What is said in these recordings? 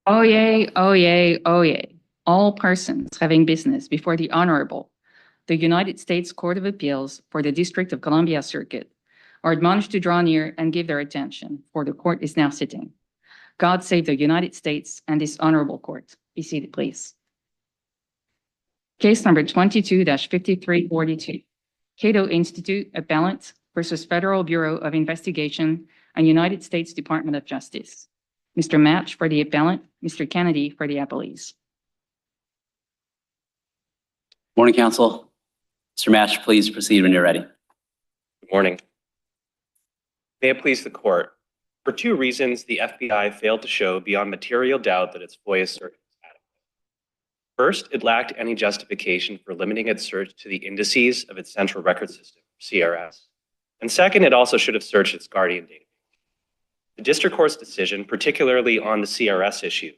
Oyez, oyez, oyez. All persons having business before the Honorable, the United States Court of Appeals for the District of Columbia Circuit are admonished to draw near and give their attention, for the court is now sitting. God save the United States and this honorable court. Be seated, please. Case number 22-5342. Cato Institute Appellant versus Federal Bureau of Investigation and United States Department of Justice. Mr. Match for the appellant, Mr. Kennedy for the appellees. Morning, counsel. Mr. Match, please proceed when you're ready. Good morning. May it please the court. For two reasons, the FBI failed to show beyond material doubt that its FOIA search was adequate. First, it lacked any justification for limiting its search to the indices of its central record system, CRS. And second, it also should have searched its Guardian database. The district court's decision, particularly on the CRS issue,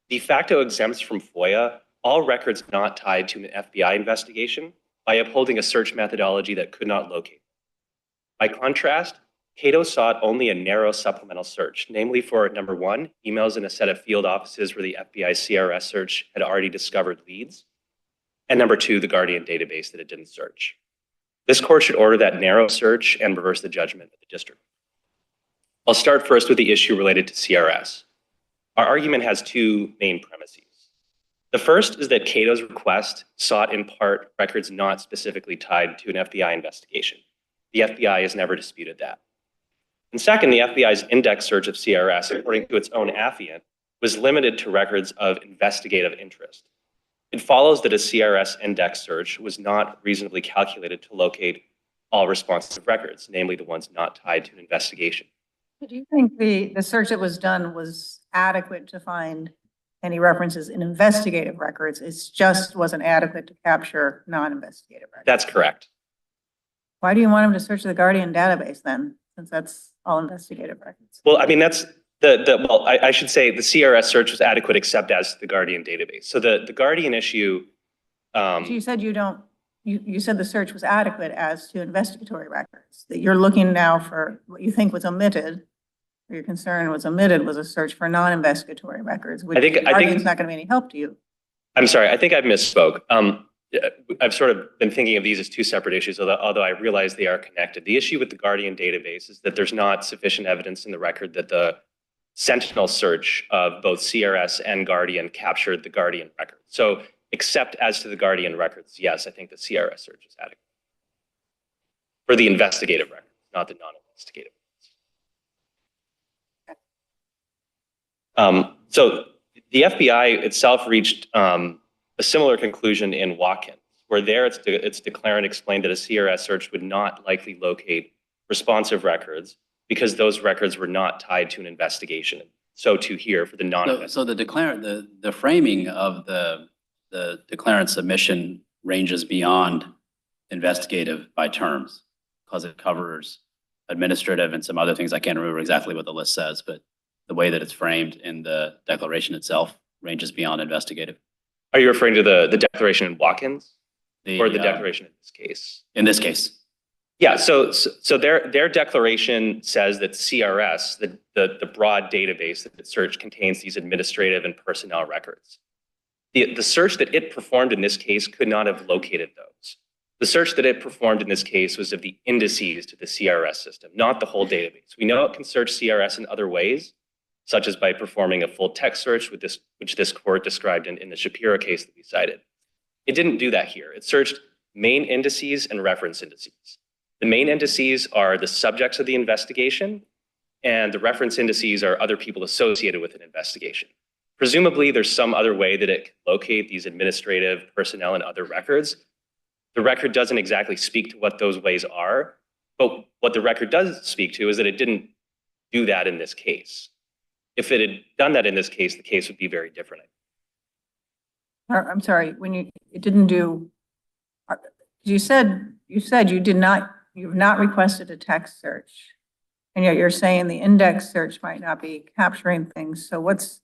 de facto exempts from FOIA all records not tied to an FBI investigation by upholding a search methodology that could not locate them. By contrast, Cato sought only a narrow supplemental search, namely for, number one, emails in a set of field offices where the FBI CRS search had already discovered leads, and number two, the Guardian database that it didn't search. This court should order that narrow search and reverse the judgment of the district. I'll start first with the issue related to CRS. Our argument has two main premises. The first is that Cato's request sought in part records not specifically tied to an FBI investigation. The FBI has never disputed that. And second, the FBI's index search of CRS, according to its own affiant, was limited to records of investigative interest. It follows that a CRS index search was not reasonably calculated to locate all responsive records, namely the ones not tied to an investigation. Do you think the search that was done was adequate to find any references in investigative records? It just wasn't adequate to capture non-investigative records? That's correct. Why do you want them to search the Guardian database then, since that's all investigative records? Well, I mean, that's I should say the CRS search was adequate except as to the Guardian database. So the Guardian issue. So you said you said the search was adequate as to investigatory records, that you're looking now for what you think was omitted, or your concern was omitted was a search for non-investigatory records, which I think it's not going to be any help to you. I'm sorry, I think I misspoke. I've sort of been thinking of these as two separate issues, although I realize they are connected. The issue with the Guardian database is that there's not sufficient evidence in the record that the Sentinel search of both CRS and Guardian captured the Guardian record. So except as to the Guardian records, yes, I think the CRS search is adequate. For the investigative records, not the non-investigative ones. So the FBI itself reached a similar conclusion in Wilkins, where there its declarant explained that a CRS search would not likely locate responsive records because those records were not tied to an investigation. So too here for the non-investigative. So the declarant, the framing of the declarant submission ranges beyond investigative by terms, because it covers administrative and some other things. I can't remember exactly what the list says, but the way that it's framed in the declaration itself ranges beyond investigative. Are you referring to the declaration in Wilkins or the declaration in this case? In this case. Yeah, so their declaration says that CRS, the broad database that it searched, contains these administrative and personnel records. The search that it performed in this case could not have located those. The search that it performed in this case was of the indices to the CRS system, not the whole database. We know it can search CRS in other ways, such as by performing a full text search, which this court described in the Shapiro case that we cited. It didn't do that here. It searched main indices and reference indices. The main indices are the subjects of the investigation, and the reference indices are other people associated with an investigation. Presumably, there's some other way that it can locate these administrative, personnel, and other records. The record doesn't exactly speak to what those ways are, but what the record does speak to is that it didn't do that in this case. If it had done that in this case, the case would be very different. I'm sorry, when it didn't do, you said you've not requested a text search, and yet you're saying the index search might not be capturing things. So what's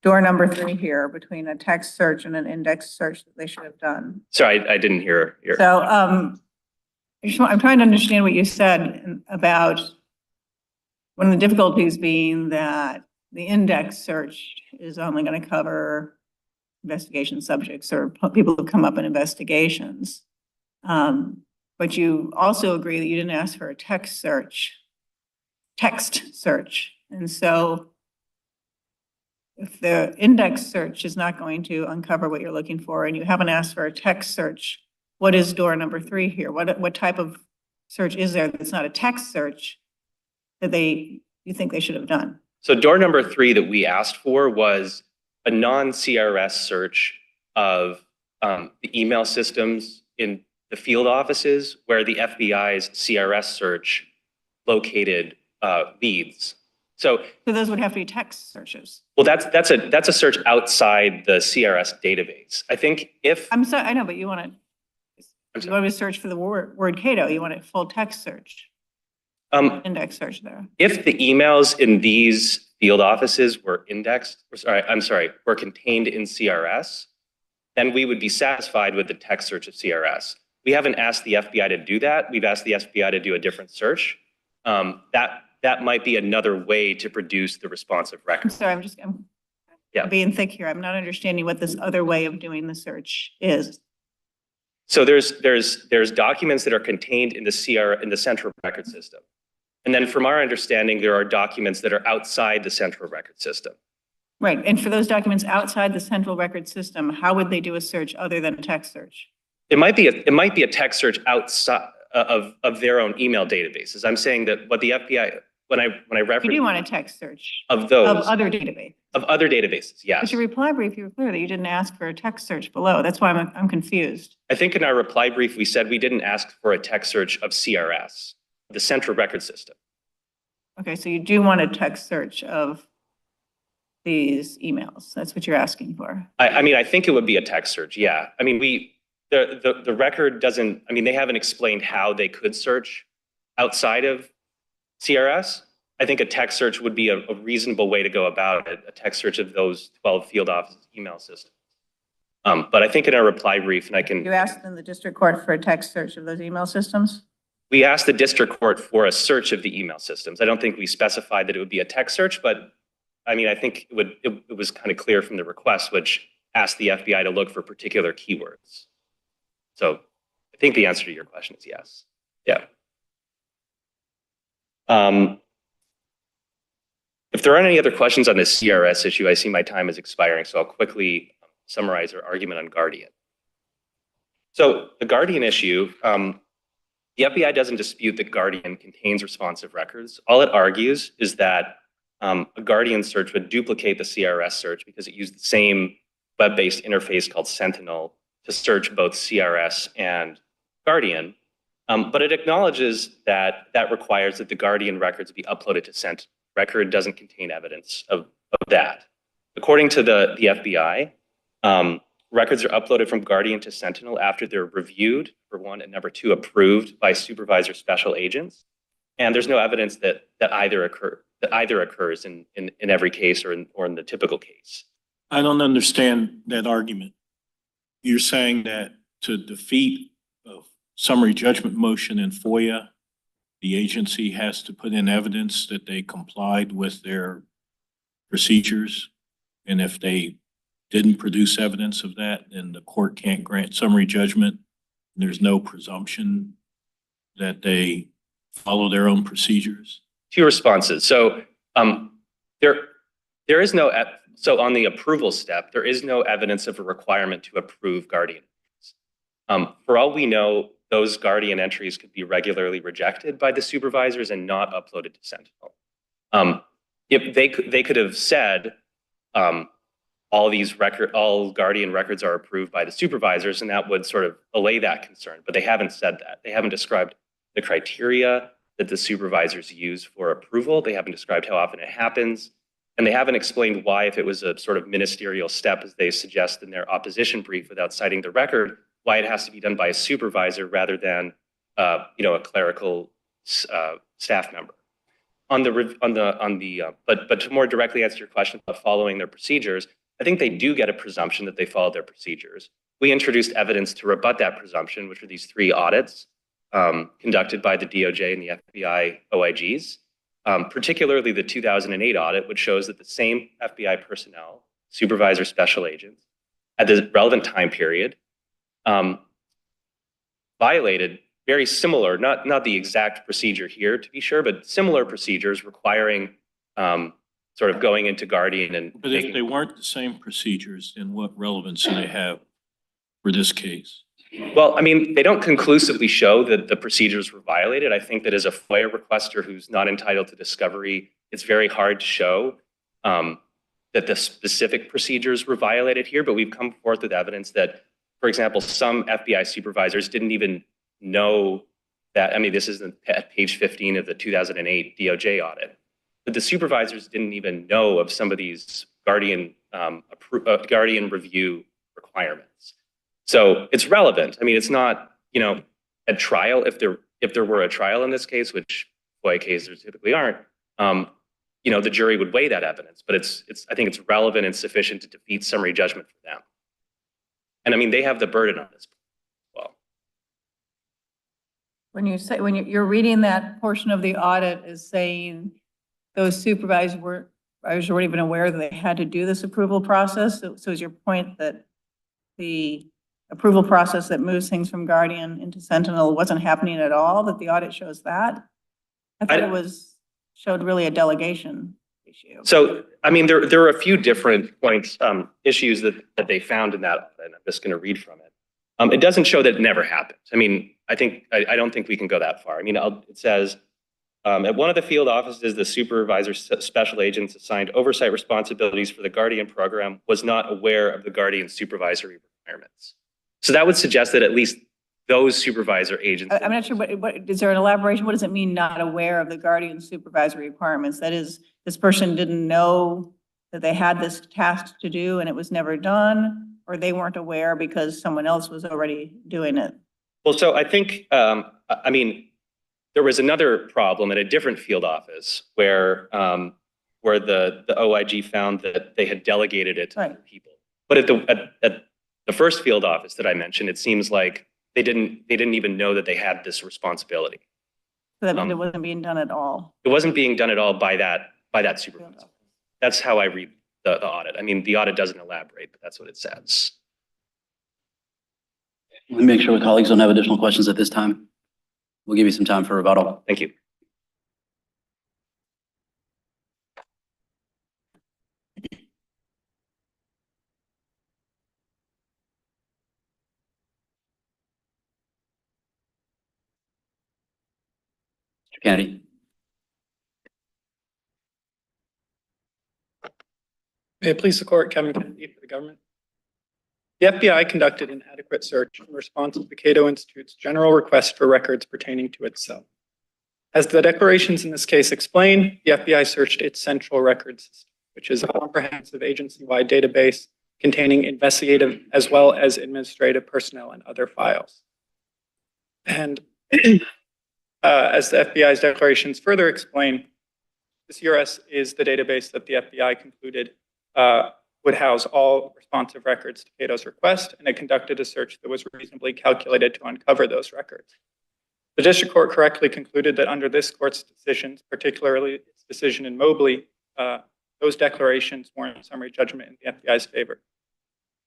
door number 3 here between a text search and an index search that they should have done? Sorry, I didn't hear. So I'm trying to understand what you said about one of the difficulties being that the index search is only going to cover investigation subjects or people who come up in investigations. But you also agree that you didn't ask for a text search. And so if the index search is not going to uncover what you're looking for and you haven't asked for a text search, what is door number 3 here? What type of search is there that's not a text search that you think they should have done? So door number 3 that we asked for was a non-CRS search of the email systems in the field offices where the FBI's CRS search located leads. So those would have to be text searches. Well, that's a search outside the CRS database. I think if I'm sorry, I know, but you want to search for the word Cato. You want a full text search, index search there. If the emails in these field offices were indexed, were contained in CRS, then we would be satisfied with the text search of CRS. We haven't asked the FBI to do that. We've asked the FBI to do a different search. That might be another way to produce the responsive record. I'm sorry, I'm being thick here. I'm not understanding what this other way of doing the search is. So there's documents that are contained in the central record system. And then from our understanding, there are documents that are outside the central record system. Right, and for those documents outside the central record system, how would they do a search other than a text search? It might be a text search outside of their own email databases. I'm saying that what the FBI, when I reference— You do want a text search of those. Of other databases. Of other databases, yes. But your reply brief, you were clear that you didn't ask for a text search below. That's why I'm confused. I think in our reply brief, we said we didn't ask for a text search of CRS, the central record system. Okay, so you do want a text search of these emails. That's what you're asking for. I mean, I think it would be a text search, yeah. I mean, the record doesn't, I mean, they haven't explained how they could search outside of CRS. I think a text search would be a reasonable way to go about it, a text search of those 12 field office email systems. But I think in our reply brief, and I can— You asked in the district court for a text search of those email systems? We asked the district court for a search of the email systems. I don't think we specified that it would be a text search, but I mean, I think it was kind of clear from the request, which asked the FBI to look for particular keywords. So I think the answer to your question is yes. Yeah. If there aren't any other questions on this CRS issue, I see my time is expiring, so I'll quickly summarize our argument on Guardian. So the Guardian issue, the FBI doesn't dispute that Guardian contains responsive records. All it argues is that a Guardian search would duplicate the CRS search because it used the same web-based interface called Sentinel to search both CRS and Guardian. But it acknowledges that that requires that the Guardian records be uploaded to Sentinel. Record doesn't contain evidence of that. According to the FBI, records are uploaded from Guardian to Sentinel after they're reviewed, for one, and number two, approved by supervisor special agents. And there's no evidence that either occurs in every case or in the typical case. I don't understand that argument. You're saying that to defeat a summary judgment motion in FOIA, the agency has to put in evidence that they complied with their procedures. And if they didn't produce evidence of that, then the court can't grant summary judgment. There's no presumption that they follow their own procedures. Two responses. So there is no, so on the approval step, there is no evidence of a requirement to approve Guardian. For all we know, those Guardian entries could be regularly rejected by the supervisors and not uploaded to Sentinel. If they could have said all Guardian records are approved by the supervisors, and that would sort of allay that concern, but they haven't said that. They haven't described the criteria that the supervisors use for approval. They haven't described how often it happens, and they haven't explained why, if it was a sort of ministerial step, as they suggest in their opposition brief without citing the record, why it has to be done by a supervisor rather than a clerical staff member. But to more directly answer your question about following their procedures, I think they do get a presumption that they followed their procedures. We introduced evidence to rebut that presumption, which are these 3 audits conducted by the DOJ and the FBI OIGs. particularly the 2008 audit, which shows that the same FBI personnel, supervisor, special agents, at the relevant time period, violated very similar, not the exact procedure here to be sure, but similar procedures requiring sort of going into Guardian and. But if they weren't the same procedures, then what relevance do they have for this case? Well, I mean, they don't conclusively show that the procedures were violated. I think that as a FOIA requester who's not entitled to discovery, it's very hard to show that the specific procedures were violated here, but we've come forth with evidence that, for example, some FBI supervisors didn't even know that, I mean, this is at page 15 of the 2008 DOJ audit, but the supervisors didn't even know of some of these Guardian review requirements. So it's relevant. I mean, it's not, a trial. If there were a trial in this case, which FOIA cases typically aren't, the jury would weigh that evidence. But I think it's relevant and sufficient to defeat summary judgment for them. And I mean, they have the burden on this as well. When you're reading that portion of the audit as saying those supervisors weren't even aware that they had to do this approval process. So is your point that the approval process that moves things from Guardian into Sentinel wasn't happening at all, that the audit shows that? I thought it showed really a delegation issue. So, I mean, there are a few different points, issues that they found in that, and I'm just going to read from it. It doesn't show that it never happened. I mean, I don't think we can go that far. I mean, it says, at one of the field offices, the supervisor special agents assigned oversight responsibilities for the Guardian program was not aware of the Guardian supervisory requirements. So that would suggest that at least those supervisor agents. I'm not sure, what is there an elaboration? What does it mean not aware of the Guardian supervisory requirements? That is, this person didn't know that they had this task to do and it was never done, or they weren't aware because someone else was already doing it? Well, so I think, I mean, there was another problem at a different field office where the OIG found that they had delegated it to other people. But at the first field office that I mentioned, it seems like they didn't even know that they had this responsibility. So that means it wasn't being done at all. It wasn't being done at all by that supervisor. That's how I read the audit. I mean, the audit doesn't elaborate, but that's what it says. Let me make sure my colleagues don't have additional questions at this time. We'll give you some time for rebuttal. Thank you. Mr. Kennedy. May it please the court, Kevin Kennedy for the government. The FBI conducted an adequate search in response to the Cato Institute's general request for records pertaining to itself. As the declarations in this case explain, the FBI searched its central records system, which is a comprehensive agency-wide database containing investigative as well as administrative personnel and other files. And as the FBI's declarations further explain, the CRS is the database that the FBI concluded would house all responsive records to Cato's request, and it conducted a search that was reasonably calculated to uncover those records. The district court correctly concluded that under this court's decisions, particularly its decision in Mobley, those declarations warrant summary judgment in the FBI's favor.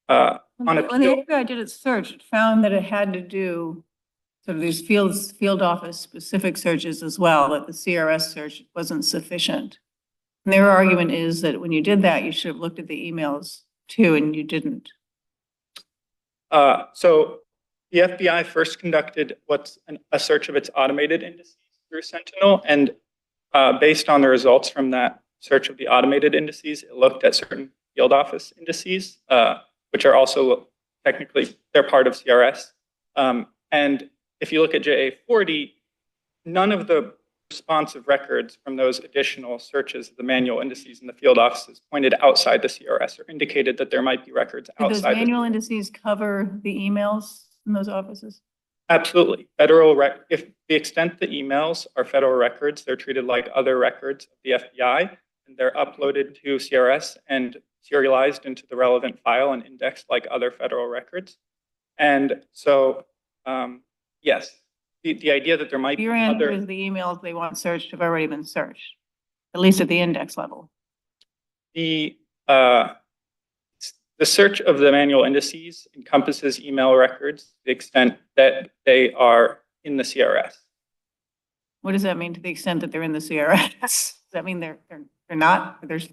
When the FBI did its search, it found that it had to do sort of these field office specific searches as well, that the CRS search wasn't sufficient. And their argument is that when you did that, you should have looked at the emails too, and you didn't. So the FBI first conducted a search of its automated indices through Sentinel, and based on the results from that search of the automated indices, it looked at certain field office indices, which are also technically, they're part of CRS. And if you look at JA40, none of the responsive records from those additional searches of the manual indices in the field offices pointed outside the CRS or indicated that there might be records outside. Did those manual indices cover the emails in those offices? Absolutely. If the extent the emails are federal records, they're treated like other records of the FBI, and they're uploaded to CRS and serialized into the relevant file and indexed like other federal records. And so, yes. The idea that there might be your answer other. is the emails they want searched have already been searched. at least at the index level. The search of the manual indices encompasses email records to the extent that they are in the CRS. What does that mean to the extent that they're in the CRS? Does that mean they're not? There's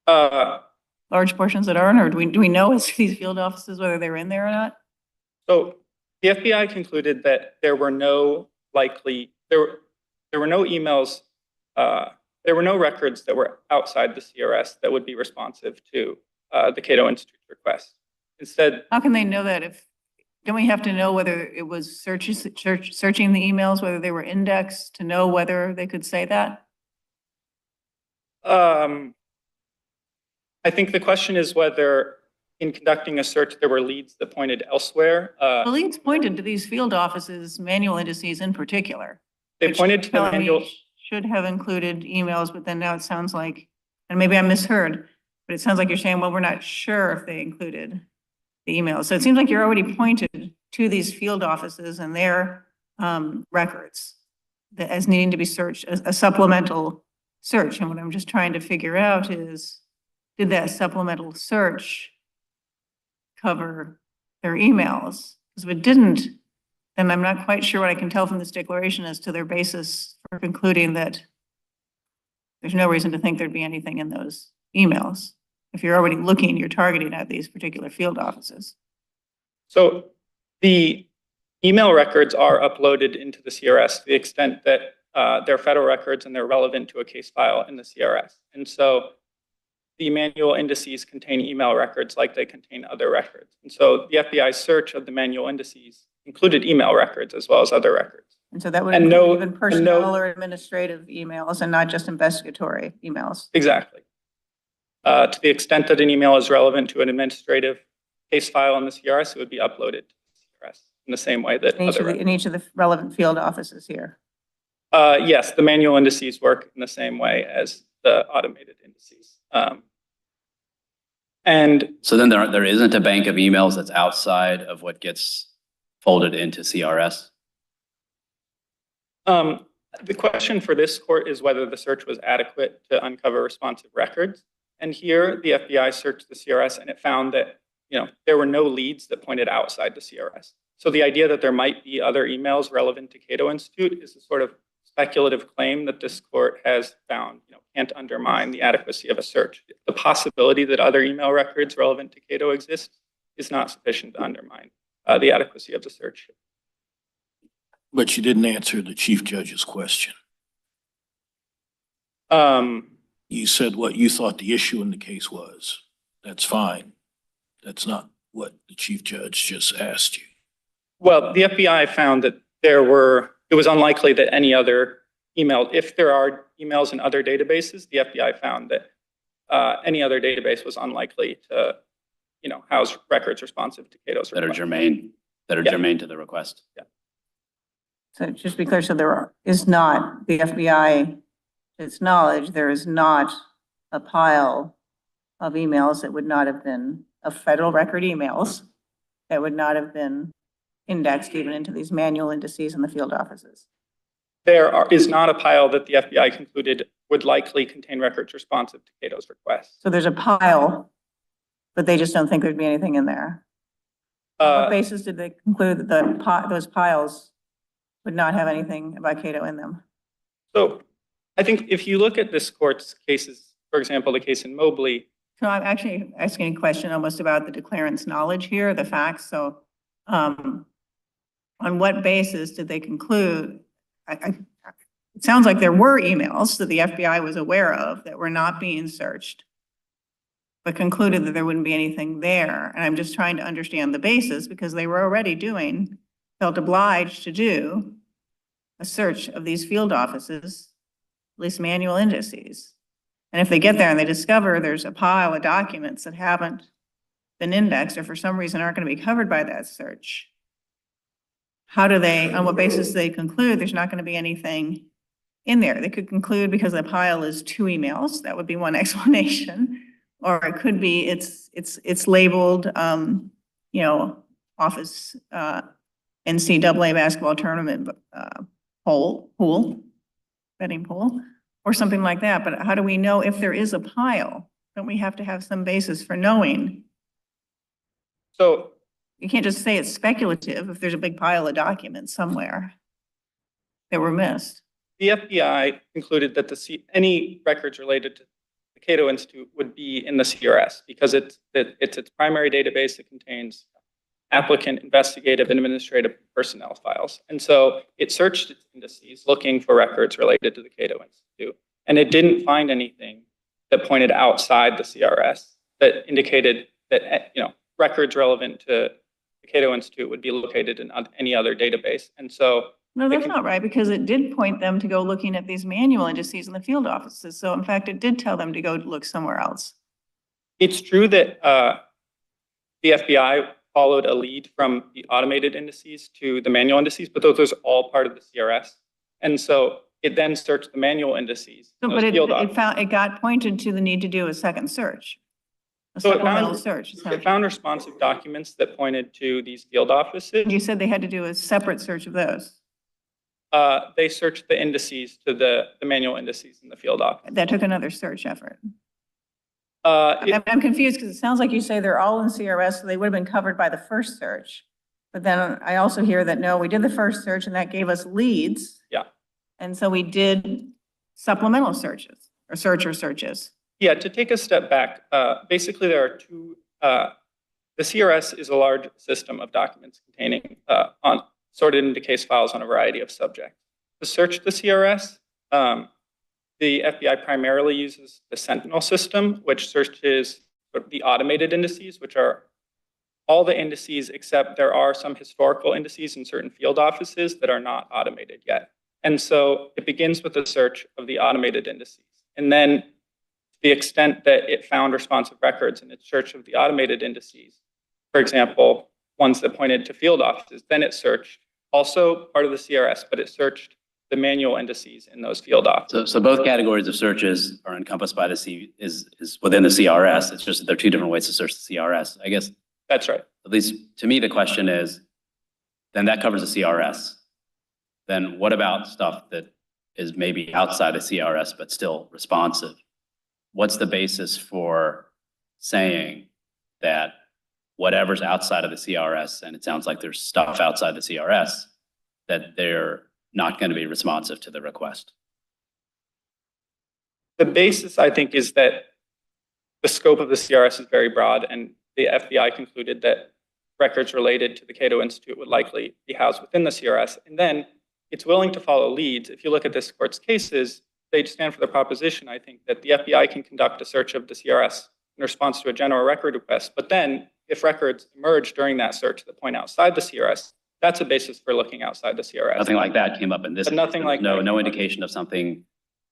large portions that aren't, or do we know as these field offices whether they're in there or not? So the FBI concluded that there were no emails, there were no records that were outside the CRS that would be responsive to the Cato Institute's request. Instead, How can they know that if, don't we have to know whether it was searching the emails, whether they were indexed to know whether they could say that? I think the question is whether in conducting a search, there were leads that pointed elsewhere. The leads pointed to these field offices, manual indices in particular. They which pointed to the telling me manual. should have included emails, but then now it sounds like, and maybe I misheard, but it sounds like you're saying, well, we're not sure if they included the emails. So it seems like you're already pointed to these field offices and their records as needing to be searched, a supplemental search. And what I'm just trying to figure out is, did that supplemental search cover their emails? Because if it didn't, then I'm not quite sure what I can tell from this declaration as to their basis for concluding that there's no reason to think there'd be anything in those emails. If you're already looking, you're targeting at these particular field offices. So the email records are uploaded into the CRS to the extent that they're federal records and they're relevant to a case file in the CRS. And so the manual indices contain email records like they contain other records. And so the FBI's search of the manual indices included email records as well as other records. And so that would And include no- even and personnel no- or administrative emails and not just investigatory emails. Exactly. To the extent that an email is relevant to an administrative case file in the CRS, it would be uploaded to the CRS in the same way that In each of the relevant field offices here. yes, the manual indices work in the same way as the automated indices. And So then there isn't a bank of emails that's outside of what gets folded into CRS? the question for this court is whether the search was adequate to uncover responsive records. And here the FBI searched the CRS and it found that, there were no leads that pointed outside the CRS. So the idea that there might be other emails relevant to Cato Institute is a sort of speculative claim that this court has found, can't undermine the adequacy of a search. The possibility that other email records relevant to Cato exist is not sufficient to undermine the adequacy of the search. But you didn't answer the chief judge's question. You said what you thought the issue in the case was. That's fine. That's not what the chief judge just asked you. Well, the FBI found that it was unlikely that any other email, if there are emails in other databases, the FBI found that any other database was unlikely to, house records responsive to Cato's That are request. germane to the request. Yeah. So just be clear, so there is not, the FBI, to its knowledge, there is not a pile of emails that would not have been, of federal record emails that would not have been indexed even into these manual indices in the field offices. There is not a pile that the FBI concluded would likely contain records responsive to Cato's request. So there's a pile, but they just don't think there'd be anything in there. On what basis did they conclude that those piles would not have anything about Cato in them? So I think if you look at this court's cases, for example, the case in Mobley. So I'm actually asking a question almost about the declarant's knowledge here, the facts. So on what basis did they conclude? It sounds like there were emails that the FBI was aware of that were not being searched, but concluded that there wouldn't be anything there. And I'm just trying to understand the basis because they were already felt obliged to do a search of these field offices, at least manual indices. And if they get there and they discover there's a pile of documents that haven't been indexed or for some reason aren't going to be covered by that search, how do they, on what basis do they conclude there's not going to be anything in there? They could conclude because the pile is 2 emails. That would be one explanation. Or it could be it's labeled, office NCAA basketball tournament pool, betting pool. or something like that. But how do we know if there is a pile? Don't we have to have some basis for knowing? So You can't just say it's speculative if there's a big pile of documents somewhere that were missed. the FBI concluded that any records related to the Cato Institute would be in the CRS because it's its primary database. It contains applicant, investigative, and administrative personnel files. And so it searched its indices looking for records related to the Cato Institute. And it didn't find anything that pointed outside the CRS that indicated that records relevant to the Cato Institute would be located in any other database. And so No, that's not right, because it did point them to go looking at these manual indices in the field offices. So in fact, it did tell them to go look somewhere else. it's true that the FBI followed a lead from the automated indices to the manual indices, but those are all part of the CRS. And so it then searched the manual indices. So, those but field it got pointed to the need to do a second search. A So it supplemental found- search. It found responsive documents that pointed to these field offices. You said they had to do a separate search of those. They searched the indices to the manual indices in the field office. That took another search effort. It- I'm confused because it sounds like you say they're all in CRS, so they would have been covered by the first search. But then I also hear that, no, we did the first search and that gave us leads. Yeah. And so we did supplemental searches or searches. Yeah, to take a step back, basically there are two, the CRS is a large system of documents containing sorted into case files on a variety of subjects. To search the CRS, the FBI primarily uses the Sentinel system, which searches the automated indices, which are all the indices except there are some historical indices in certain field offices that are not automated yet. And so it begins with a search of the automated indices. And then to the extent that it found responsive records in its search of the automated indices, for example, ones that pointed to field offices, then it searched also part of the CRS, but it searched the manual indices in those field offices. So both categories of searches are encompassed by is within the CRS. It's just that there are two different ways to search the CRS. I guess, That's right. at least to me, the question is, then that covers the CRS. Then what about stuff that is maybe outside the CRS, but still responsive? What's the basis for saying that whatever's outside of the CRS, and it sounds like there's stuff outside the CRS, that they're not going to be responsive to the request? The basis, I think, is that the scope of the CRS is very broad, and the FBI concluded that records related to the Cato Institute would likely be housed within the CRS. And then it's willing to follow leads. If you look at this court's cases, they stand for the proposition, I think, that the FBI can conduct a search of the CRS in response to a general record request. But then if records emerge during that search that point outside the CRS, that's a basis for looking outside the CRS. Nothing like that came up in this. But nothing like No, that. no indication of something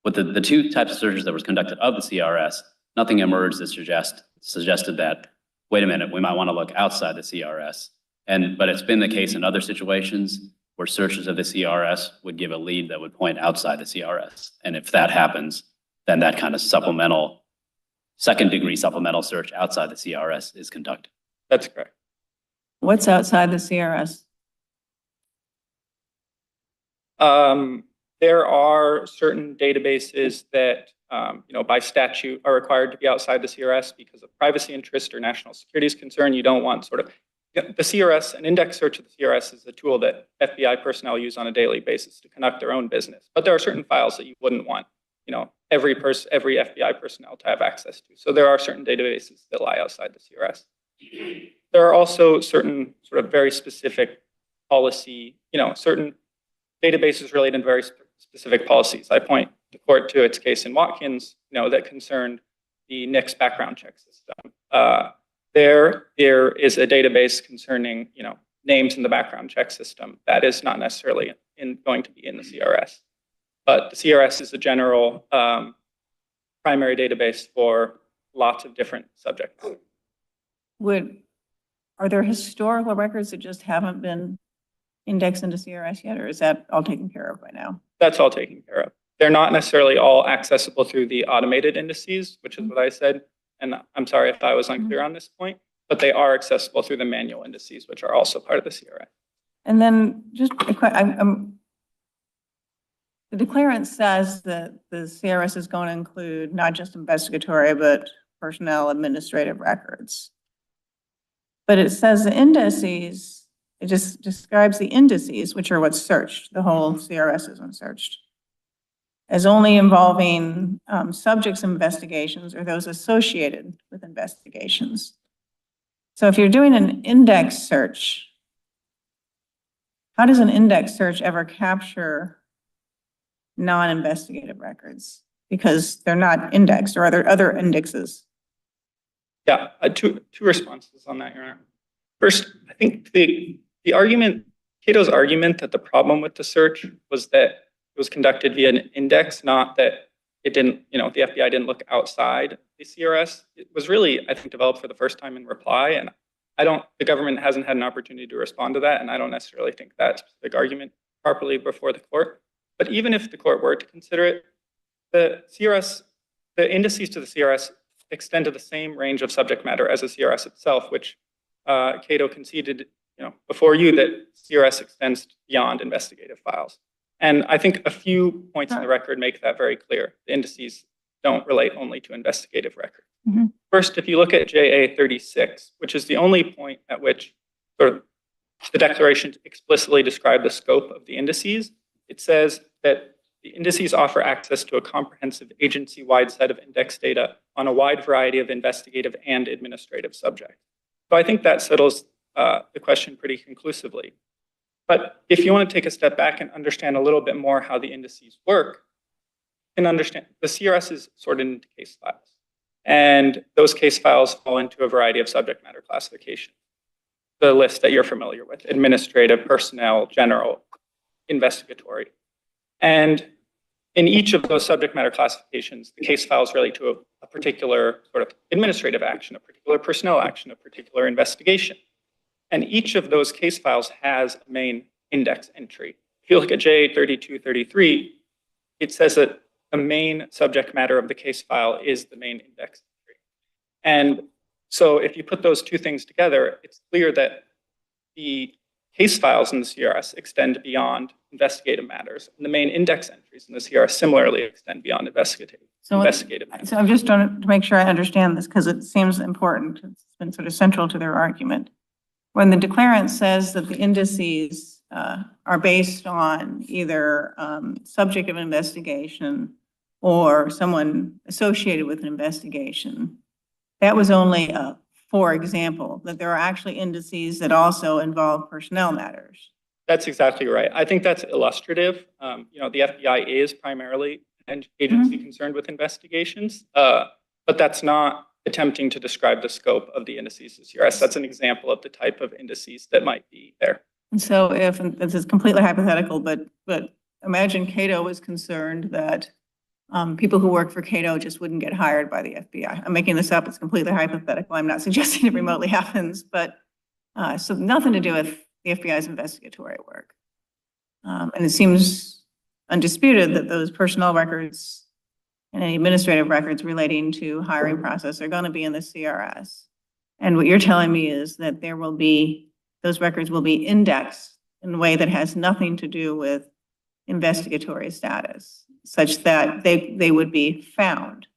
with the two types of searches that was conducted of the CRS, nothing emerged that suggested that, wait a minute, we might want to look outside the CRS. But it's been the case in other situations where searches of the CRS would give a lead that would point outside the CRS. And if that happens, then that kind of second degree supplemental search outside the CRS is conducted. That's correct. What's outside the CRS? There are certain databases that, by statute are required to be outside the CRS because of privacy interest or national security is concerned. You don't want the CRS, an index search of the CRS is a tool that FBI personnel use on a daily basis to conduct their own business. But there are certain files that you wouldn't want, every FBI personnel to have access to. So there are certain databases that lie outside the CRS. There are also certain sort of very specific policy, certain databases related to very specific policies. I point the court to its case in Watkins, that concerned the NICS background check system. There is a database concerning, names in the background check system that is not necessarily going to be in the CRS. But the CRS is a general primary database for lots of different subjects. Are there historical records that just haven't been indexed into CRS yet, or is that all taken care of by now? That's all taken care of. They're not necessarily all accessible through the automated indices, which is what I said. And I'm sorry if I was unclear on this point, but they are accessible through the manual indices, which are also part of the CRS. And then just a question, the declarant says that the CRS is going to include not just investigatory, but personnel administrative records. But it says the indices, it just describes the indices, which are what's searched. The whole CRS isn't searched, as only involving subjects investigations or those associated with investigations. So if you're doing an index search, how does an index search ever capture non-investigative records? Because they're not indexed, or are there other indexes? Yeah, two responses on that, Your Honor. First, I think the argument, Cato's argument that the problem with the search was that it was conducted via an index, not that it didn't, the FBI didn't look outside the CRS. It was really, I think, developed for the first time in reply, and the government hasn't had an opportunity to respond to that, and I don't necessarily think that specific argument properly before the court. But even if the court were to consider it, the indices to the CRS extend to the same range of subject matter as the CRS itself, which Cato conceded, before you, that CRS extends beyond investigative files. And I think a few points in the record make that very clear. The indices don't relate only to investigative records. Mm-hmm. First, if you look at JA 36, which is the only point at which sort of the declaration explicitly described the scope of the indices, it says that the indices offer access to a comprehensive agency-wide set of index data on a wide variety of investigative and administrative subjects. So I think that settles the question pretty conclusively. But if you want to take a step back and understand a little bit more how the indices work, you can understand the CRS is sorted into case files. And those case files fall into a variety of subject matter classifications. The list that you're familiar with: administrative, personnel, general, investigatory. And in each of those subject matter classifications, the case files relate to a particular sort of administrative action, a particular personnel action, a particular investigation. And each of those case files has a main index entry. If you look at J3233, it says that the main subject matter of the case file is the main index entry. And so if you put those two things together, it's clear that the case files in the CRS extend beyond investigative matters, and the main index entries in the CRS similarly extend beyond investigative matters. So I'm just trying to make sure I understand this, because it seems important. It's been sort of central to their argument. When the declarant says that the indices are based on either subject of investigation or someone associated with an investigation, that was only a for example, that there are actually indices that also involve personnel matters. That's exactly right. I think that's illustrative. The FBI is primarily an agency concerned with investigations, but that's not attempting to describe the scope of the indices of CRS. That's an example of the type of indices that might be there. And so if, and this is completely hypothetical, but imagine Cato was concerned that people who work for Cato just wouldn't get hired by the FBI. I'm making this up. It's completely hypothetical. I'm not suggesting it remotely happens, but so nothing to do with the FBI's investigatory work. And it seems undisputed that those personnel records and any administrative records relating to hiring process are going to be in the CRS. And what you're telling me is that those records will be indexed in a way that has nothing to do with investigatory status, such that they would be found.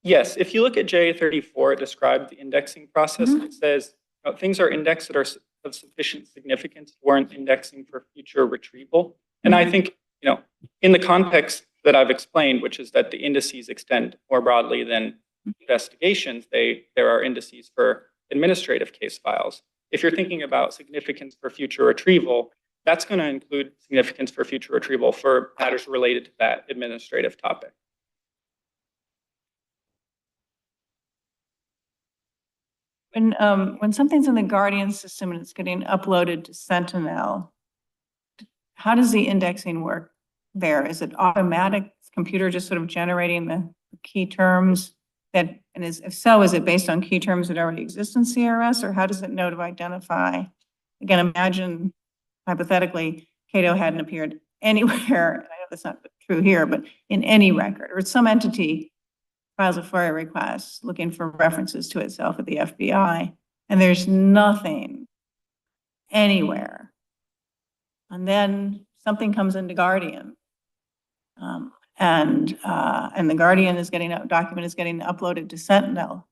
Yes, if you look at J34, it describes the indexing process. It says things are indexed that are of sufficient significance to warrant indexing for future retrieval. And I think, in the context that I've explained, which is that the indices extend more broadly than investigations, there are indices for administrative case files. If you're thinking about significance for future retrieval, that's going to include significance for future retrieval for matters related to that administrative topic. When something's in the Guardian system and it's getting uploaded to Sentinel, how does the indexing work there? Is it automatic? Is the computer just sort of generating the key terms that, and if so, is it based on key terms that already exist in CRS, or how does it know to identify? Again, imagine hypothetically, Cato hadn't appeared anywhere, and I know that's not true here, but in any record, or some entity files a FOIA request looking for references to itself at the FBI, and there's nothing anywhere. And then something comes into Guardian. And the Guardian is getting, a document is getting uploaded to Sentinel.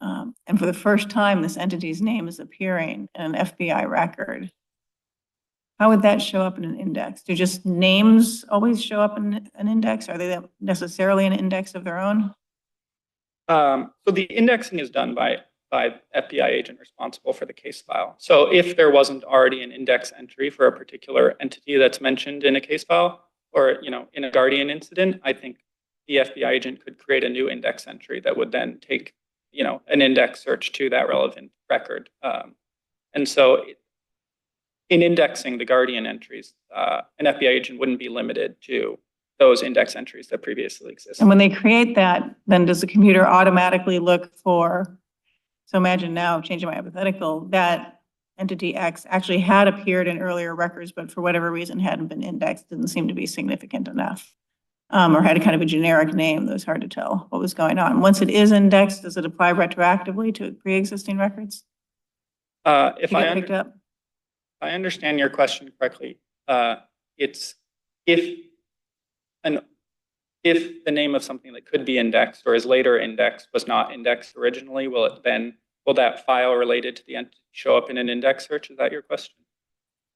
And for the first time, this entity's name is appearing in an FBI record. How would that show up in an index? Do just names always show up in an index? Are they necessarily an index of their own? So the indexing is done by FBI agent responsible for the case file. So if there wasn't already an index entry for a particular entity that's mentioned in a case file, or in a Guardian incident, I think the FBI agent could create a new index entry that would then take an index search to that relevant record. And so in indexing the Guardian entries, an FBI agent wouldn't be limited to those index entries that previously existed. And when they create that, then does the computer automatically look for, so imagine now, changing my hypothetical, that entity X actually had appeared in earlier records, but for whatever reason hadn't been indexed, didn't seem to be significant enough. Or had a kind of a generic name that was hard to tell what was going on. Once it is indexed, does it apply retroactively to pre-existing records? If You get picked up? I understand your question correctly, it's if the name of something that could be indexed or is later indexed was not indexed originally, will that file related to the entity show up in an index search? Is that your question?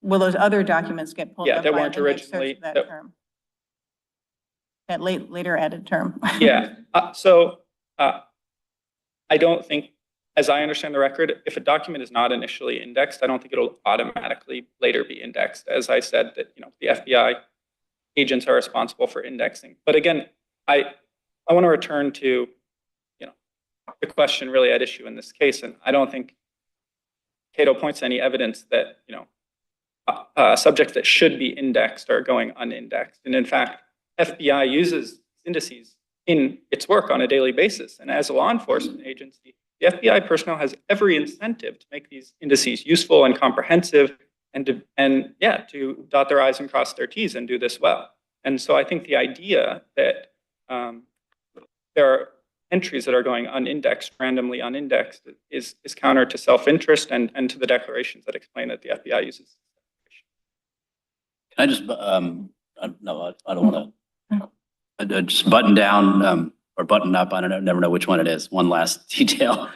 Will those other documents get pulled Yeah, up that by weren't an index search originally- for that that- term? That later added term. Yeah. So I don't think, as I understand the record, if a document is not initially indexed, I don't think it'll automatically later be indexed. As I said, that the FBI agents are responsible for indexing. But again, I want to return to the question really at issue in this case, and I don't think Cato points to any evidence that subjects that should be indexed are going unindexed. And in fact, FBI uses indices in its work on a daily basis. And as a law enforcement agency, the FBI personnel has every incentive to make these indices useful and comprehensive and to dot their I's and cross their T's and do this well. And so I think the idea that there are entries that are going unindexed, randomly unindexed, is counter to self-interest and to the declarations that explain that the FBI uses. Can I just, no, I don't want to, just button down or button up, I don't know, never know which one it is, one last detail,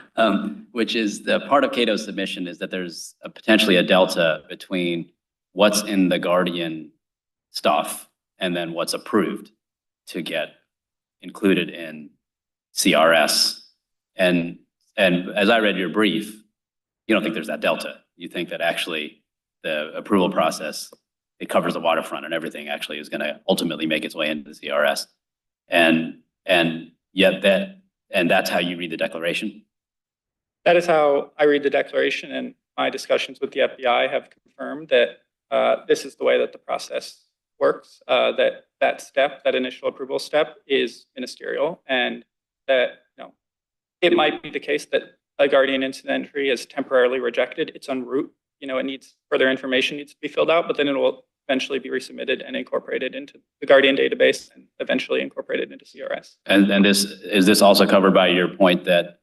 which is the part of Cato's submission is that there's potentially a delta between what's in the Guardian stuff and then what's approved to get included in CRS. And as I read your brief, you don't think there's that delta. You think that actually the approval process, it covers the waterfront and everything actually is going to ultimately make its way into the CRS. And that's how you read the declaration? That is how I read the declaration, and my discussions with the FBI have confirmed that this is the way that the process works, that step, that initial approval step is ministerial, and that it might be the case that a Guardian incident entry is temporarily rejected. It's en route, it needs further information needs to be filled out, but then it will eventually be resubmitted and incorporated into the Guardian database and eventually incorporated into CRS. And is this also covered by your point that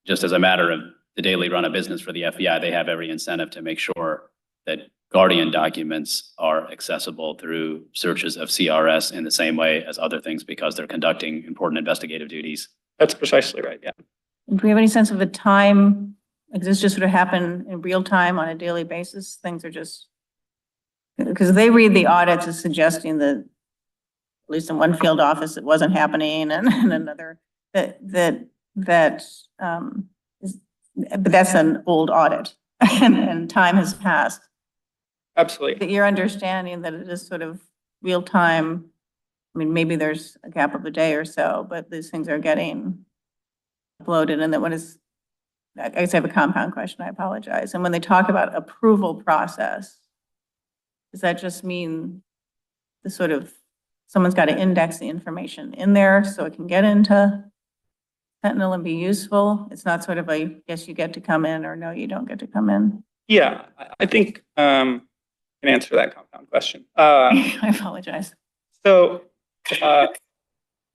just as a matter of the daily run of business for the FBI, they have every incentive to make sure that Guardian documents are accessible through searches of CRS in the same way as other things because they're conducting important investigative duties? That's precisely right, yeah. Do we have any sense of the time? Like, does this just sort of happen in real time on a daily basis? Things are just, because they read the audits as suggesting that, at least in one field office, it wasn't happening, and another, but that's an old audit, and time has passed. Absolutely. But your understanding that it is sort of real time, I mean, maybe there's a gap of a day or so, but these things are getting uploaded, and that I guess I have a compound question, I apologize. And when they talk about approval process, does that just mean the sort of, someone's got to index the information in there so it can get into Sentinel and be useful? It's not sort of a, yes, you get to come in, or no, you don't get to come in? Yeah, I think I can answer that compound question. I apologize. So the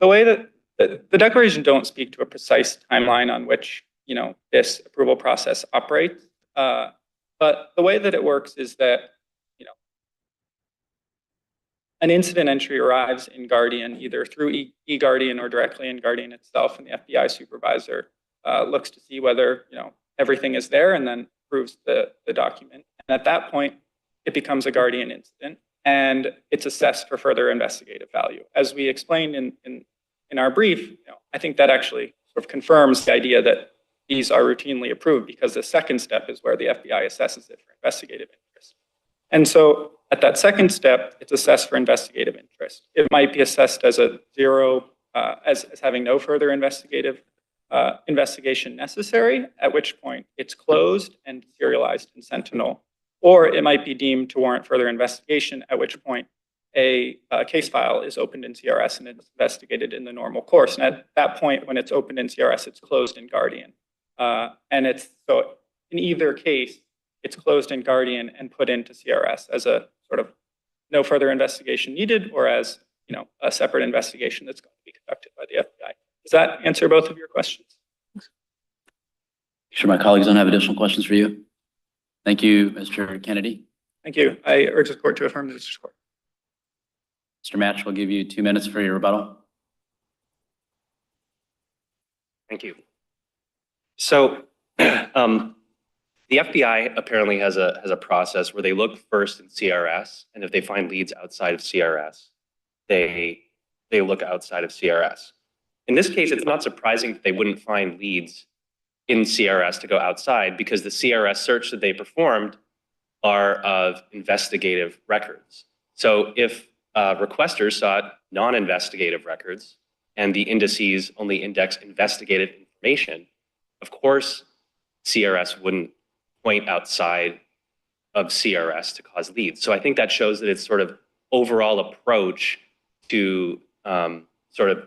way that the declaration don't speak to a precise timeline on which this approval process operates, but the way that it works is that an incident entry arrives in Guardian, either through eGuardian or directly in Guardian itself, and the FBI supervisor looks to see whether everything is there and then approves the document. And at that point, it becomes a Guardian incident, and it's assessed for further investigative value. As we explained in our brief, I think that actually sort of confirms the idea that these are routinely approved, because the second step is where the FBI assesses it for investigative interest. And so at that second step, it's assessed for investigative interest. It might be assessed as a zero, as having no further investigation necessary, at which point it's closed and serialized in Sentinel. Or it might be deemed to warrant further investigation, at which point a case file is opened in CRS and it's investigated in the normal course. And at that point, when it's opened in CRS, it's closed in Guardian. And it's so in either case, it's closed in Guardian and put into CRS as a sort of no further investigation needed, or as a separate investigation that's going to be conducted by the FBI. Does that answer both of your questions? Sure, my colleagues don't have additional questions for you. Thank you, Mr. Kennedy. Thank you. I urge the court to affirm the district court. Mr. Match, we'll give you 2 minutes for your rebuttal. Thank you. So the FBI apparently has a process where they look first in CRS, and if they find leads outside of CRS, they look outside of CRS. In this case, it's not surprising that they wouldn't find leads in CRS to go outside, because the CRS search that they performed are of investigative records. So if requesters sought non-investigative records and the indices only index investigative information, of course, CRS wouldn't point outside of CRS to cause leads. So I think that shows that it's sort of overall approach to sort of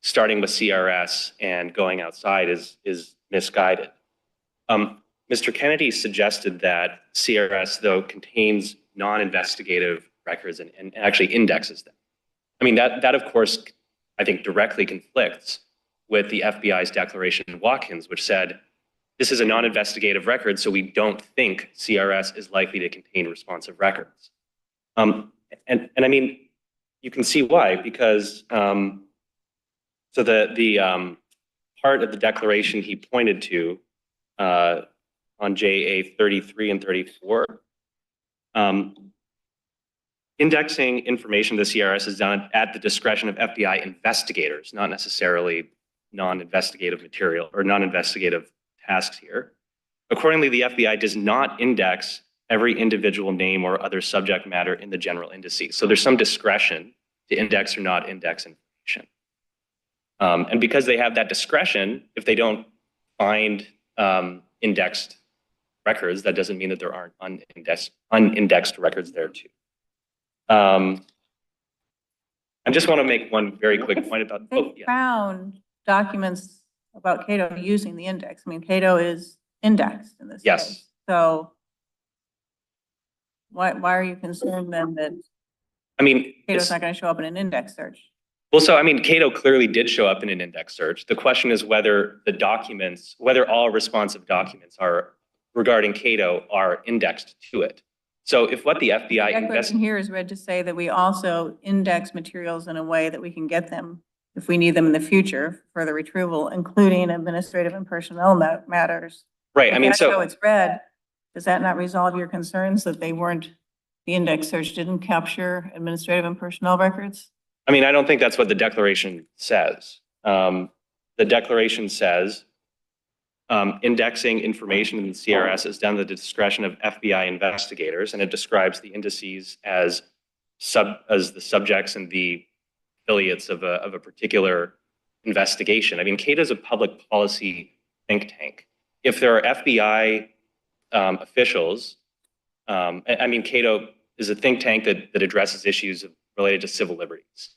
starting with CRS and going outside is misguided. Mr. Kennedy suggested that CRS, though, contains non-investigative records and actually indexes them. I mean, that of course, I think directly conflicts with the FBI's declaration in Wilkins, which said, this is a non-investigative record, so we don't think CRS is likely to contain responsive records. And I mean, you can see why, because so the part of the declaration he pointed to on JA 33 and 34, indexing information to CRS is done at the discretion of FBI investigators, not necessarily non-investigative material or non-investigative tasks here. Accordingly, the FBI does not index every individual name or other subject matter in the general indices. So there's some discretion to index or not index information. And because they have that discretion, if they don't find indexed records, that doesn't mean that there aren't unindexed records there too. I just want to make one very quick point about. They found documents about Cato using the index. I mean, Cato is indexed in this Yes. case. So why are you concerned then that I mean, Cato's not going to show up in an index search? well, so I mean, Cato clearly did show up in an index search. The question is whether the documents, whether all responsive documents are regarding Cato are indexed to it. So if what the FBI The declaration here is read to say that we also index materials in a way that we can get them if we need them in the future for the retrieval, including administrative and personnel matters. right, I mean, If that's how so it's read, does that not resolve your concerns that they weren't, the index search didn't capture administrative and personnel records? I mean, I don't think that's what the declaration says. The declaration says indexing information in the CRS is done at the discretion of FBI investigators, and it describes the indices as the subjects and the affiliates of a particular investigation. I mean, Cato is a public policy think tank. If there are FBI officials, I mean, Cato is a think tank that addresses issues related to civil liberties.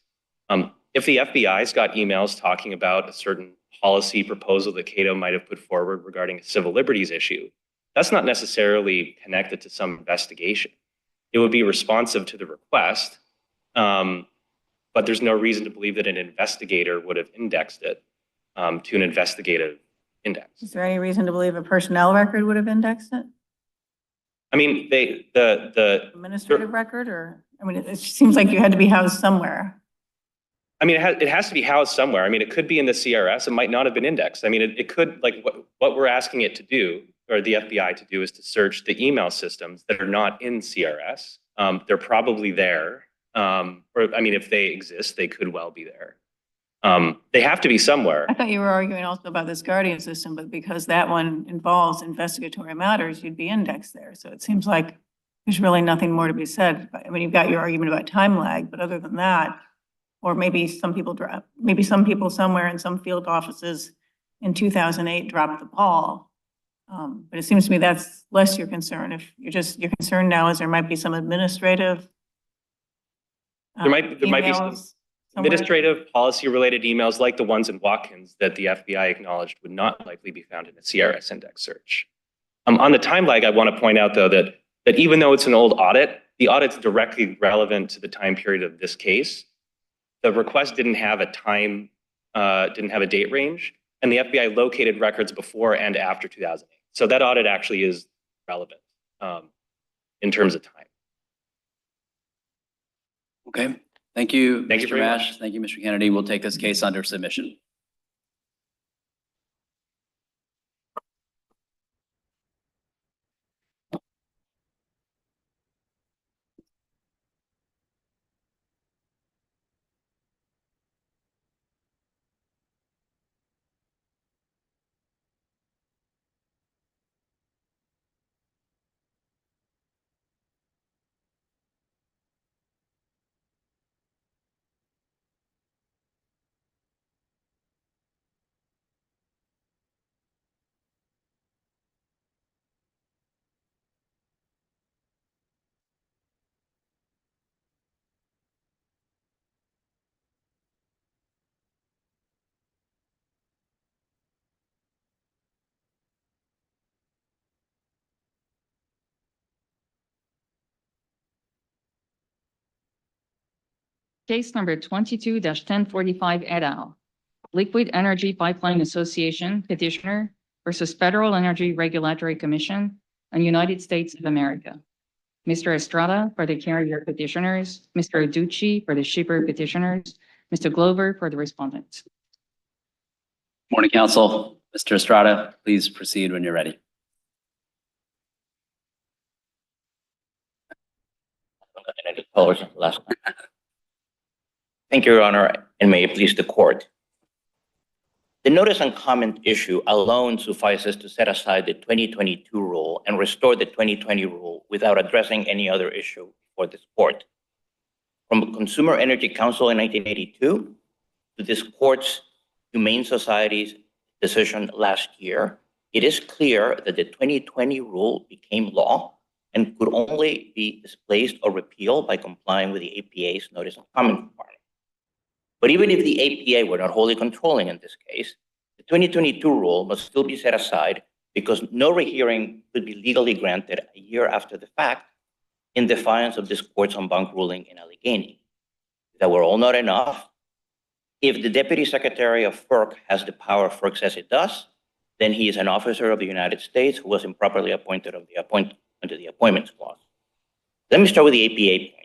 If the FBI's got emails talking about a certain policy proposal that Cato might have put forward regarding a civil liberties issue, that's not necessarily connected to some investigation. It would be responsive to the request, but there's no reason to believe that an investigator would have indexed it to an investigative index. Is there any reason to believe a personnel record would have indexed it? I mean, the Administrative record or I mean, it seems like you had to be housed somewhere. I mean, it has to be housed somewhere. I mean, it could be in the CRS. It might not have been indexed. I mean, it could, like what we're asking it to do, or the FBI to do, is to search the email systems that are not in CRS. They're probably there. Or I mean, if they exist, they could well be there. They have to be somewhere. I thought you were arguing also about this Guardian system, but because that one involves investigatory matters, you'd be indexed there. So it seems like there's really nothing more to be said. I mean, you've got your argument about time lag, but other than that, or maybe some people somewhere in some field offices in 2008 dropped the ball. But it seems to me that's less your concern. If your concern now is there might be some administrative. There might be some emails somewhere. administrative policy-related emails like the ones in Watkins that the FBI acknowledged would not likely be found in a CRS index search. On the time lag, I want to point out, though, that even though it's an old audit, the audit's directly relevant to the time period of this case. The request didn't have a date range, and the FBI located records before and after 2008. So that audit actually is relevant in terms of time. Okay. Thank you, Thank you Mr. very Mash. much. Thank you, Mr. Kennedy. We'll take this case under submission. Case number 22-1045 et al. Liquid Energy Pipeline Association petitioner versus Federal Energy Regulatory Commission and United States of America. Mr. Estrada for the carrier petitioners, Mr. Aducci for the shipper petitioners, Mr. Glover for the respondents. Morning, Council. Mr. Estrada, please proceed when you're ready. Thank you, Your Honor, and may it please the court. The notice and comment issue alone suffices to set aside the 2022 rule and restore the 2020 rule without addressing any other issue for this court. From the Consumer Energy Council in 1982 to this court's Humane Society's decision last year, it is clear that the 2020 rule became law and could only be displaced or repealed by complying with the APA's notice and comment requirement. But even if the APA were not wholly controlling in this case, the 2022 rule must still be set aside because no rehearing could be legally granted a year after the fact in defiance of this court's en banc ruling in Allegheny. If that were all not enough, if the Deputy Secretary of FERC has the power FERC says it does, then he is an officer of the United States who was improperly appointed under the Appointments Clause. Let me start with the APA point.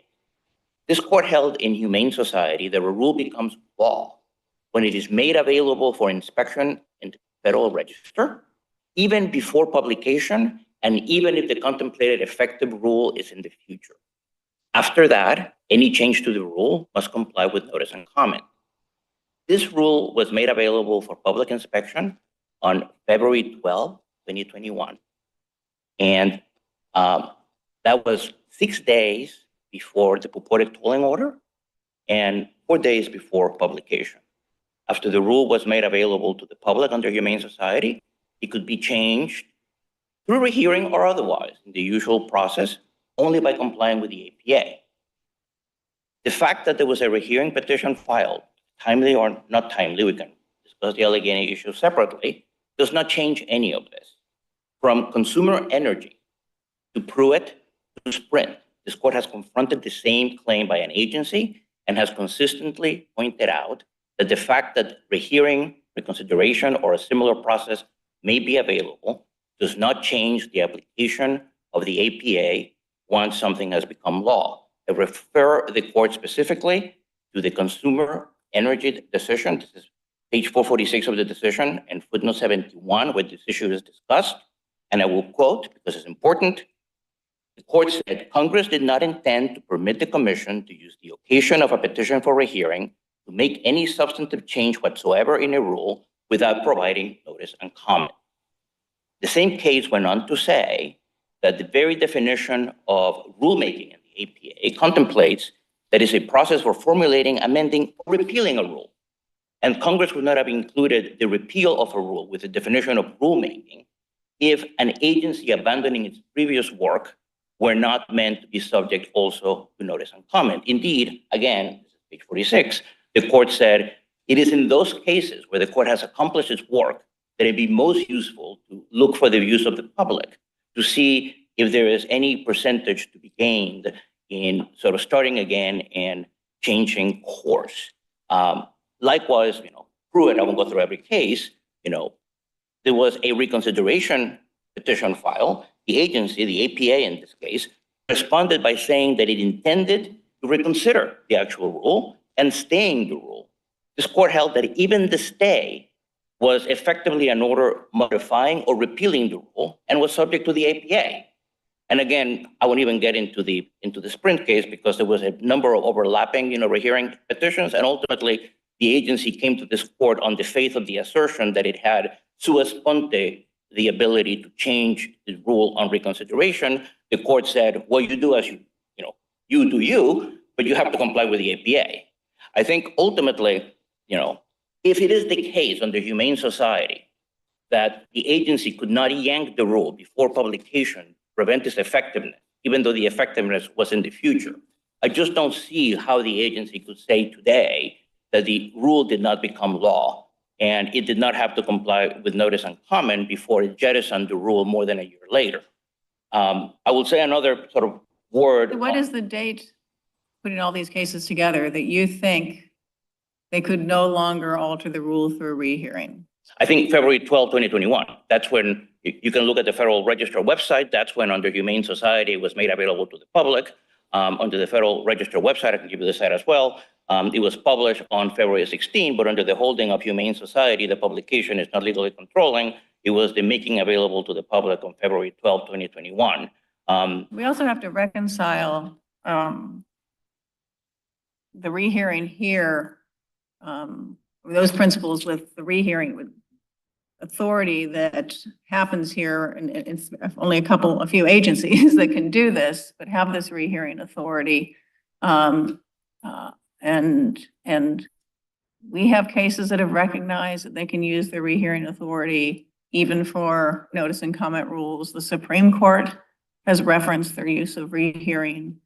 This court held in Humane Society that a rule becomes law when it is made available for inspection in the Federal Register, even before publication, and even if the contemplated effective rule is in the future. After that, any change to the rule must comply with notice and comment. This rule was made available for public inspection on February 12, 2021. And that was 6 days before the purported tolling order and 4 days before publication. After the rule was made available to the public under Humane Society, it could be changed through rehearing or otherwise in the usual process only by complying with the APA. The fact that there was a rehearing petition filed, timely or not timely, we can discuss the Allegheny issue separately, does not change any of this. From Consumer Energy to Pruitt to Sprint, this court has confronted the same claim by an agency and has consistently pointed out that the fact that rehearing, reconsideration, or a similar process may be available does not change the application of the APA once something has become law. I refer the court specifically to the consumer energy decision. This is page 446 of the decision and footnote 71, where this issue is discussed. And I will quote, because it's important, the court said, Congress did not intend to permit the commission to use the occasion of a petition for rehearing to make any substantive change whatsoever in a rule without providing notice and comment. The same case went on to say that the very definition of rulemaking in the APA contemplates that it's a process for formulating, amending, or repealing a rule. And Congress would not have included the repeal of a rule with the definition of rulemaking if an agency abandoning its previous work were not meant to be subject also to notice and comment. Indeed, again, this is page 46, the court said, it is in those cases where the court has accomplished its work that it'd be most useful to look for the views of the public to see if there is any percentage to be gained in sort of starting again and changing course. Likewise, Pruitt, I won't go through every case, there was a reconsideration petition file. The agency, the APA in this case, responded by saying that it intended to reconsider the actual rule and staying the rule. This court held that even the stay was effectively an order modifying or repealing the rule and was subject to the APA. And again, I won't even get into the Sprint case because there was a number of overlapping, rehearing petitions, and ultimately the agency came to this court on the faith of the assertion that it had sua sponte the ability to change the rule on reconsideration. The court said, well, you do as you do you, but you have to comply with the APA. I think ultimately, if it is the case under Humane Society that the agency could not yank the rule before publication, prevent its effectiveness, even though the effectiveness was in the future, I just don't see how the agency could say today that the rule did not become law and it did not have to comply with notice and comment before it jettisoned the rule more than a year later. I will say another sort of word. What is the date, putting all these cases together, that you think they could no longer alter the rule through a rehearing? I think February 12, 2021. That's when you can look at the Federal Register website. That's when under Humane Society it was made available to the public. Under the Federal Register website, I can give you the site as well. It was published on February 16, but under the holding of Humane Society, the publication is not legally controlling. It was the making available to the public on February 12, 2021. We also have to reconcile the rehearing here, those principles with the rehearing with authority that happens here, and it's only a few agencies that can do this, but have this rehearing authority. And we have cases that have recognized that they can use their rehearing authority even for notice and comment rules. The Supreme Court has referenced their use of rehearing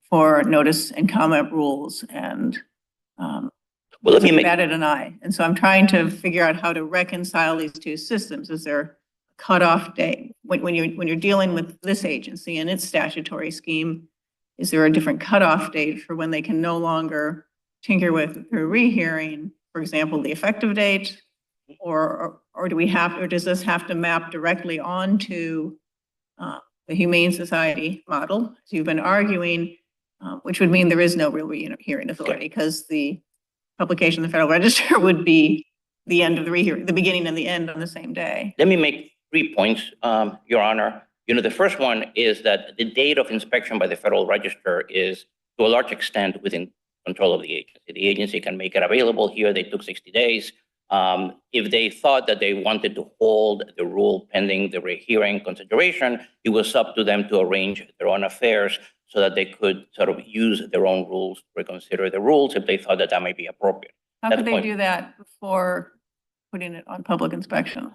for notice and comment rules, and well, let me make batted an eye. And so I'm trying to figure out how to reconcile these two systems. Is there a cutoff date when you're dealing with this agency and its statutory scheme? Is there a different cutoff date for when they can no longer tinker with through rehearing, for example, the effective date, or does this have to map directly onto the Humane Society model, as you've been arguing, which would mean there is no real rehearing authority because the publication in the Federal Register would be the end of the rehearing, the beginning and the end on the same day. Let me make 3 points, Your Honor. The first one is that the date of inspection by the Federal Register is to a large extent within control of the agency. The agency can make it available here. They took 60 days. If they thought that they wanted to hold the rule pending the rehearing consideration, it was up to them to arrange their own affairs so that they could sort of use their own rules to reconsider the rules if they thought that that might be appropriate. How could they do that before putting it on public inspection?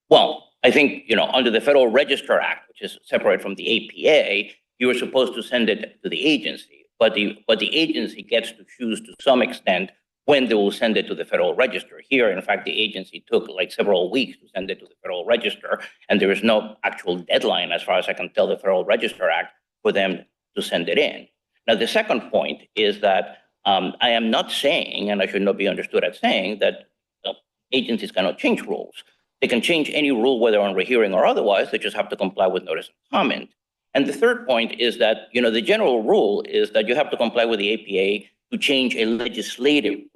Well, I think, under the Federal Register Act, which is separate from the APA, you were supposed to send it to the agency, but the agency gets to choose to some extent when they will send it to the Federal Register. Here, in fact, the agency took like several weeks to send it to the Federal Register, and there is no actual deadline, as far as I can tell, the Federal Register Act, for them to send it in. Now, the second point is that I am not saying, and I should not be understood as saying, that agencies cannot change rules. They can change any rule, whether on rehearing or otherwise. They just have to comply with notice and comment. And the third point is that, the general rule is that you have to comply with the APA to change a legislative rule.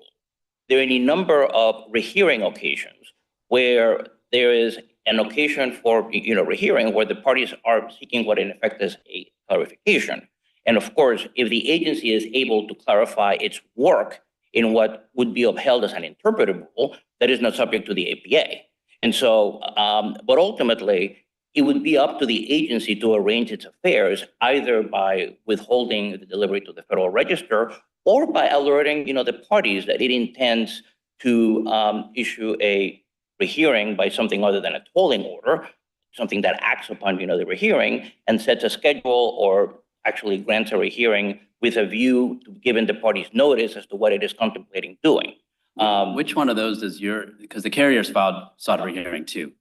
There are any number of rehearing occasions where there is an occasion for, rehearing where the parties are seeking what in effect is a clarification. And of course, if the agency is able to clarify its work in what would be upheld as an interpretive rule, that is not subject to the APA. And so, but ultimately, it would be up to the agency to arrange its affairs, either by withholding the delivery to the Federal Register or by alerting, the parties that it intends to issue a rehearing by something other than a tolling order, something that acts upon, the rehearing and sets a schedule or actually grants a rehearing with a view to giving the parties notice as to what it is contemplating doing. Which one of those does because the carriers sought a rehearing too?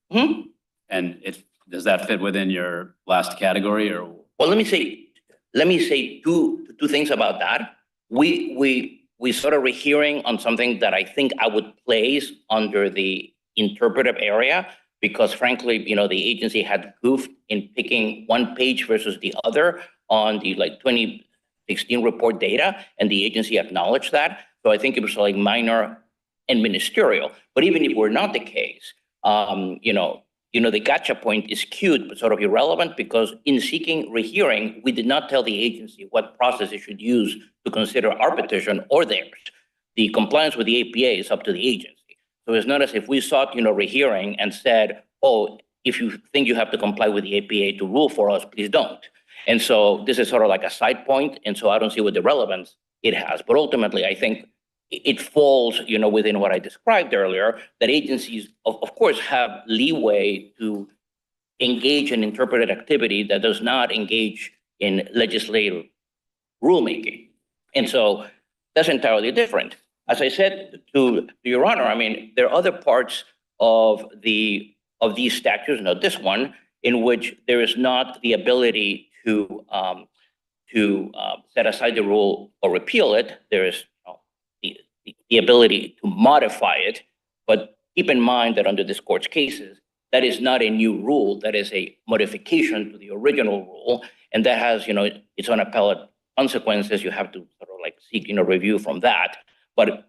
And does that fit within your last category or? Well, let me say two things about that. We sought a rehearing on something that I think I would place under the interpretive area, because frankly, the agency had goofed in picking one page versus the other on the 2016 report data, and the agency acknowledged that. So I think it was minor and ministerial. But even if it were not the case, the gotcha point is cute, but sort of irrelevant, because in seeking rehearing, we did not tell the agency what process it should use to consider our petition or theirs. The compliance with the APA is up to the agency. So it's not as if we sought, rehearing and said, oh, if you think you have to comply with the APA to rule for us, please don't. And so this is sort of like a side point. And so I don't see what the relevance it has. But ultimately, I think it falls, within what I described earlier, that agencies, of course, have leeway to engage in interpretive activity that does not engage in legislative rulemaking. And so that's entirely different. As I said to Your Honor, there are other parts of these statutes, not this one, in which there is not the ability to set aside the rule or repeal it. There is the ability to modify it, but keep in mind that under this court's cases, that is not a new rule. That is a modification to the original rule, and that has, its own appellate consequences. You have to sort of seek, review from that. But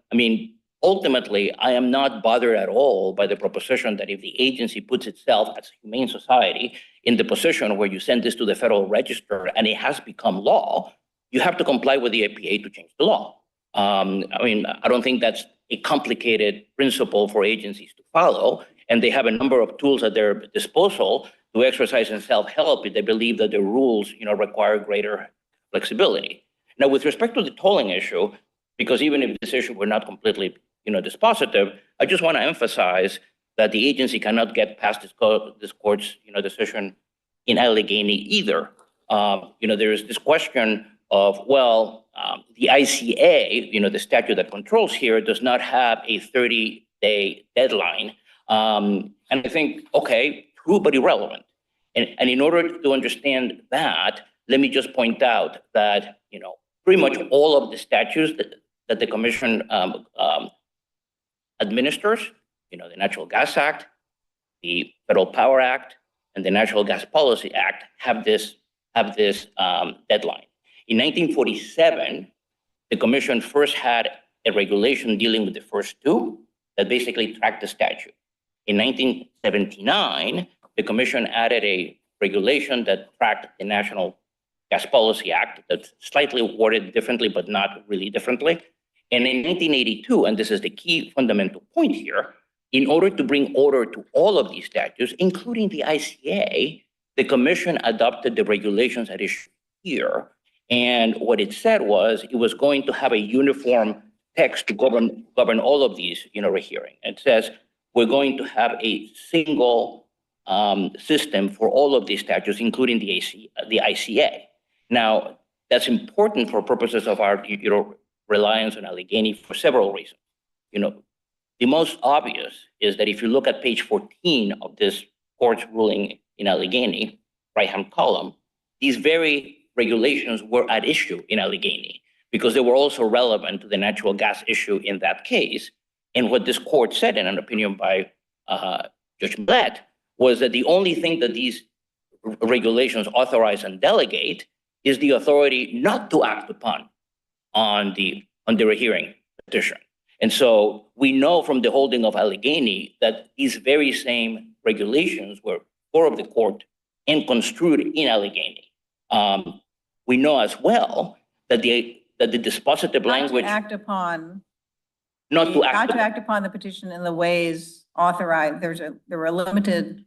ultimately, I am not bothered at all by the proposition that if the agency puts itself as a humane society in the position where you send this to the Federal Register and it has become law, you have to comply with the APA to change the law. I don't think that's a complicated principle for agencies to follow, and they have a number of tools at their disposal to exercise in self-help if they believe that the rules, require greater flexibility. Now, with respect to the tolling issue, because even if this issue were not completely, dispositive, I just want to emphasize that the agency cannot get past this court's, decision in Allegheny either. There is this question of, the ICA, the statute that controls here, does not have a 30-day deadline. And I think, okay, true, but irrelevant. And in order to understand that, let me just point out that, pretty much all of the statutes that the Commission administers, the Natural Gas Act, the Federal Power Act, and the Natural Gas Policy Act have this deadline. In 1947, the Commission first had a regulation dealing with the first two that basically tracked the statute. In 1979, the Commission added a regulation that tracked the National Gas Policy Act that's slightly worded differently, but not really differently. And in 1982, and this is the key fundamental point here, in order to bring order to all of these statutes, including the ICA, the Commission adopted the regulations at issue here. And what it said was it was going to have a uniform text to govern all of these, rehearing. It says we're going to have a single system for all of these statutes, including the ICA. Now, that's important for purposes of our, reliance on Allegheny for several reasons. The most obvious is that if you look at page 14 of this court's ruling in Allegheny, right-hand column, these very regulations were at issue in Allegheny because they were also relevant to the natural gas issue in that case. And what this court said in an opinion by Judge Millett was that the only thing that these regulations authorize and delegate is the authority not to act upon on the rehearing petition. And so we know from the holding of Abdelhady that these very same regulations were before of the court and construed in Abdelhady. We know as well that the dispositive language Not to act upon. not to act upon the petition in the ways authorized. There were a limited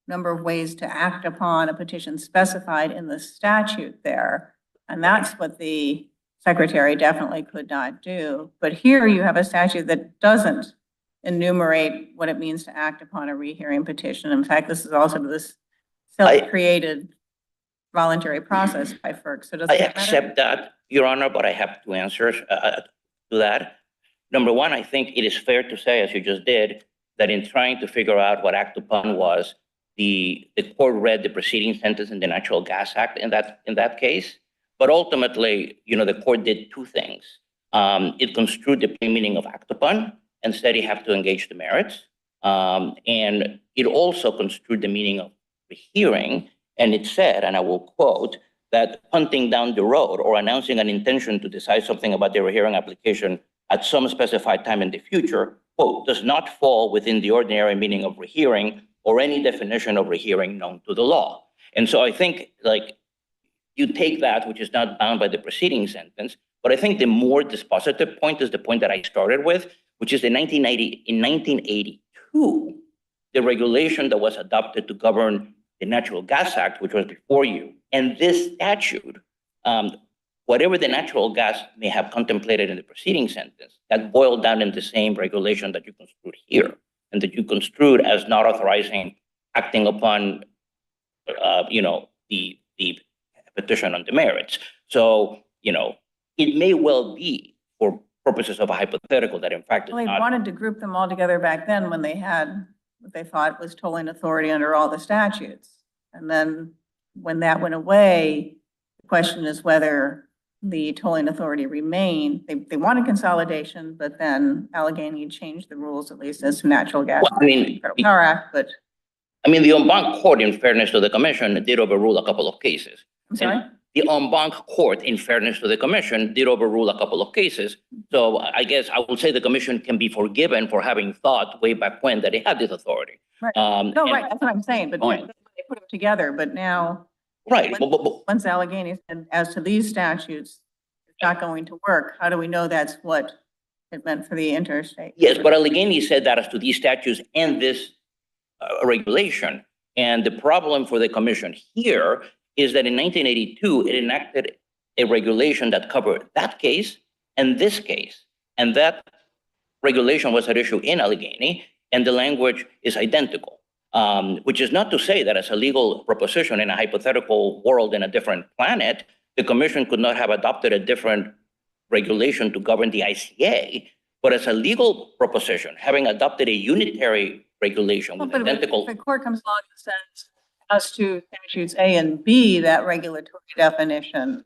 number of ways to act upon a petition specified in the statute there. And that's what the secretary definitely could not do. But here you have a statute that doesn't enumerate what it means to act upon a rehearing petition. In fact, this is also this self-created voluntary process by FERC. So does I that accept matter? that, Your Honor, but I have two answers to that. Number one, I think it is fair to say, as you just did, that in trying to figure out what act upon was, the court read the preceding sentence in the Natural Gas Act in that case. But ultimately, the court did two things. It construed the plain meaning of act upon and said you have to engage the merits. And it also construed the meaning of rehearing. And it said, and I will quote, that punting down the road or announcing an intention to decide something about the rehearing application at some specified time in the future, quote, does not fall within the ordinary meaning of rehearing or any definition of rehearing known to the law. And so I think, you take that, which is not bound by the preceding sentence, but I think the more dispositive point is the point that I started with, which is in 1982, the regulation that was adopted to govern the Natural Gas Act, which was before you, and this statute, whatever the natural gas may have contemplated in the preceding sentence, that boiled down in the same regulation that you construed here, and that you construed as not authorizing acting upon, the petition on the merits. So, it may well be for purposes of a hypothetical that in fact is Well, they not. wanted to group them all together back then when they had what they thought was tolling authority under all the statutes. And then when that went away, the question is whether the tolling authority remained. They wanted consolidation, but then Abdelhady changed the rules, at least as to natural gas. Well, I mean, Federal Power Act, but the en banc court, in fairness to the commission, did overrule a couple of cases. I'm sorry? And the en banc court, in fairness to the commission, did overrule a couple of cases. So I guess I will say the commission can be forgiven for having thought way back when that it had this authority. Right. No, No, right, that's what I'm saying, but Point. they put them together, but now. Right. Once Abdelhady said, as to these statutes, it's not going to work, how do we know that's what it meant for the interstate? Yes, but Abdelhady said that as to these statutes and this regulation. And the problem for the commission here is that in 1982, it enacted a regulation that covered that case and this case. And that regulation was at issue in Abdelhady, and the language is identical, which is not to say that as a legal proposition in a hypothetical world in a different planet, the commission could not have adopted a different regulation to govern the ICA, but as a legal proposition, having adopted a unitary regulation with But identical. if the court comes along and says, as to statutes A and B, that regulatory definition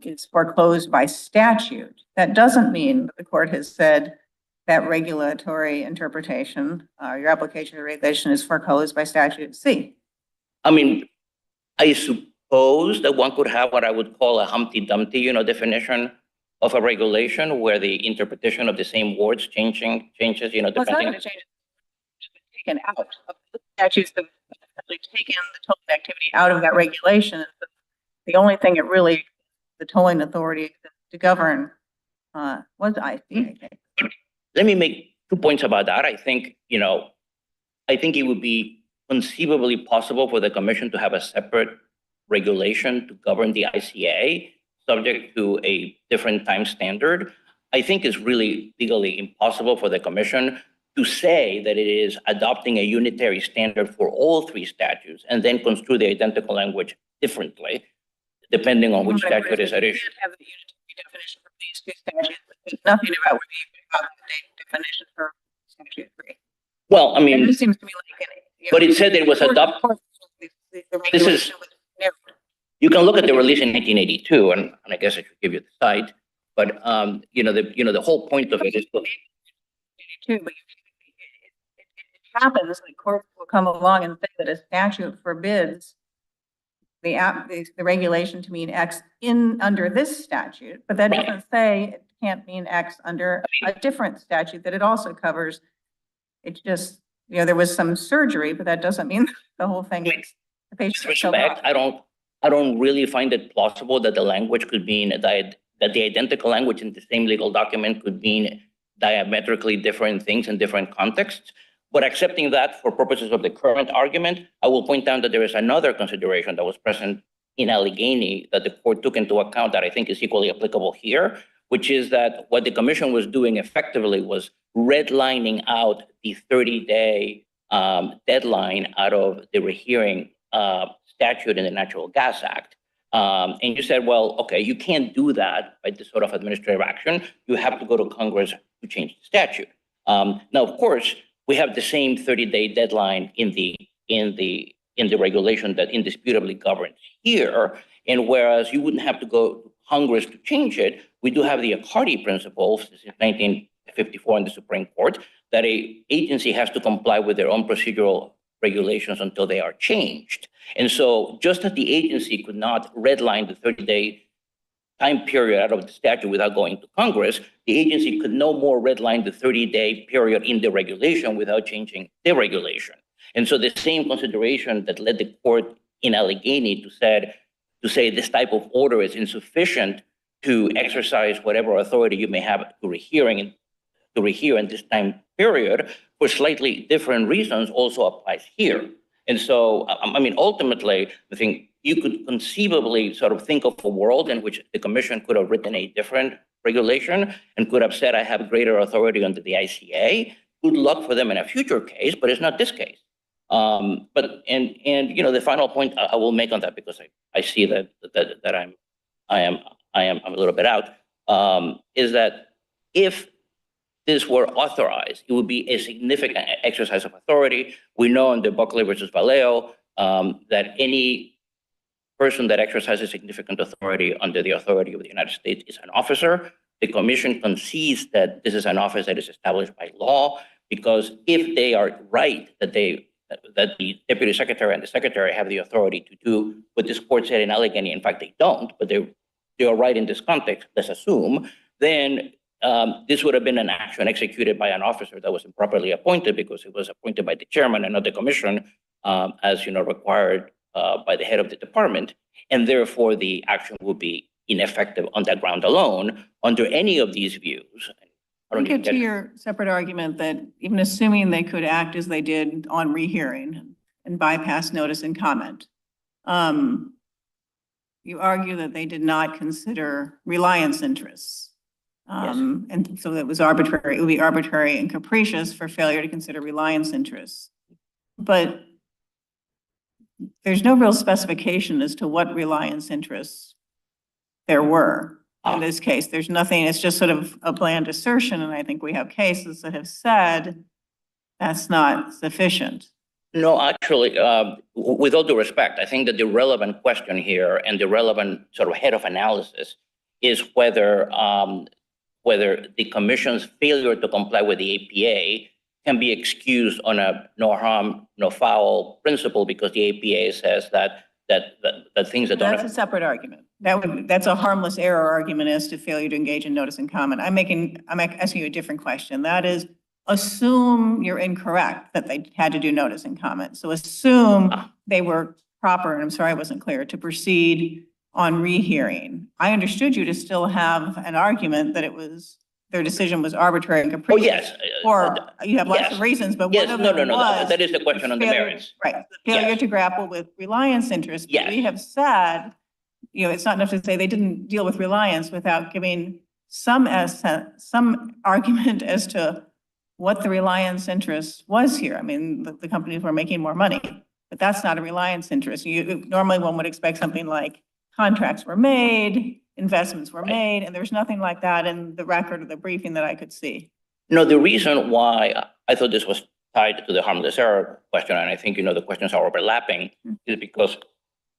is foreclosed by statute, that doesn't mean that the court has said that regulatory interpretation, your application of regulation is foreclosed by statute C. I suppose that one could have what I would call a Humpty Dumpty, definition of a regulation where the interpretation of the same words changes, Well, it's not depending. going to change. It's been taken out of the statutes that have actually taken the tolling activity out of that regulation. The only thing it really, the tolling authority to govern was the ICA. Let me make 2 points about that. I think it would be conceivably possible for the commission to have a separate regulation to govern the ICA subject to a different time standard. I think it's really legally impossible for the commission to say that it is adopting a unitary standard for all three statutes and then construe the identical language differently, depending on which statute is at issue. You can't have the unitary definition for these two statutes, but there's nothing about what the definition for statute 3. Well, It just seems to me like but it said that it was adopted. The regulation was narrowed. You can look at the release in 1982, and I guess I should give you the site. But the whole point of it is But it happens, the court will come along and say that a statute forbids the regulation to mean X under this statute, but that Right. doesn't say it can't mean X under a different statute that it also covers. It's just, there was some surgery, but that doesn't mean the whole thing. With The patient With still respect, got- I don't really find it plausible that the language could mean that the identical language in the same legal document could mean diametrically different things in different contexts. But accepting that for purposes of the current argument, I will point out that there is another consideration that was present in Allegheny that the court took into account that I think is equally applicable here, which is that what the commission was doing effectively was redlining out the 30-day deadline out of the rehearing statute in the Natural Gas Act. And you said, well, okay, you can't do that by this sort of administrative action. You have to go to Congress to change the statute. Now, of course, we have the same 30-day deadline in the regulation that indisputably governs here. And whereas you wouldn't have to go to Congress to change it, we do have the Hdeel principle since 1954 in the Supreme Court that an agency has to comply with their own procedural regulations until they are changed. And so just as the agency could not redline the 30-day time period out of the statute without going to Congress, the agency could no more redline the 30-day period in the regulation without changing the regulation. And so the same consideration that led the court in Allegheny to say this type of order is insufficient to exercise whatever authority you may have to rehear in this time period for slightly different reasons also applies here. And so, I mean, ultimately, I think you could conceivably sort of think of a world in which the commission could have written a different regulation and could have said, I have greater authority under the ICA. Good luck for them in a future case, but it's not this case. But the final point I will make on that, because I see that I am a little bit out, is that if this were authorized, it would be a significant exercise of authority. We know under Buckley versus Vallejo that any person that exercises significant authority under the authority of the United States is an officer. The commission concedes that this is an office that is established by law, because if they are right that the deputy secretary and the secretary have the authority to do what this court said in Allegheny, in fact, they don't, but they are right in this context, let's assume, then this would have been an action executed by an officer that was improperly appointed because it was appointed by the chairman and not the commission, as required by the head of the department. And therefore, the action would be ineffective on that ground alone under any of these views. I get to your separate argument that even assuming they could act as they did on rehearing and bypass notice and comment, you argue that they did not consider reliance interests. Yes. And so it was arbitrary. It would be arbitrary and capricious for failure to consider reliance interests. But there's no real specification as to what reliance interests there were. In this case, there's nothing, it's just sort of a bland assertion. And I think we have cases that have said that's not sufficient. No, actually, with all due respect, I think that the relevant question here and the relevant sort of head of analysis is whether the commission's failure to comply with the APA can be excused on a no harm, no foul principle, because the APA says that things that don't. That's a separate argument. That's a harmless error argument as to failure to engage in notice and comment. I'm asking you a different question. That is, assume you're incorrect that they had to do notice and comment. So assume they were proper, and I'm sorry I wasn't clear, to proceed on rehearing. I understood you to still have an argument that their decision was arbitrary and capricious. Oh, yes. Or you have lots Yes. of reasons, but Yes, one of them no, was that is the question on the failure- merits. Right, the failure Yes. to grapple with reliance interests. But Yes. we have said, it's not enough to say they didn't deal with reliance without giving some argument as to what the reliance interest was here. I mean, the companies were making more money, but that's not a reliance interest. Normally one would expect something like contracts were made, investments were made, and there's nothing like that in the record of the briefing that I could see. No, the reason why I thought this was tied to the harmless error question, and I think, the questions are overlapping, is because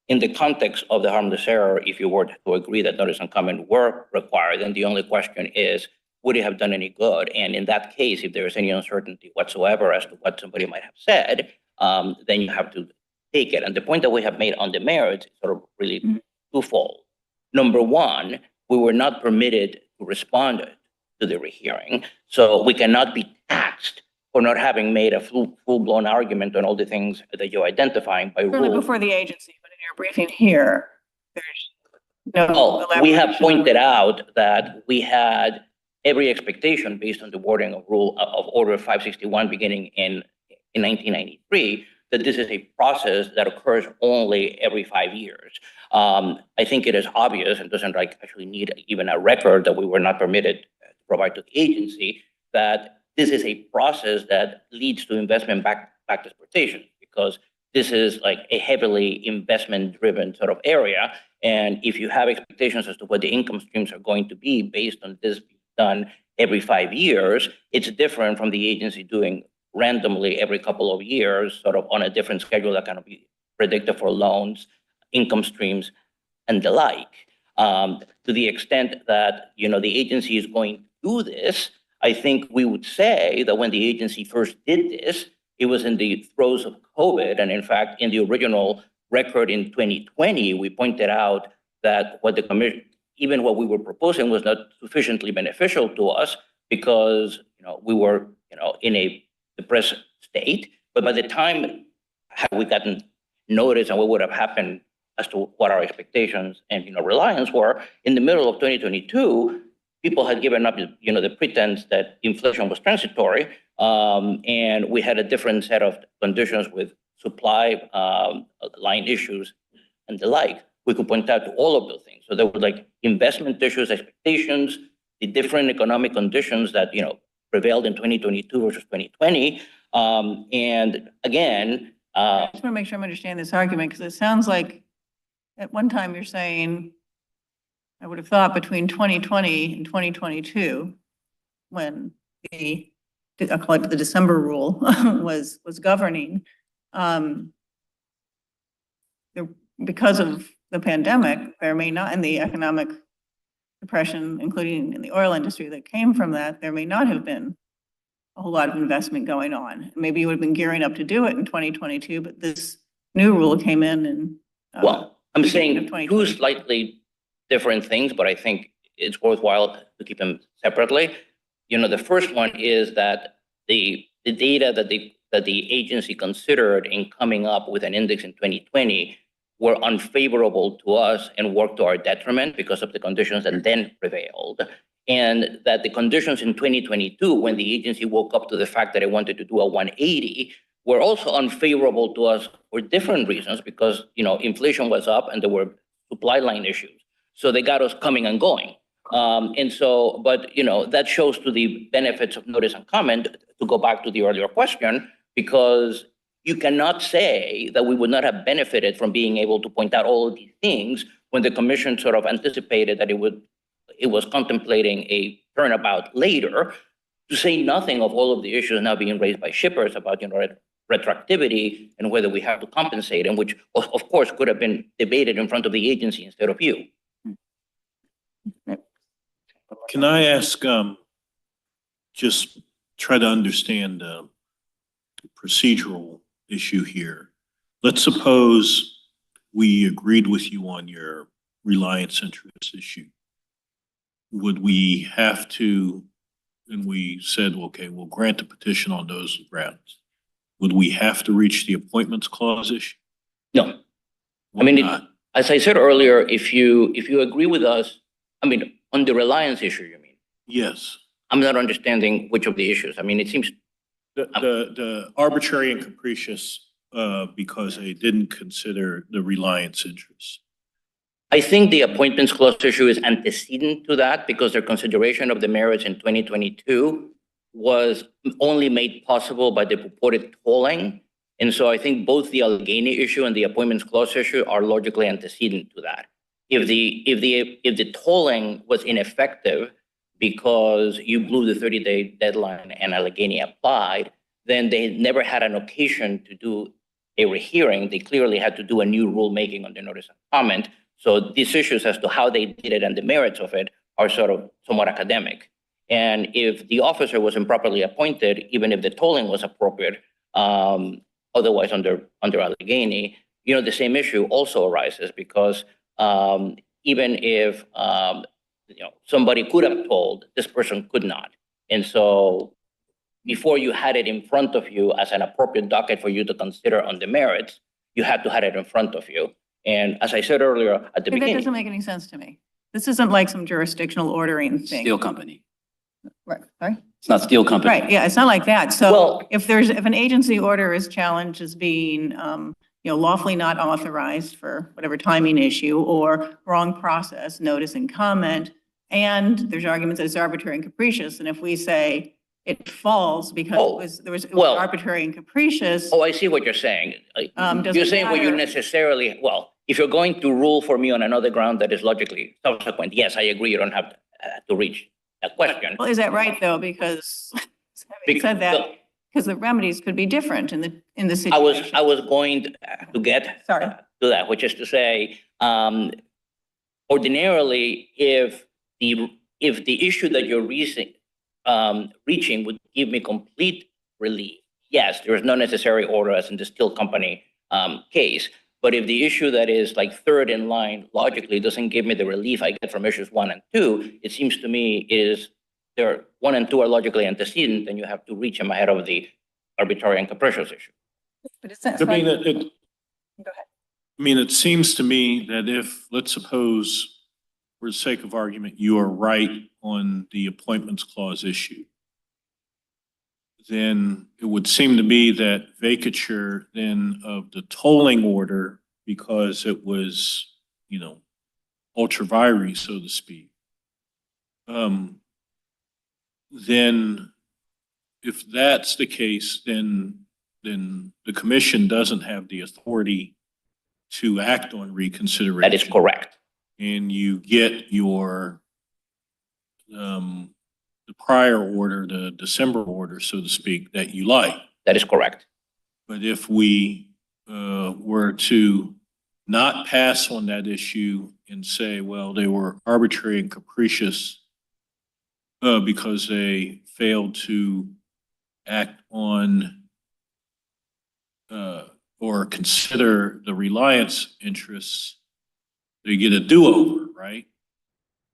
in the context of the harmless error, if you were to agree that notice and comment were required, then the only question is, would it have done any good? And in that case, if there is any uncertainty whatsoever as to what somebody might have said, then you have to take it. And the point that we have made on the merits is sort of really twofold. Number one, we were not permitted to respond to the rehearing, so we cannot be taxed for not having made a full-blown argument on all the things that you're identifying by Certainly rule. before the agency, but in your briefing here, there's no Oh, we have elaboration on pointed it. out that we had every expectation based on the wording of Order 561 beginning in 1993, that this is a process that occurs only every 5 years. I think it is obvious and doesn't actually need even a record that we were not permitted to provide to the agency, that this is a process that leads to investment back transportation, because this is like a heavily investment-driven sort of area. And if you have expectations as to what the income streams are going to be based on this being done every 5 years, it's different from the agency doing randomly every couple of years, sort of on a different schedule that can be predicted for loans, income streams, and the like. To the extent that, you know, the agency is going to do this, I think we would say that when the agency first did this, it was in the throes of COVID. And in fact, in the original record in 2020, we pointed out that what the commission, even what we were proposing, was not sufficiently beneficial to us because, you know, we were, you know, in a depressed state. But by the time had we gotten notice and what would have happened as to what our expectations and, you know, reliance were, in the middle of 2022, people had given up, you know, the pretense that inflation was transitory, and we had a different set of conditions with supply line issues and the like. We could point out to all of those things. So there were like investment issues, expectations, the different economic conditions that, you know, prevailed in 2022 versus 2020. And again, I just want to make sure I'm understanding this argument, because it sounds like at one time you're saying, I would have thought between 2020 and 2022, when I'll call it the December rule was governing, because of the pandemic, there may not, and the economic depression, including in the oil industry that came from that, there may not have been a whole lot of investment going on. Maybe you would have been gearing up to do it in 2022, but this new rule came in and well, I'm beginning of saying 2022. two slightly different things, but I think it's worthwhile to keep them separately. You know, the first one is that the data that the agency considered in coming up with an index in 2020 were unfavorable to us and worked to our detriment because of the conditions that then prevailed. And that the conditions in 2022, when the agency woke up to the fact that it wanted to do a 180, were also unfavorable to us for different reasons, because, you know, inflation was up and there were supply line issues. So they got us coming and going. And so, but, you know, that shows to the benefits of notice and comment, to go back to the earlier question, because you cannot say that we would not have benefited from being able to point out all of these things when the commission sort of anticipated that it was contemplating a turnabout later, to say nothing of all of the issues now being raised by shippers about, you know, retroactivity and whether we have to compensate, and which of course could have been debated in front of the agency instead of you. Can I ask, just try to understand the procedural issue here. Let's suppose we agreed with you on your reliance interest issue. Would we have to, and we said, okay, we'll grant the petition on those grounds. Would we have to reach the appointments clause issue? No. Why I mean, not? as I said earlier, if you agree with us, I mean, on the reliance issue, you mean? Yes. I'm not understanding which of the issues. I mean, it seems, The arbitrary and capricious, because they didn't consider the reliance interest. I think the appointments clause issue is antecedent to that, because their consideration of the merits in 2022 was only made possible by the purported tolling. And so I think both the Allegheny issue and the appointments clause issue are logically antecedent to that. If the tolling was ineffective because you blew the 30-day deadline and Allegheny applied, then they never had an occasion to do a rehearing. They clearly had to do a new rulemaking on the notice and comment. So these issues as to how they did it and the merits of it are sort of somewhat academic. And if the officer was improperly appointed, even if the tolling was appropriate, otherwise under Abdelhady, the same issue also arises because even if somebody could have told, this person could not. And so before you had it in front of you as an appropriate docket for you to consider on the merits, you had to have it in front of you. And as I said earlier at the That beginning. doesn't make any sense to me. This isn't like some jurisdictional ordering thing. Steel company. Right, sorry? It's not steel company. Right, yeah, it's not like that. So Well- if an agency order is challenged as being, lawfully not authorized for whatever timing issue or wrong process, notice and comment, and there's arguments that it's arbitrary and capricious, and if we say it falls because it was well- arbitrary and capricious, Oh, I see what you're saying. Doesn't You're saying what you matter. necessarily, well, if you're going to rule for me on another ground that is logically subsequent, yes, I agree, you don't have to reach that question. well, is that right, though? Because having said Because- that, because the remedies could be different in the I was situation. going to get Sorry. to that, which is to say, ordinarily, if the issue that you're reaching would give me complete relief, yes, there is no necessary order as in the steel company case. But if the issue that is like third in line logically doesn't give me the relief I get from issues 1 and 2, it seems to me is there 1 and 2 are logically antecedent, and you have to reach them ahead of the arbitrary and capricious issue. But it's not- I mean, Go ahead. I mean, it seems to me that if, let's suppose, for the sake of argument, you are right on the appointments clause issue, then it would seem to me that vacature then of the tolling order, because it was, ultra vires, so to speak, then if that's the case, then the commission doesn't have the authority to act on reconsideration. That is correct. And you get your, the prior order, the December order, so to speak, that you like. That is correct. But if we were to not pass on that issue and say, well, they were arbitrary and capricious because they failed to act on or consider the reliance interests, they get a do-over, right?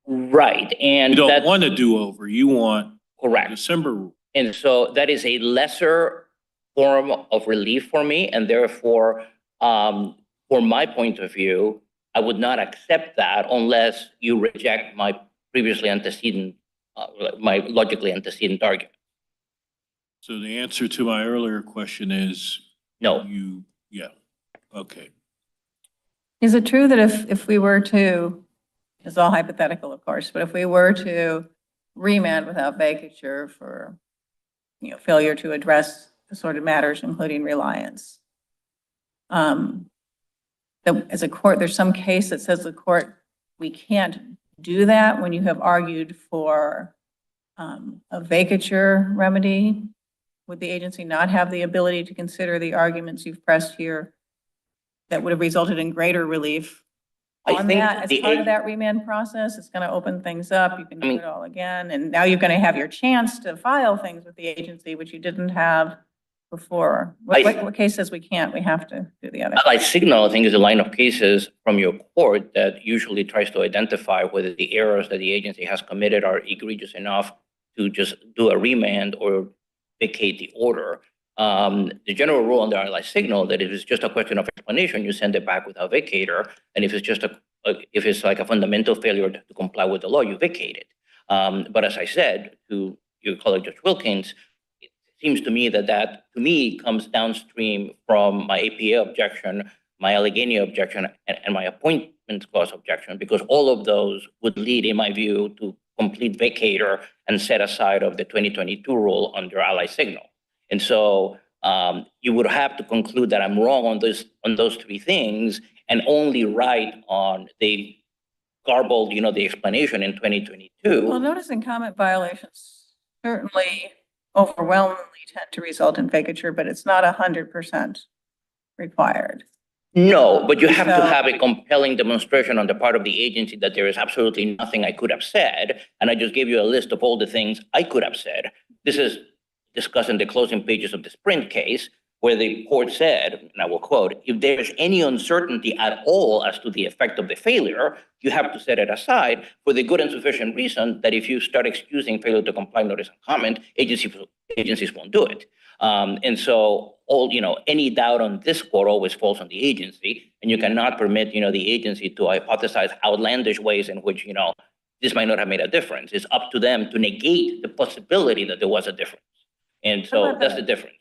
Right, and You don't that's want a do-over, you want correct. December rule. And so that is a lesser form of relief for me, and therefore, from my point of view, I would not accept that unless you reject my previously antecedent, my logically antecedent argument. So the answer to my earlier question is No, yeah, okay. Is it true that if we were to, it's all hypothetical, of course, but if we were to remand without vacature for, failure to address assorted matters, including reliance, that as a court, there's some case that says the court, we can't do that when you have argued for a vacature remedy? Would the agency not have the ability to consider the arguments you've pressed here that would have resulted in greater relief I on think that, as the part of that remand process? It's going to open things up. You can I mean- do it all again. And now you're going to have your chance to file things with the agency, which you didn't have before. What case says we can't? We have to do the other. allied signal, I think, is a line of cases from your court that usually tries to identify whether the errors that the agency has committed are egregious enough to just do a remand or vacate the order. The general rule under allied signal that if it's just a question of explanation, you send it back without vacator, and if it's just if it's like a fundamental failure to comply with the law, you vacate it. But as I said to your colleague Judge Wilkins, it seems to me that to me comes downstream from my APA objection, my Allegheny objection, and my appointments clause objection, because all of those would lead, in my view, to complete vacator and set aside of the 2022 rule under allied signal. And so you would have to conclude that I'm wrong on those three things and only right on the garbled, the explanation in 2022. Well, notice and comment violations certainly overwhelmingly tend to result in vacature, but it's not 100% required. No, but you have to So- have a compelling demonstration on the part of the agency that there is absolutely nothing I could have said. And I just gave you a list of all the things I could have said. This is discussed in the closing pages of the Sprint case, where the court said, and I will quote, if there's any uncertainty at all as to the effect of the failure, you have to set it aside for the good and sufficient reason that if you start excusing failure to comply notice and comment, agencies won't do it. And so any doubt on this court always falls on the agency, and you cannot permit, the agency to hypothesize outlandish ways in which, this might not have made a difference. It's up to them to negate the possibility that there was a difference. And so that's the difference.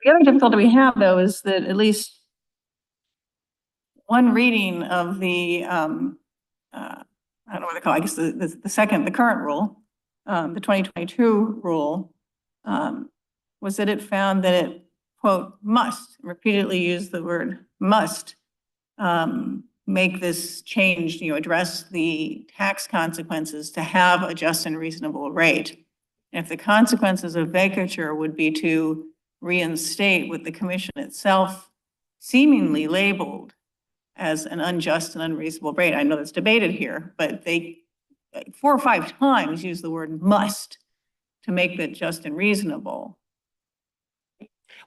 The other difficulty we have, though, is that at least one reading of the, I don't know what they call it, I guess the current rule, the 2022 rule, was that it found that it, quote, must, repeatedly used the word must, make this change, address the tax consequences to have a just and reasonable rate. And if the consequences of vacatur would be to reinstate what the commission itself seemingly labeled as an unjust and unreasonable rate. I know that's debated here, but they 4 or 5 times use the word must to make that just and reasonable.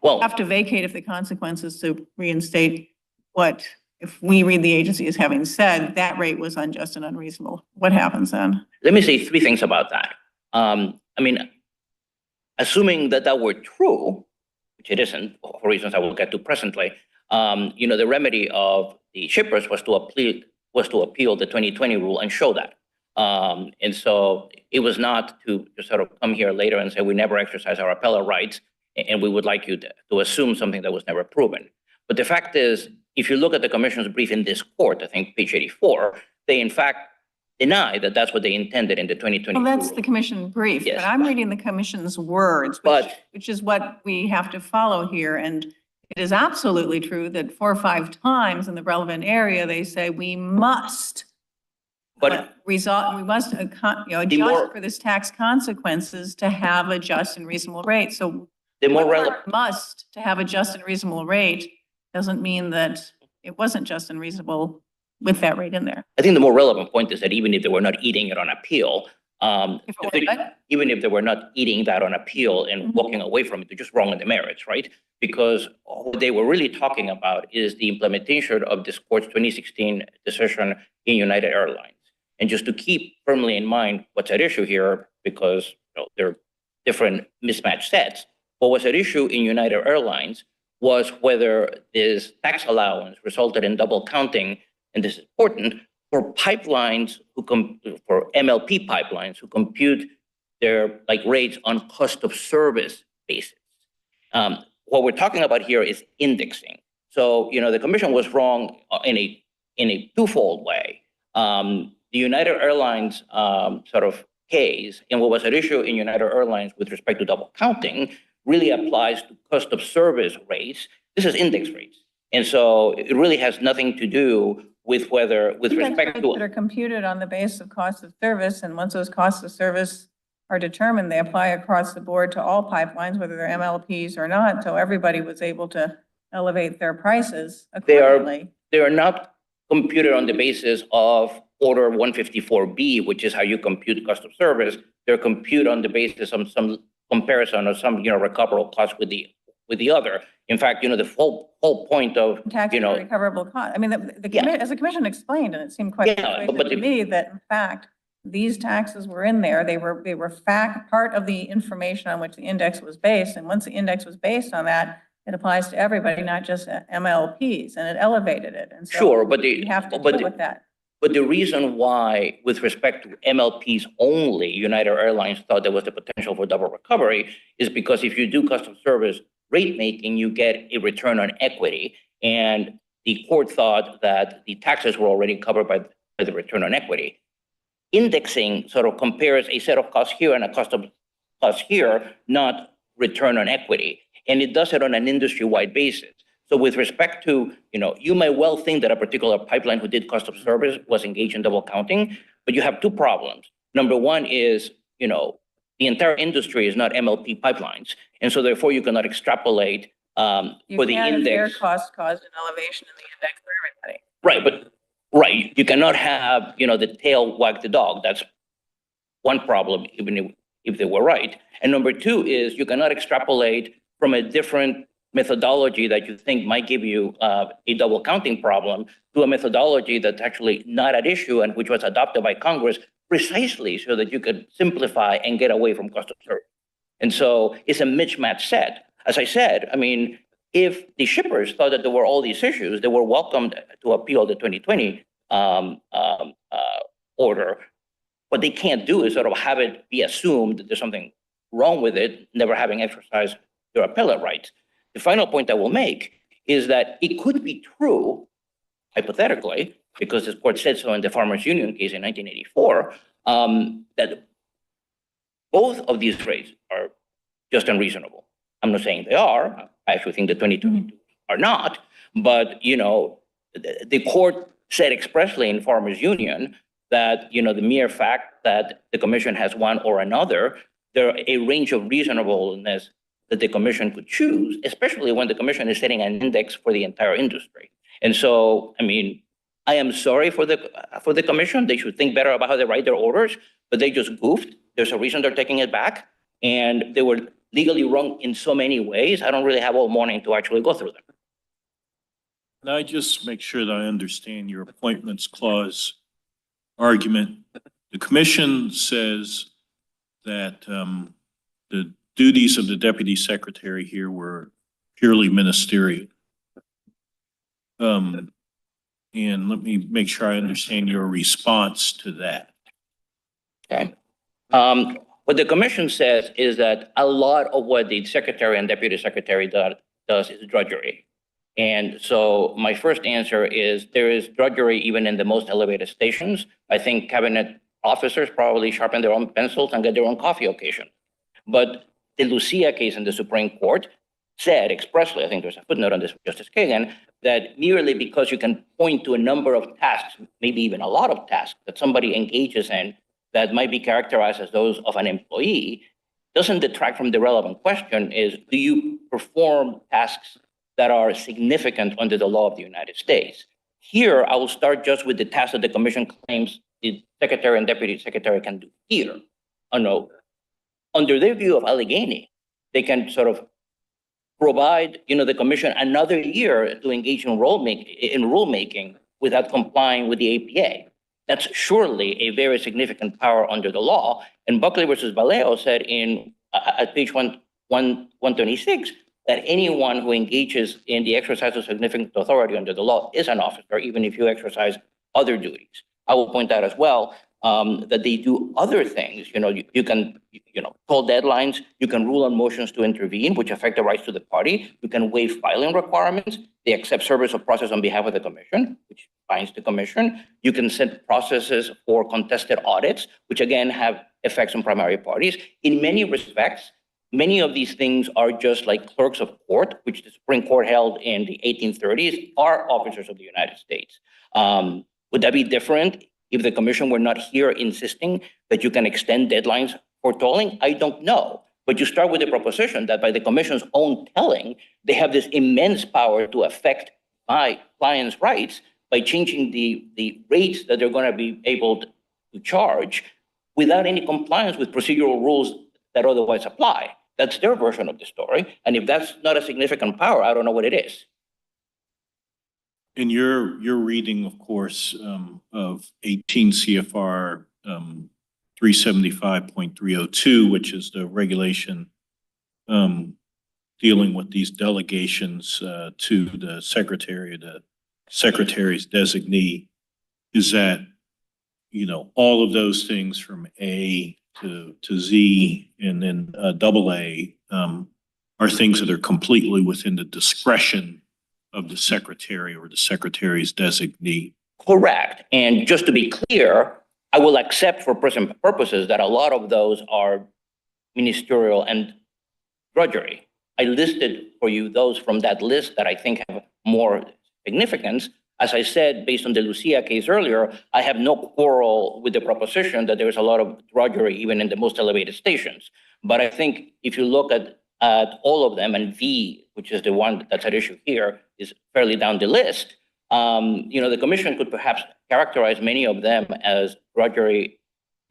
Well, Have to vacate if the consequences to reinstate what, if we read the agency as having said that rate was unjust and unreasonable. What happens then? let me say 3 things about that. Assuming that were true, which it isn't, for reasons I will get to presently, the remedy of the shippers was to appeal the 2020 rule and show that. And so it was not to sort of come here later and say, we never exercise our appellate rights, and we would like you to assume something that was never proven. But the fact is, if you look at the commission's brief in this court, I think page 84, they in fact deny that that's what they intended in the 2020 Well, that's rule. the commission brief, Yes. but I'm reading the commission's words, which is what we have to follow here. And it is absolutely true that 4 or 5 times in the relevant area, they say we must adjust for this tax consequences to have a just and reasonable rate. So The more relevant, must to have a just and reasonable rate doesn't mean that it wasn't just and reasonable with that rate in there. I think the more relevant point is that even if they were not eating it on appeal, even if they were not eating that on appeal and walking away from it, they're just wrong on the merits, right? Because what they were really talking about is the implementation of this court's 2016 decision in United Airlines. And just to keep firmly in mind what's at issue here, because they're different mismatched sets, what was at issue in United Airlines was whether this tax allowance resulted in double counting, and this is important, for pipelines for MLP pipelines who compute their rates on cost of service basis. What we're talking about here is indexing. So, the commission was wrong in a twofold way. The United Airlines sort of case and what was at issue in United Airlines with respect to double counting really applies to cost of service rates. This is index rates. And so it really has nothing to do with whether, with respect to— that are computed on the basis of cost of service, and once those costs of service are determined, they apply across the board to all pipelines, whether they're MLPs or not, so everybody was able to elevate their prices accordingly. They are not computed on the basis of Order 154B, which is how you compute cost of service. They're computed on the basis of some comparison of some recoverable cost with the other. In fact, the whole point of tax recoverable cost. I mean, as the commission explained, and it seemed quite clear to me that in fact these taxes were in there. They were part of the information on which the index was based, and once the index was based on that, it applies to everybody, not just MLPs, and it elevated it. And so sure, but you have to deal with that. But the reason why, with respect to MLPs only, United Airlines thought there was the potential for double recovery is because if you do cost of service rate making, you get a return on equity. And the court thought that the taxes were already covered by the return on equity. Indexing sort of compares a set of costs here and a cost of costs here, not return on equity. And it does it on an industry-wide basis. So with respect to, you may well think that a particular pipeline who did cost of service was engaged in double counting, but you have 2 problems. Number one is, the entire industry is not MLP pipelines. And so therefore you cannot extrapolate for the index. Their cost caused an elevation in the index for everybody. Right, you cannot have, the tail wag the dog. That's one problem, even if they were right. And number two is you cannot extrapolate from a different methodology that you think might give you a double counting problem to a methodology that's actually not at issue and which was adopted by Congress precisely so that you could simplify and get away from cost of service. And so it's a mismatch set. As I said, I mean, if the shippers thought that there were all these issues, they were welcomed to appeal the 2020 order. What they can't do is sort of have it be assumed that there's something wrong with it, never having exercised their appellate rights. The final point I will make is that it could be true, hypothetically, because this court said so in the Farmers Union case in 1984, that both of these rates are just unreasonable. I'm not saying they are. I actually think the 2022 are not. But, you know, the court said expressly in Farmers Union that, you know, the mere fact that the commission has one or another, there are a range of reasonableness that the commission could choose, especially when the commission is setting an index for the entire industry. And so, I mean, I am sorry for the commission. They should think better about how they write their orders, but they just goofed. There's a reason they're taking it back. And they were legally wrong in so many ways. I don't really have all morning to actually go through them. Can I just make sure that I understand your appointments clause argument? The commission says that the duties of the deputy secretary here were purely ministerial. And let me make sure I understand your response to that. Okay. What the commission says is that a lot of what the secretary and deputy secretary does is drudgery. And so my first answer is there is drudgery even in the most elevated stations. I think cabinet officers probably sharpen their own pencils and get their own coffee occasion. But the USCA case in the Supreme Court said expressly, I think there's a footnote on this, Justice Kagan, that merely because you can point to a number of tasks, maybe even a lot of tasks that somebody engages in that might be characterized as those of an employee, doesn't detract from the relevant question is, do you perform tasks that are significant under the law of the United States? Here, I will start just with the tasks that the commission claims the secretary and deputy secretary can do here. Oh, no. Under their view of Allegheny, they can sort of provide, you know, the commission another year to engage in rulemaking without complying with the APA. That's surely a very significant power under the law. And Buckley versus Vallejo said at page 126 that anyone who engages in the exercise of significant authority under the law is an officer, even if you exercise other duties. I will point out as well that they do other things. You know, you can, pull deadlines. You can rule on motions to intervene, which affect the rights to the party. You can waive filing requirements. They accept service of process on behalf of the commission, which binds the commission. You can set processes for contested audits, which again have effects on primary parties. In many respects, many of these things are just like clerks of court, which the Supreme Court held in the 1830s, are officers of the United States. Would that be different if the commission were not here insisting that you can extend deadlines for tolling? I don't know. But you start with the proposition that by the commission's own telling, they have this immense power to affect my clients' rights by changing the rates that they're going to be able to charge without any compliance with procedural rules that otherwise apply. That's their version of the story. And if that's not a significant power, I don't know what it is. In your reading, of course, of 18 CFR 375.302, which is the regulation dealing with these delegations to the secretary, the secretary's designee, is that, all of those things from A to Z and then AA are things that are completely within the discretion of the secretary or the secretary's designee. Correct. And just to be clear, I will accept for present purposes that a lot of those are ministerial and drudgery. I listed for you those from that list that I think have more significance. As I said, based on the USCA case earlier, I have no quarrel with the proposition that there's a lot of drudgery even in the most elevated stations. But I think if you look at all of them, and V, which is the one that's at issue here, is fairly down the list, the commission could perhaps characterize many of them as drudgery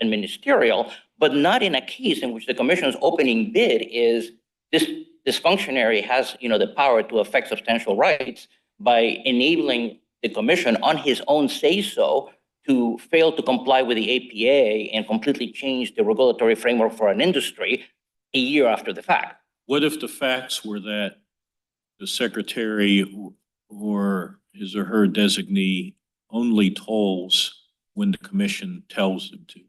and ministerial, but not in a case in which the commission's opening bid is this functionary has, the power to affect substantial rights by enabling the commission on his own say-so to fail to comply with the APA and completely change the regulatory framework for an industry a year after the fact. What if the facts were that the secretary or his or her designee only tolls when the commission tells them to?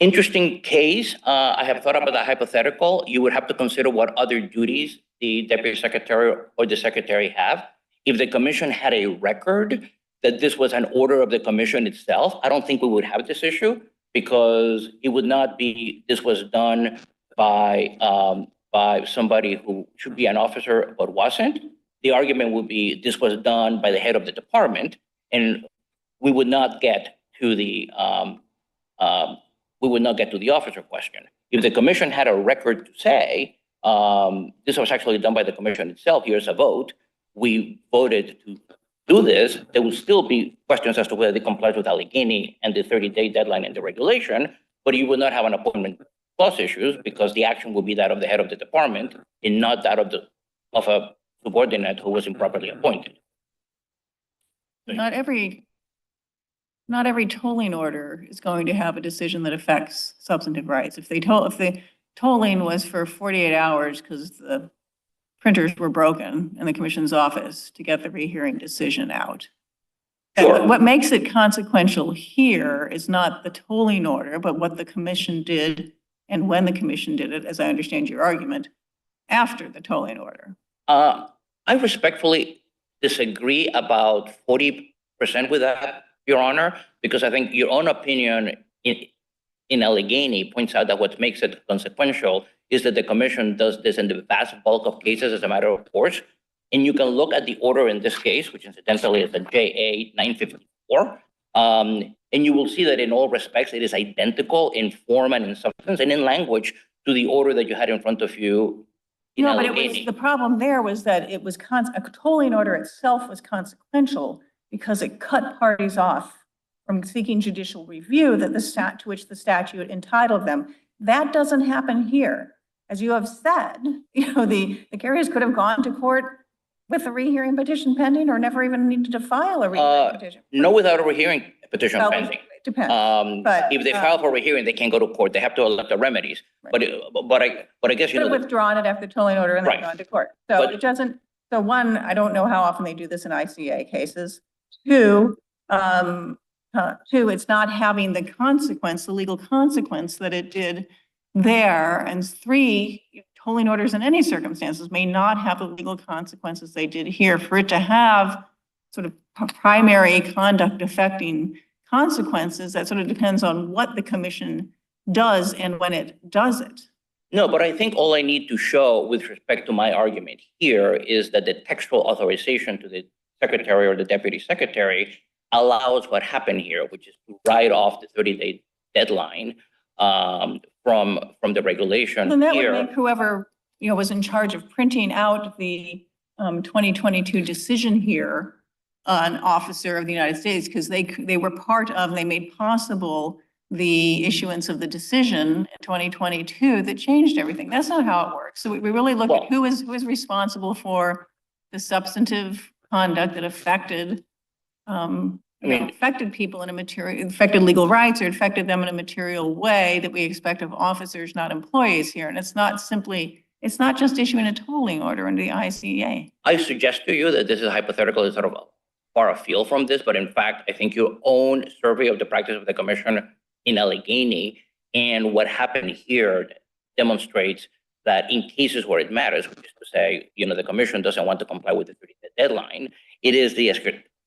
Interesting case. I have thought about that hypothetical. You would have to consider what other duties the deputy secretary or the secretary have. If the commission had a record that this was an order of the commission itself, I don't think we would have this issue, because it would not be, this was done by somebody who should be an officer but wasn't. The argument would be this was done by the head of the department, and we would not get to the officer question. If the commission had a record to say this was actually done by the commission itself, here's a vote, we voted to do this, there would still be questions as to whether they complied with Allegheny and the 30-day deadline in the regulation, but you would not have an appointment clause issues because the action would be that of the head of the department and not that of a subordinate who was improperly appointed. Not every tolling order is going to have a decision that affects substantive rights. If the tolling was for 48 hours because the printers were broken in the commission's office to get the rehearing decision out. Sure. What makes it consequential here is not the tolling order, but what the commission did and when the commission did it, as I understand your argument, after the tolling order. I respectfully disagree about 40% with that, Your Honor, because I think your own opinion in Allegheny points out that what makes it consequential is that the commission does this in the vast bulk of cases as a matter of course. And you can look at the order in this case, which incidentally is the JA 954, and you will see that in all respects, it is identical in form and in substance and in language to the order that you had in front of you in No, but Allegheny. the problem there was that it was a tolling order itself was consequential because it cut parties off from seeking judicial review to which the statute entitled them. That doesn't happen here. As you have said, the carriers could have gone to court with a rehearing petition pending or never even needed to file a rehearing petition. No, without a rehearing petition Well, pending. it depends. But, If they file for rehearing, they can't go to court. They have to elect the remedies. Right. But I guess, Could have withdrawn it after the tolling order and then Right. gone to court. So But- it doesn't, so one, I don't know how often they do this in ICA cases. Two, it's not having the consequence, the legal consequence that it did there. And three, tolling orders in any circumstances may not have the legal consequences they did here. For it to have sort of primary conduct affecting consequences, that sort of depends on what the commission does and when it does it. No, but I think all I need to show with respect to my argument here is that the textual authorization to the secretary or the deputy secretary allows what happened here, which is to write off the 30-day deadline from the regulation And that here. would make whoever, was in charge of printing out the 2022 decision here an officer of the United States, because they were part of, and they made possible the issuance of the decision in 2022 that changed everything. That's not how it works. So we really look at who is responsible for the substantive conduct that affected affected people in a material, affected legal rights or affected them in a material way that we expect of officers, not employees here. And it's not just issuing a tolling order under the ICA. I suggest to you that this is hypothetical, is sort of far afield from this, but in fact, I think your own survey of the practice of the commission in Allegheny and what happened here demonstrates that in cases where it matters, which is to say, the commission doesn't want to comply with the 30-day deadline, it is the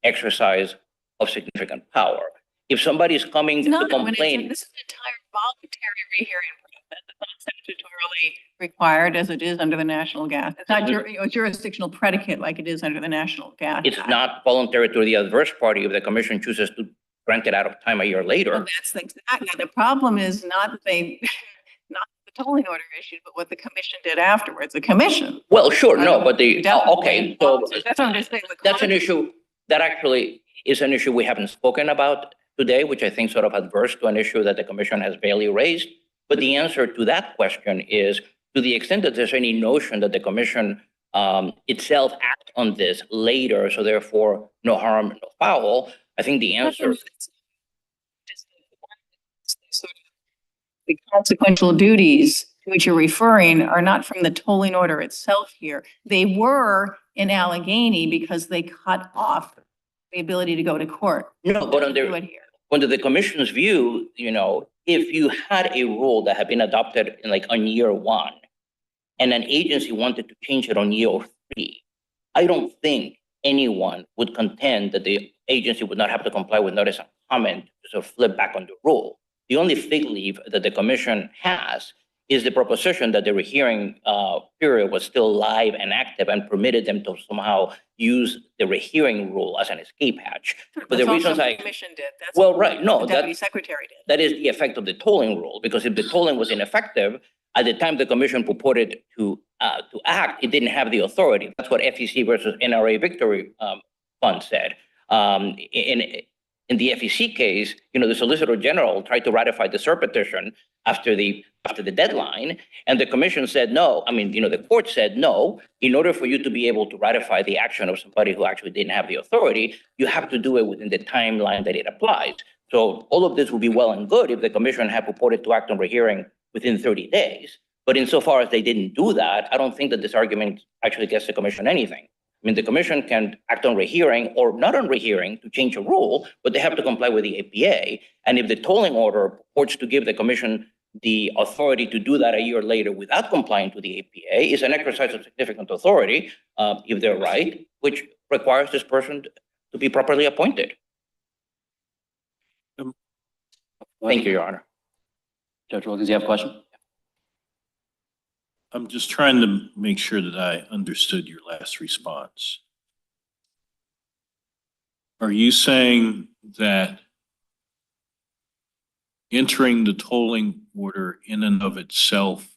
exercise of significant power. If somebody is coming to complain. This is an entire voluntary rehearing process. It's not statutorily required as it is under the National Gas. It's not a jurisdictional predicate like it is under the National Gas. It's not voluntary to the adverse party if the commission chooses to grant it out of time a year later. Well, that's exactly. The problem is not that not the tolling order issued, but what the commission did afterwards. The commission. Well, sure, no, but Definitely. so That's what I'm just saying. that's an issue that actually is an issue we haven't spoken about today, which I think sort of adverse to an issue that the commission has barely raised. But the answer to that question is, to the extent that there's any notion that the commission itself act on this later, so therefore no harm, no foul, I think the answer. The consequential duties to which you're referring are not from the tolling order itself here. They were in Allegheny because they cut off the ability to go to court. No, but Do it here. under the commission's view, you know, if you had a rule that had been adopted in like on year one, and an agency wanted to change it on year 3, I don't think anyone would contend that the agency would not have to comply with notice and comment to sort of flip back on the rule. The only fig leaf that the commission has is the proposition that the rehearing period was still live and active and permitted them to somehow use the rehearing rule as an escape hatch. But the reasons the commission did. That's well, what right, no, the deputy secretary did. that is the effect of the tolling rule, because if the tolling was ineffective, at the time the commission purported to act, it didn't have the authority. That's what FEC versus NRA Victory Fund said. In the FEC case, you know, the Solicitor General tried to ratify the cert petition after the deadline, and the commission said no. I mean, you know, the court said no. In order for you to be able to ratify the action of somebody who actually didn't have the authority, you have to do it within the timeline that it applies. So all of this would be well and good if the commission had purported to act on rehearing within 30 days. But insofar as they didn't do that, I don't think that this argument actually gets the commission anything. I mean, the commission can act on rehearing or not on rehearing to change a rule, but they have to comply with the APA. And if the tolling order purports to give the commission the authority to do that a year later without complying to the APA, is an exercise of significant authority, if they're right, which requires this person to be properly appointed. Thank you, Your Honor. Judge Wilkins, you have a question? I'm just trying to make sure that I understood your last response. Are you saying that entering the tolling order in and of itself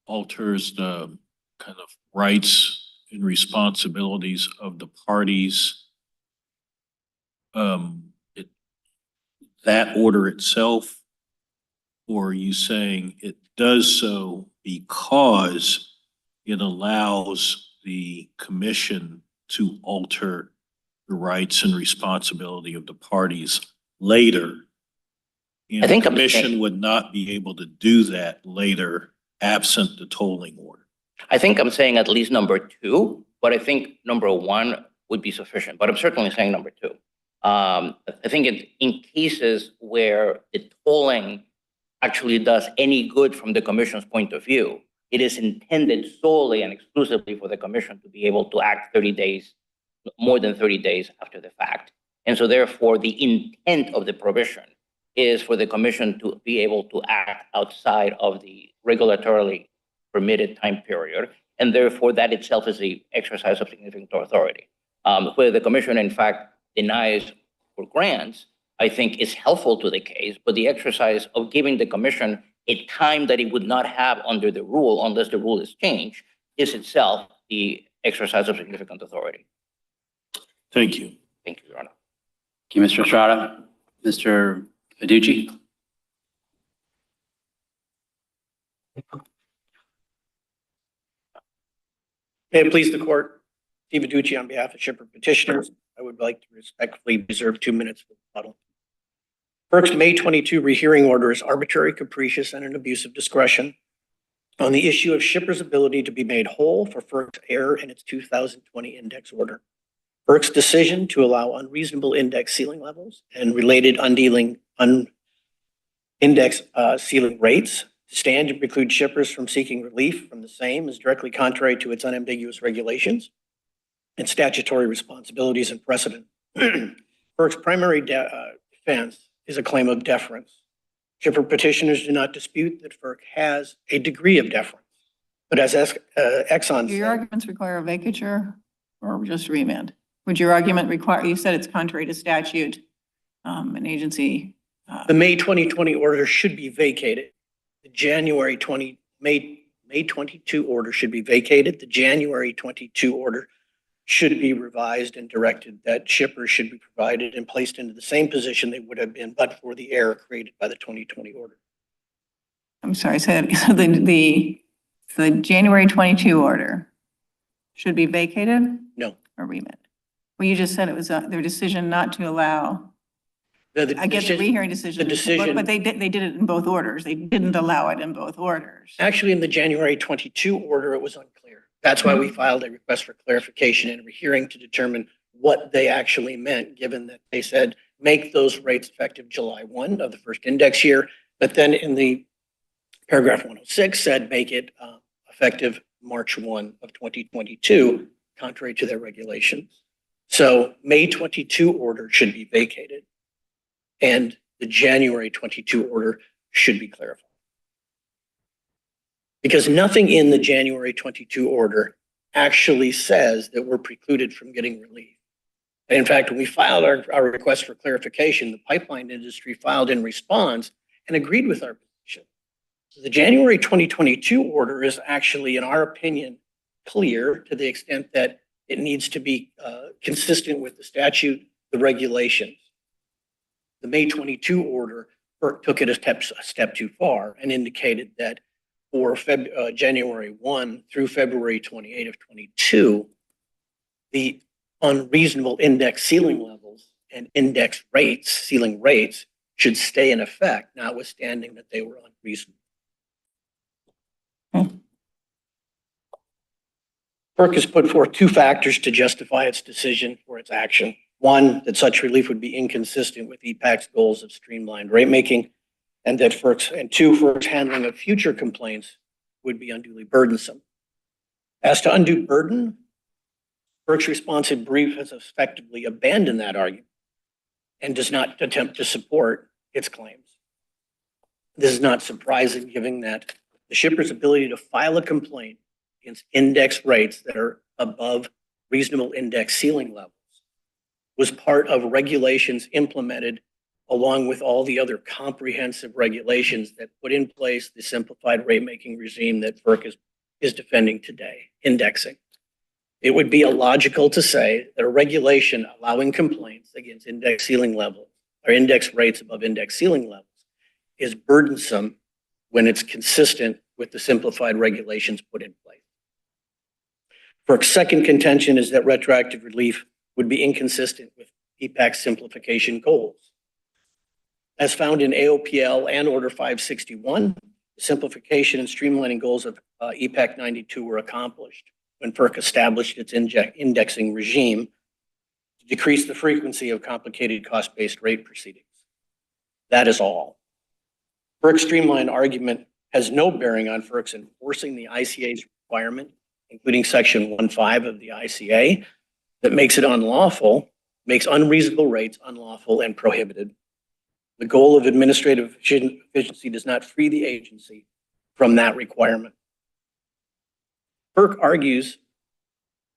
alters the kind of rights and responsibilities of the parties? That order itself? Or are you saying it does so because it allows the commission to alter the rights and responsibility of the parties later? And I think the commission would not be able to do that later absent the tolling order. I think I'm saying at least number 2, but I think number 1 would be sufficient, but I'm certainly saying number 2. I think in cases where the tolling actually does any good from the commission's point of view, it is intended solely and exclusively for the commission to be able to act 30 days, more than 30 days after the fact. And so therefore, the intent of the provision is for the commission to be able to act outside of the regulatorily permitted time period. And therefore, that itself is the exercise of significant authority. Whether the commission, in fact, denies or grants, I think is helpful to the case, but the exercise of giving the commission a time that it would not have under the rule unless the rule is changed is itself the exercise of significant authority. Thank you. Thank you, Your Honor. Thank you, Mr. Estrada. Mr. Aducci? May it please the court, Steve Aducci on behalf of shipper petitioners. I would like to respectfully reserve 2 minutes for rebuttal. FERC's May 22 rehearing order is arbitrary, capricious, and an abuse of discretion on the issue of shippers' ability to be made whole for FERC's error in its 2020 index order. FERC's decision to allow unreasonable index ceiling levels and related index ceiling rates to stand to preclude shippers from seeking relief from the same is directly contrary to its unambiguous regulations and statutory responsibilities and precedent. FERC's primary defense is a claim of deference. Shipper petitioners do not dispute that FERC has a degree of deference, but as Exxon Do your said, arguments require a vacature or just remand? Would your argument require, you said it's contrary to statute, an agency. the May 2020 order should be vacated. The May 22 order should be vacated. The January 22 order should be revised and directed that shippers should be provided and placed into the same position they would have been but for the error created by the 2020 order. I'm sorry, so the January 22 order should be vacated No. or remanded? Well, you just said it was their decision not to allow. The I get the decision- rehearing decision. the decision- But they did it in both orders. They didn't allow it in both orders. Actually, in the January 22 order, it was unclear. That's why we filed a request for clarification and rehearing to determine what they actually meant, given that they said, make those rates effective July 1 of the first index year. But then in the paragraph 106 said, make it effective March 1 of 2022, contrary to their regulations. So May 22 order should be vacated and the January 22 order should be clarified. Because nothing in the January 22 order actually says that we're precluded from getting relief. And in fact, when we filed our request for clarification, the pipeline industry filed in response and agreed with our position. So the January 2022 order is actually, in our opinion, clear to the extent that it needs to be consistent with the statute, the regulations. The May 22 order took it a step too far and indicated that for January 1 through February 28 of 22, the unreasonable index ceiling levels and index rates, ceiling rates, should stay in effect, notwithstanding that they were unreasonable. FERC has put forth two factors to justify its decision for its action. One, that such relief would be inconsistent with EPAC's goals of streamlined rate making, and that FERC's handling of future complaints would be unduly burdensome. As to undue burden, FERC's responsive brief has effectively abandoned that argument and does not attempt to support its claims. This is not surprising, given that the shipper's ability to file a complaint against index rates that are above reasonable index ceiling levels was part of regulations implemented along with all the other comprehensive regulations that put in place the simplified rate-making regime that FERC is defending today, indexing. It would be illogical to say that a regulation allowing complaints against index ceiling levels or index rates above index ceiling levels is burdensome when it's consistent with the simplified regulations put in place. FERC's second contention is that retroactive relief would be inconsistent with EPAC's simplification goals. As found in AOPL and Order 561, the simplification and streamlining goals of EPAC 92 were accomplished when FERC established its indexing regime to decrease the frequency of complicated cost-based rate proceedings. That is all. FERC's streamlined argument has no bearing on FERC's enforcing the ICA's requirement, including Section 1.5 of the ICA, that makes it unlawful, makes unreasonable rates unlawful and prohibited. The goal of administrative efficiency does not free the agency from that requirement. FERC argues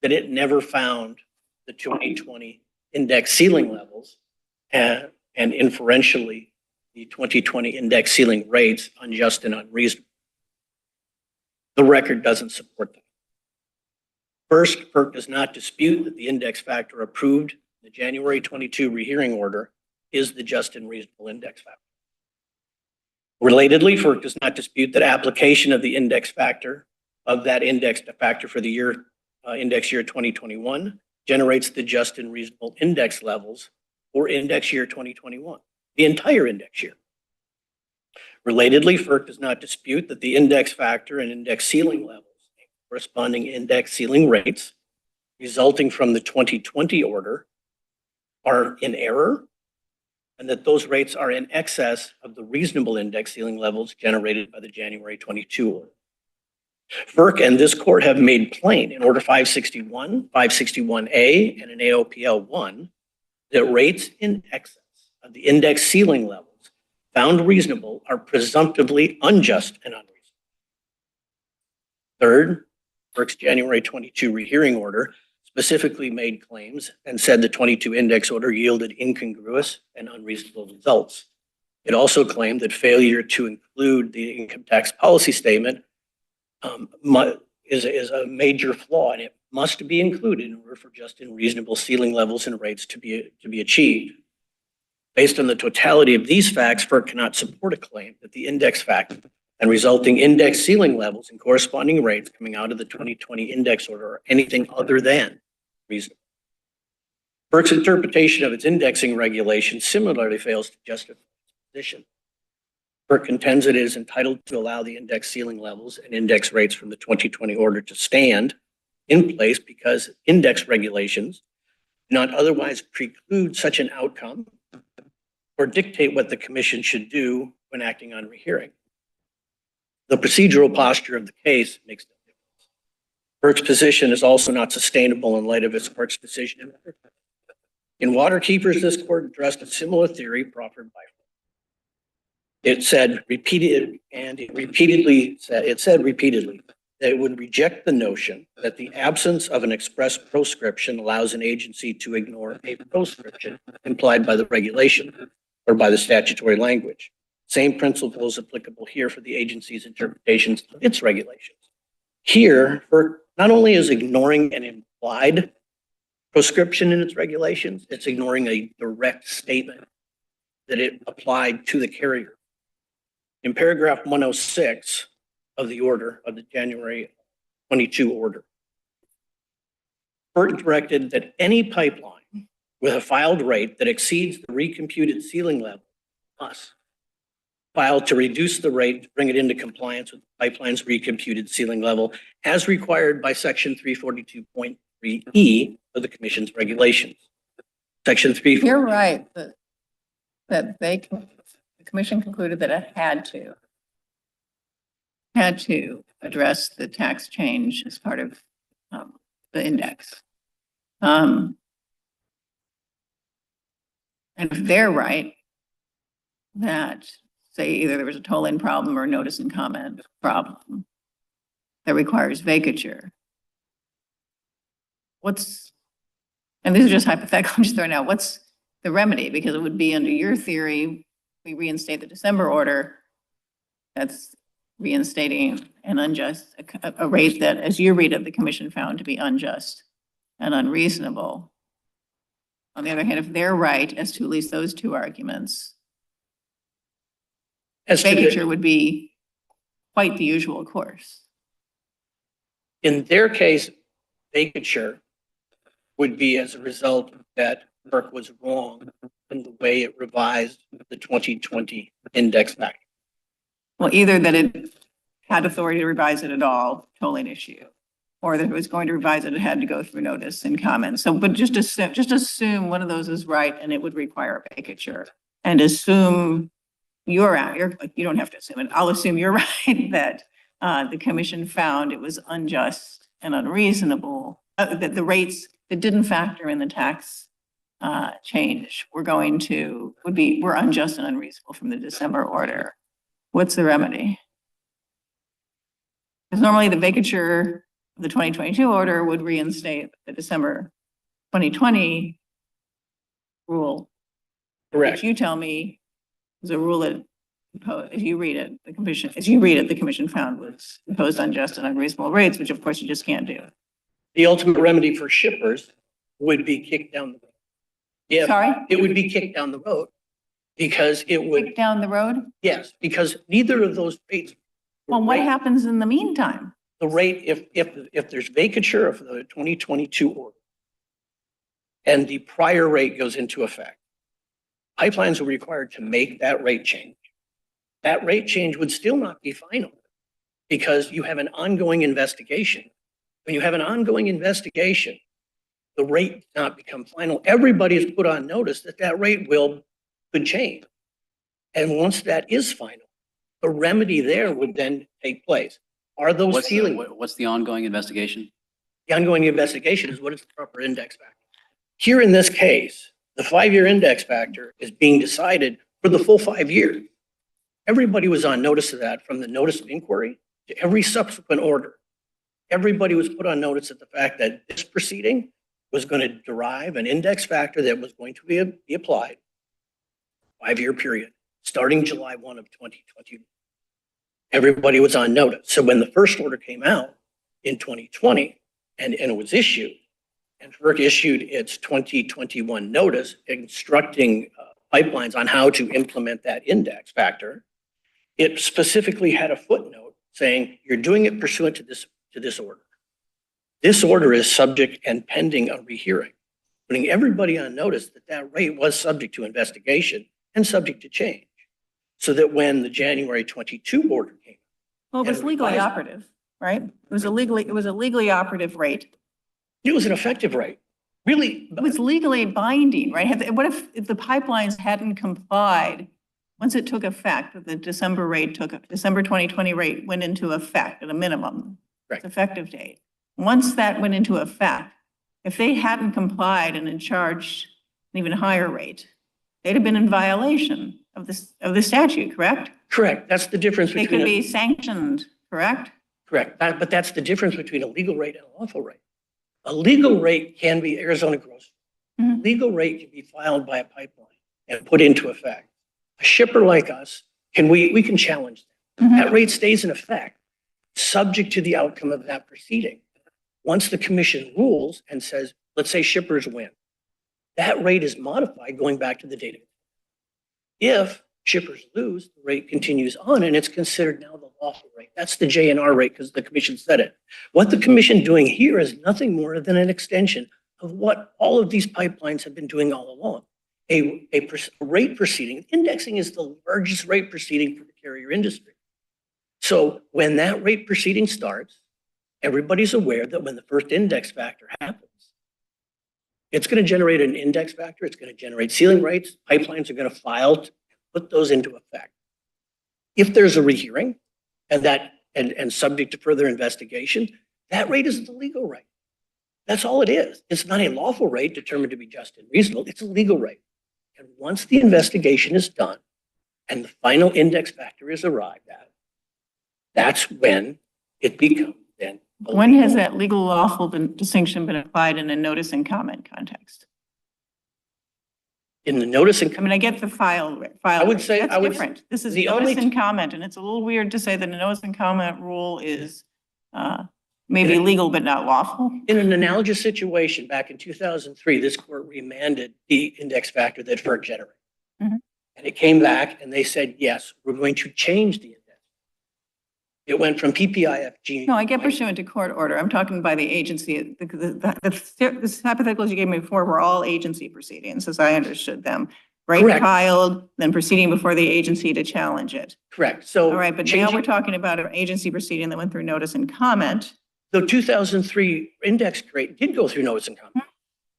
that it never found the 2020 index ceiling levels and inferentially the 2020 index ceiling rates unjust and unreasonable. The record doesn't support that. First, FERC does not dispute that the index factor approved in the January 22 rehearing order is the just and reasonable index factor. Relatedly, FERC does not dispute that application of the index factor of that index factor for the year index year 2021 generates the just and reasonable index levels for index year 2021, the entire index year. Relatedly, FERC does not dispute that the index factor and index ceiling levels, corresponding index ceiling rates resulting from the 2020 order, are in error, and that those rates are in excess of the reasonable index ceiling levels generated by the January 22 order. FERC and this court have made plain in Order 561, 561A, and in AOPL 1 that rates in excess of the index ceiling levels found reasonable are presumptively unjust and unreasonable. Third, FERC's January 22 rehearing order specifically made claims and said the 22 index order yielded incongruous and unreasonable results. It also claimed that failure to include the income tax policy statement is a major flaw, and it must be included in order for just and reasonable ceiling levels and rates to be achieved. Based on the totality of these facts, FERC cannot support a claim that the index factor and resulting index ceiling levels and corresponding rates coming out of the 2020 index order are anything other than reasonable. FERC's interpretation of its indexing regulation similarly fails to justify its position. FERC contends it is entitled to allow the index ceiling levels and index rates from the 2020 order to stand in place because index regulations do not otherwise preclude such an outcome or dictate what the commission should do when acting on rehearing. The procedural posture of the case makes no difference. FERC's position is also not sustainable in light of its FERC's decision. In Waterkeepers, this court addressed a similar theory proffered by FERC. It said repeatedly that it would reject the notion that the absence of an express proscription allows an agency to ignore a proscription implied by the regulation or by the statutory language. Same principle is applicable here for the agency's interpretations of its regulations. Here, FERC not only is ignoring an implied proscription in its regulations, it's ignoring a direct statement that it applied to the carrier. In paragraph 106 of the order, of the January 22 order, FERC directed that any pipeline with a filed rate that exceeds the recomputed ceiling level must file to reduce the rate to bring it into compliance with the pipeline's recomputed ceiling level as required by section 342.3E of the commission's regulations. Section 3. You're right, that the commission concluded that it had to address the tax change as part of the index. And if they're right, that say either there was a toll-in problem or notice and comment problem that requires vacature, and this is just hypothetical, I'm just throwing out, what's the remedy? Because it would be under your theory, we reinstate the December order, that's reinstating an unjust, a rate that, as you read it, the commission found to be unjust and unreasonable. On the other hand, if they're right as to at least those two arguments, vacature would be quite the usual course. In their case, vacature would be as a result that FERC was wrong in the way it revised the 2020 index factor. Well, either that it had authority to revise it at all, tolling issue, or that it was going to revise it, it had to go through notice and comment. So, but just assume one of those is right and it would require a vacature, and assume you don't have to assume it. I'll assume you're right that the commission found it was unjust and unreasonable, that the rates that didn't factor in the tax change were unjust and unreasonable from the December order. What's the remedy? Because normally the vacature of the 2022 order would reinstate the December 2020 rule. Correct. Which you tell me is a rule that, if you read it, the commission found was imposed unjust and unreasonable rates, which of course you just can't do. The ultimate remedy for shippers would be kicked down the road. Yeah, Sorry? it would be kicked down the road because it would. Kick down the road? Yes, because neither of those rates. Well, what happens in the meantime? The rate, if there's vacature of the 2022 order and the prior rate goes into effect, pipelines are required to make that rate change. That rate change would still not be final because you have an ongoing investigation. When you have an ongoing investigation, the rate does not become final. Everybody is put on notice that that rate could change. And once that is final, the remedy there would then take place. Are those What's the ongoing investigation? The ongoing investigation is what is the proper index factor. Here in this case, the 5-year index factor is being decided for the full 5 years. Everybody was on notice of that, from the notice of inquiry to every subsequent order. Everybody was put on notice of the fact that this proceeding was going to derive an index factor that was going to be applied 5-year period, starting July 1 of 2020. Everybody was on notice. So when the first order came out, in 2020 and it was issued. And FERC issued its 2021 notice instructing pipelines on how to implement that index factor. It specifically had a footnote saying you're doing it pursuant to this order. This order is subject and pending a rehearing, putting everybody on notice that that rate was subject to investigation and subject to change. So that when the January 22 order came. Well, it was and legally revised- operative, right? It was a legally operative rate. It was an effective rate. Really, It was legally binding, right? What if the pipelines hadn't complied? Once it took effect, the December 2020 rate went into effect at a minimum. Correct. Its effective date. Once that went into effect, if they hadn't complied and had charged an even higher rate, they'd have been in violation of the statute, correct? correct. That's the difference They between. could be sanctioned, correct? Correct. But that's the difference between a legal rate and a lawful rate. A legal rate can be Arizona gross. Mhm. Legal rate can be filed by a pipeline and put into effect. A shipper like us, we can challenge that. Mhm. That rate stays in effect, subject to the outcome of that proceeding. Once the commission rules and says, let's say shippers win, that rate is modified going back to the date of it. If shippers lose, the rate continues on and it's considered now the lawful rate. That's the JNR rate because the commission said it. What the commission doing here is nothing more than an extension of what all of these pipelines have been doing all along. A rate proceeding, indexing is the largest rate proceeding for the carrier industry. So when that rate proceeding starts, everybody's aware that when the first index factor happens, it's going to generate an index factor. It's going to generate ceiling rates. Pipelines are going to file to put those into effect. If there's a rehearing and subject to further investigation, that rate is the legal rate. That's all it is. It's not a lawful rate determined to be just and reasonable. It's a legal rate. And once the investigation is done and the final index factor is arrived at, that's when it becomes then. When has that legal lawful distinction been applied in a notice and comment context? In the notice and I mean, I get the file. would say- That's I would- different. This is the notice only- and comment, and it's a little weird to say that a notice and comment rule is maybe In a- legal but not lawful. In an analogous situation back in 2003, this court remanded the index factor that FERC generated. Mhm. And it came back and they said, yes, we're going to change the index. It went from PPIFG. No, I get pursuant to court order. I'm talking by the agency. The hypotheticals you gave me before were all agency proceedings, as I understood them. Rate Correct. filed, then proceeding before the agency to challenge it. Correct. So. All right, but now we're talking about an agency proceeding that went through notice and comment. The 2003 index rate did go through notice and comment.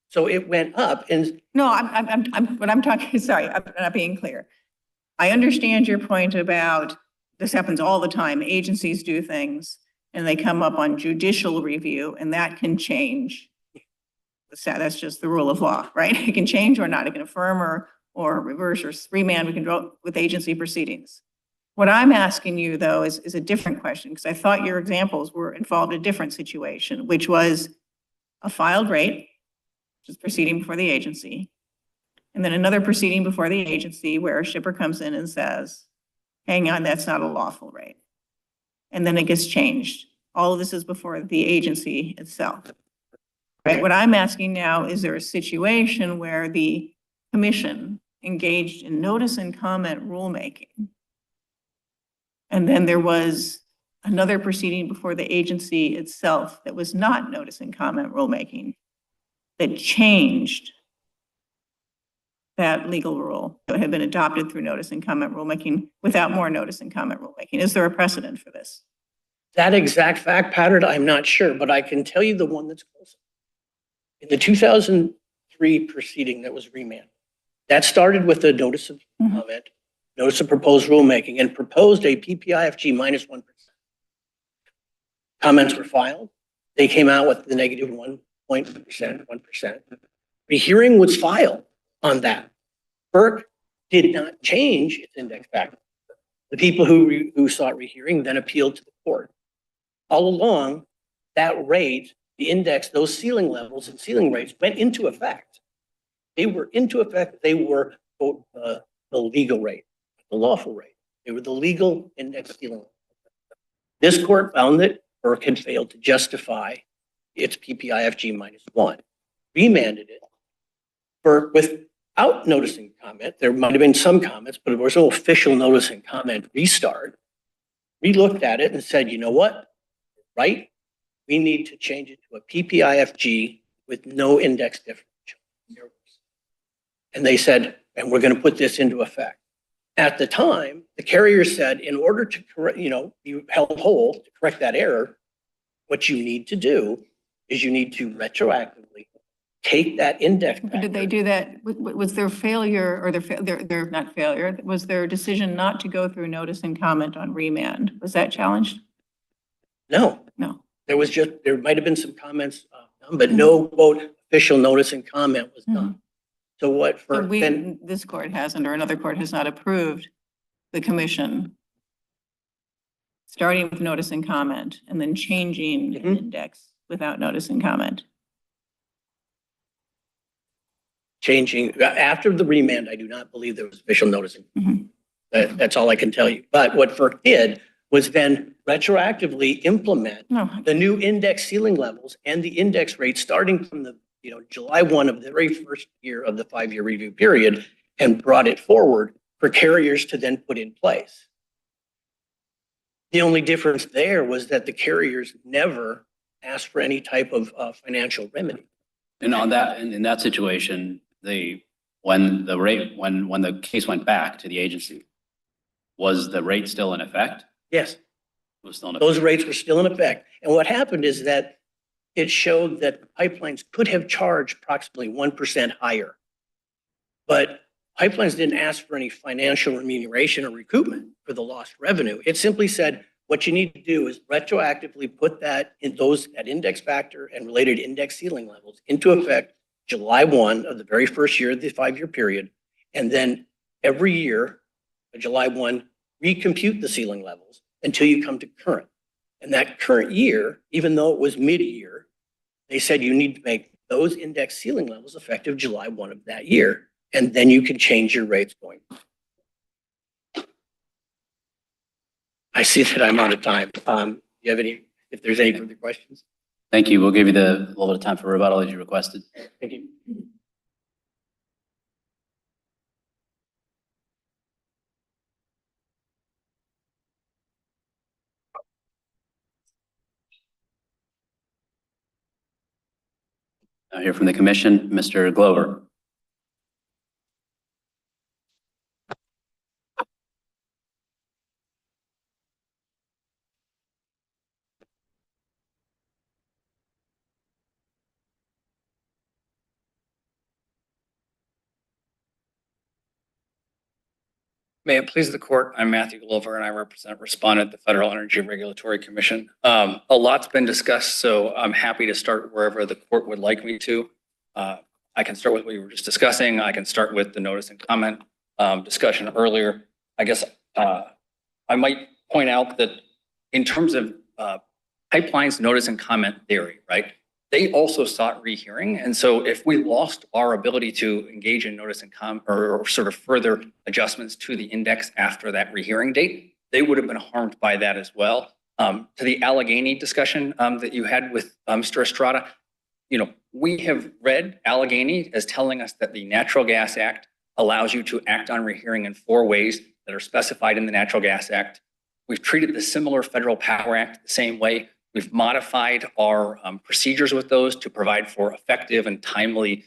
So it went up and No, what I'm talking, sorry, I'm not being clear. I understand your point about this happens all the time. Agencies do things and they come up on judicial review and that can change. That's just the rule of law, right? It can change or not. It can affirm or reverse or remand. We can go with agency proceedings. What I'm asking you though is a different question because I thought your examples were involved in a different situation, which was a filed rate, which is proceeding before the agency, and then another proceeding before the agency where a shipper comes in and says, hang on, that's not a lawful rate. And then it gets changed. All of this is before the agency itself. Right? What I'm asking now, is there a situation where the commission engaged in notice and comment rulemaking? And then there was another proceeding before the agency itself that was not notice and comment rulemaking that changed that legal rule that had been adopted through notice and comment rulemaking without more notice and comment rulemaking. Is there a precedent for this? that exact fact pattern, I'm not sure, but I can tell you the one that's closer. In the 2003 proceeding that was remanded, that started with a notice of comment, notice of proposed rulemaking, and proposed a PPIFG minus 1%. Comments were filed. They came out with the negative 1.1%. Rehearing was filed on that. FERC did not change its index factor. The people who sought rehearing then appealed to the court. All along, that rate, the index, those ceiling levels and ceiling rates went into effect. They were into effect. They were quote, the legal rate, the lawful rate. They were the legal index ceiling. This court found that FERC had failed to justify its PPIFG -1, remanded it for without noticing comment. There might have been some comments, but there was no official notice and comment restart. We looked at it and said, you know what, right? We need to change it to a PPIFG with no index differential. And they said, and we're going to put this into effect. At the time, the carrier said, in order to correct, you held whole to correct that error, what you need to do is you need to retroactively take that index. Did they do that? Was their failure or their not failure, was their decision not to go through notice and comment on remand? Was that challenged? No. No. There might have been some comments, but no quote official notice and comment was done. So what So for then? this court hasn't, or another court has not approved the commission starting with notice and comment and then changing an index without notice and comment. Changing after the remand, I do not believe there was official notice. That's all I can tell you. But what FERC did was then retroactively implement the new index ceiling levels and the index rate starting from the July 1 of the very first year of the 5-year review period, and brought it forward for carriers to then put in place. The only difference there was that the carriers never asked for any type of financial remedy. And on that, in that situation, when the case went back to the agency, was the rate still in effect? Yes. It was still in effect. Those rates were still in effect. And what happened is that it showed that the pipelines could have charged approximately 1% higher. But pipelines didn't ask for any financial remuneration or recoupment for the lost revenue. It simply said, what you need to do is retroactively put that index factor and related index ceiling levels into effect July 1 of the very first year of the 5-year period. And then every year, July 1, recompute the ceiling levels until you come to current. And that current year, even though it was mid-year, they said you need to make those index ceiling levels effective July 1 of that year. And then you can change your rates going. I see that I'm out of time. Do you have any, if there's any further questions? Thank you. We'll give you the little bit of time for rebuttal as you requested. Thank you. Now hear from the commission, Mr. Glover. May it please the court, I'm Matthew Glover and I represent respondent, the Federal Energy Regulatory Commission. A lot's been discussed, so I'm happy to start wherever the court would like me to. I can start with what we were just discussing. I can start with the notice and comment discussion earlier. I guess I might point out that in terms of pipelines notice and comment theory, right? They also sought rehearing. And so if we lost our ability to engage in notice and comment or sort of further adjustments to the index after that rehearing date, they would have been harmed by that as well. To the Allegheny discussion that you had with Mr. Estrada, we have read Allegheny as telling us that the Natural Gas Act allows you to act on rehearing in 4 ways that are specified in the Natural Gas Act. We've treated the similar Federal Power Act the same way. We've modified our procedures with those to provide for effective and timely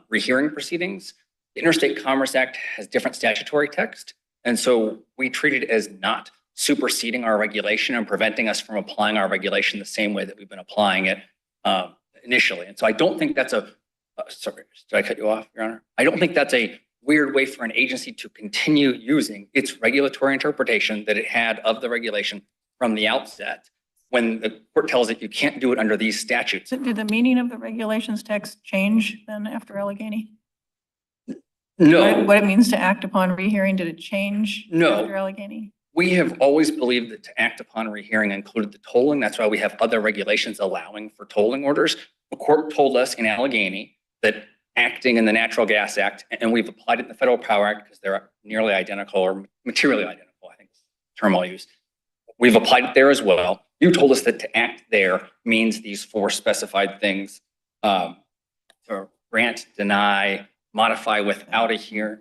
rehearing proceedings. The Interstate Commerce Act has different statutory text, and so we treat it as not superseding our regulation and preventing us from applying our regulation the same way that we've been applying it initially. And so I don't think that's sorry, did I cut you off, Your Honor? I don't think that's a weird way for an agency to continue using its regulatory interpretation that it had of the regulation from the outset, when the court tells it you can't do it under these statutes. Did the meaning of the regulations text change then after Allegheny? No. What it means to act upon rehearing, did it change No. after Allegheny? We have always believed that to act upon rehearing included the tolling. That's why we have other regulations allowing for tolling orders. The court told us in Allegheny that acting in the Natural Gas Act, and we've applied it in the Federal Power Act because they're nearly identical or materially identical, I think is the term I'll use. We've applied it there as well. You told us that to act there means these 4 specified things, to grant, deny, modify without a hearing.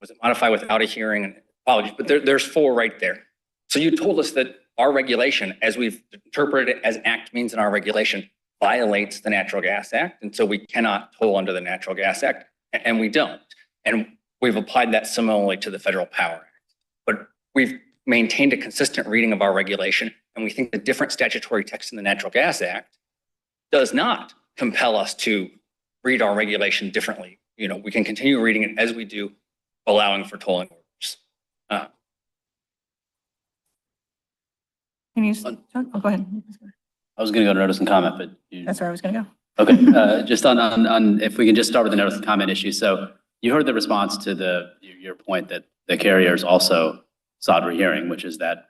Was it modify without a hearing? And apologies, but there's 4 right there. So you told us that our regulation, as we've interpreted it as act means in our regulation, violates the Natural Gas Act. And so we cannot toll under the Natural Gas Act, and we don't. And we've applied that similarly to the Federal Power Act. But we've maintained a consistent reading of our regulation, and we think the different statutory text in the Natural Gas Act does not compel us to read our regulation differently. You know, we can continue reading it as we do, allowing for tolling orders. Can you, oh, go ahead. I was going to go to notice and comment, but you. That's where I was going to go. Okay, just on, if we can just start with the notice and comment issue. So you heard the response to your point that the carriers also sought rehearing, which is that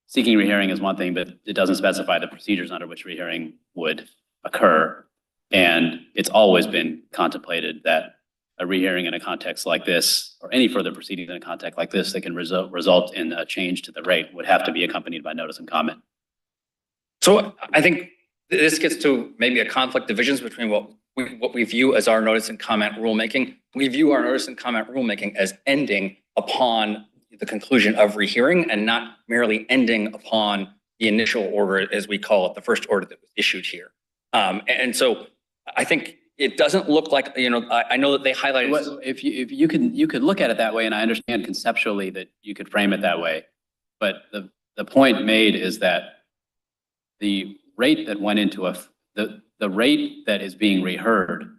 seeking rehearing is one thing, but it doesn't specify the procedures under which rehearing would occur. And it's always been contemplated that a rehearing in a context like this, or any further proceedings in a context like this that can result in a change to the rate, would have to be accompanied by notice and comment. So I think this gets to maybe a conflict of visions between what we view as our notice and comment rulemaking. We view our notice and comment rulemaking as ending upon the conclusion of rehearing and not merely ending upon the initial order, as we call it, the first order that was issued here. And so I think it doesn't look like, you know, I know that they highlighted. Well, if you could look at it that way, and I understand conceptually that you could frame it that way, but the point made is that the rate that went into the rate that is being reheard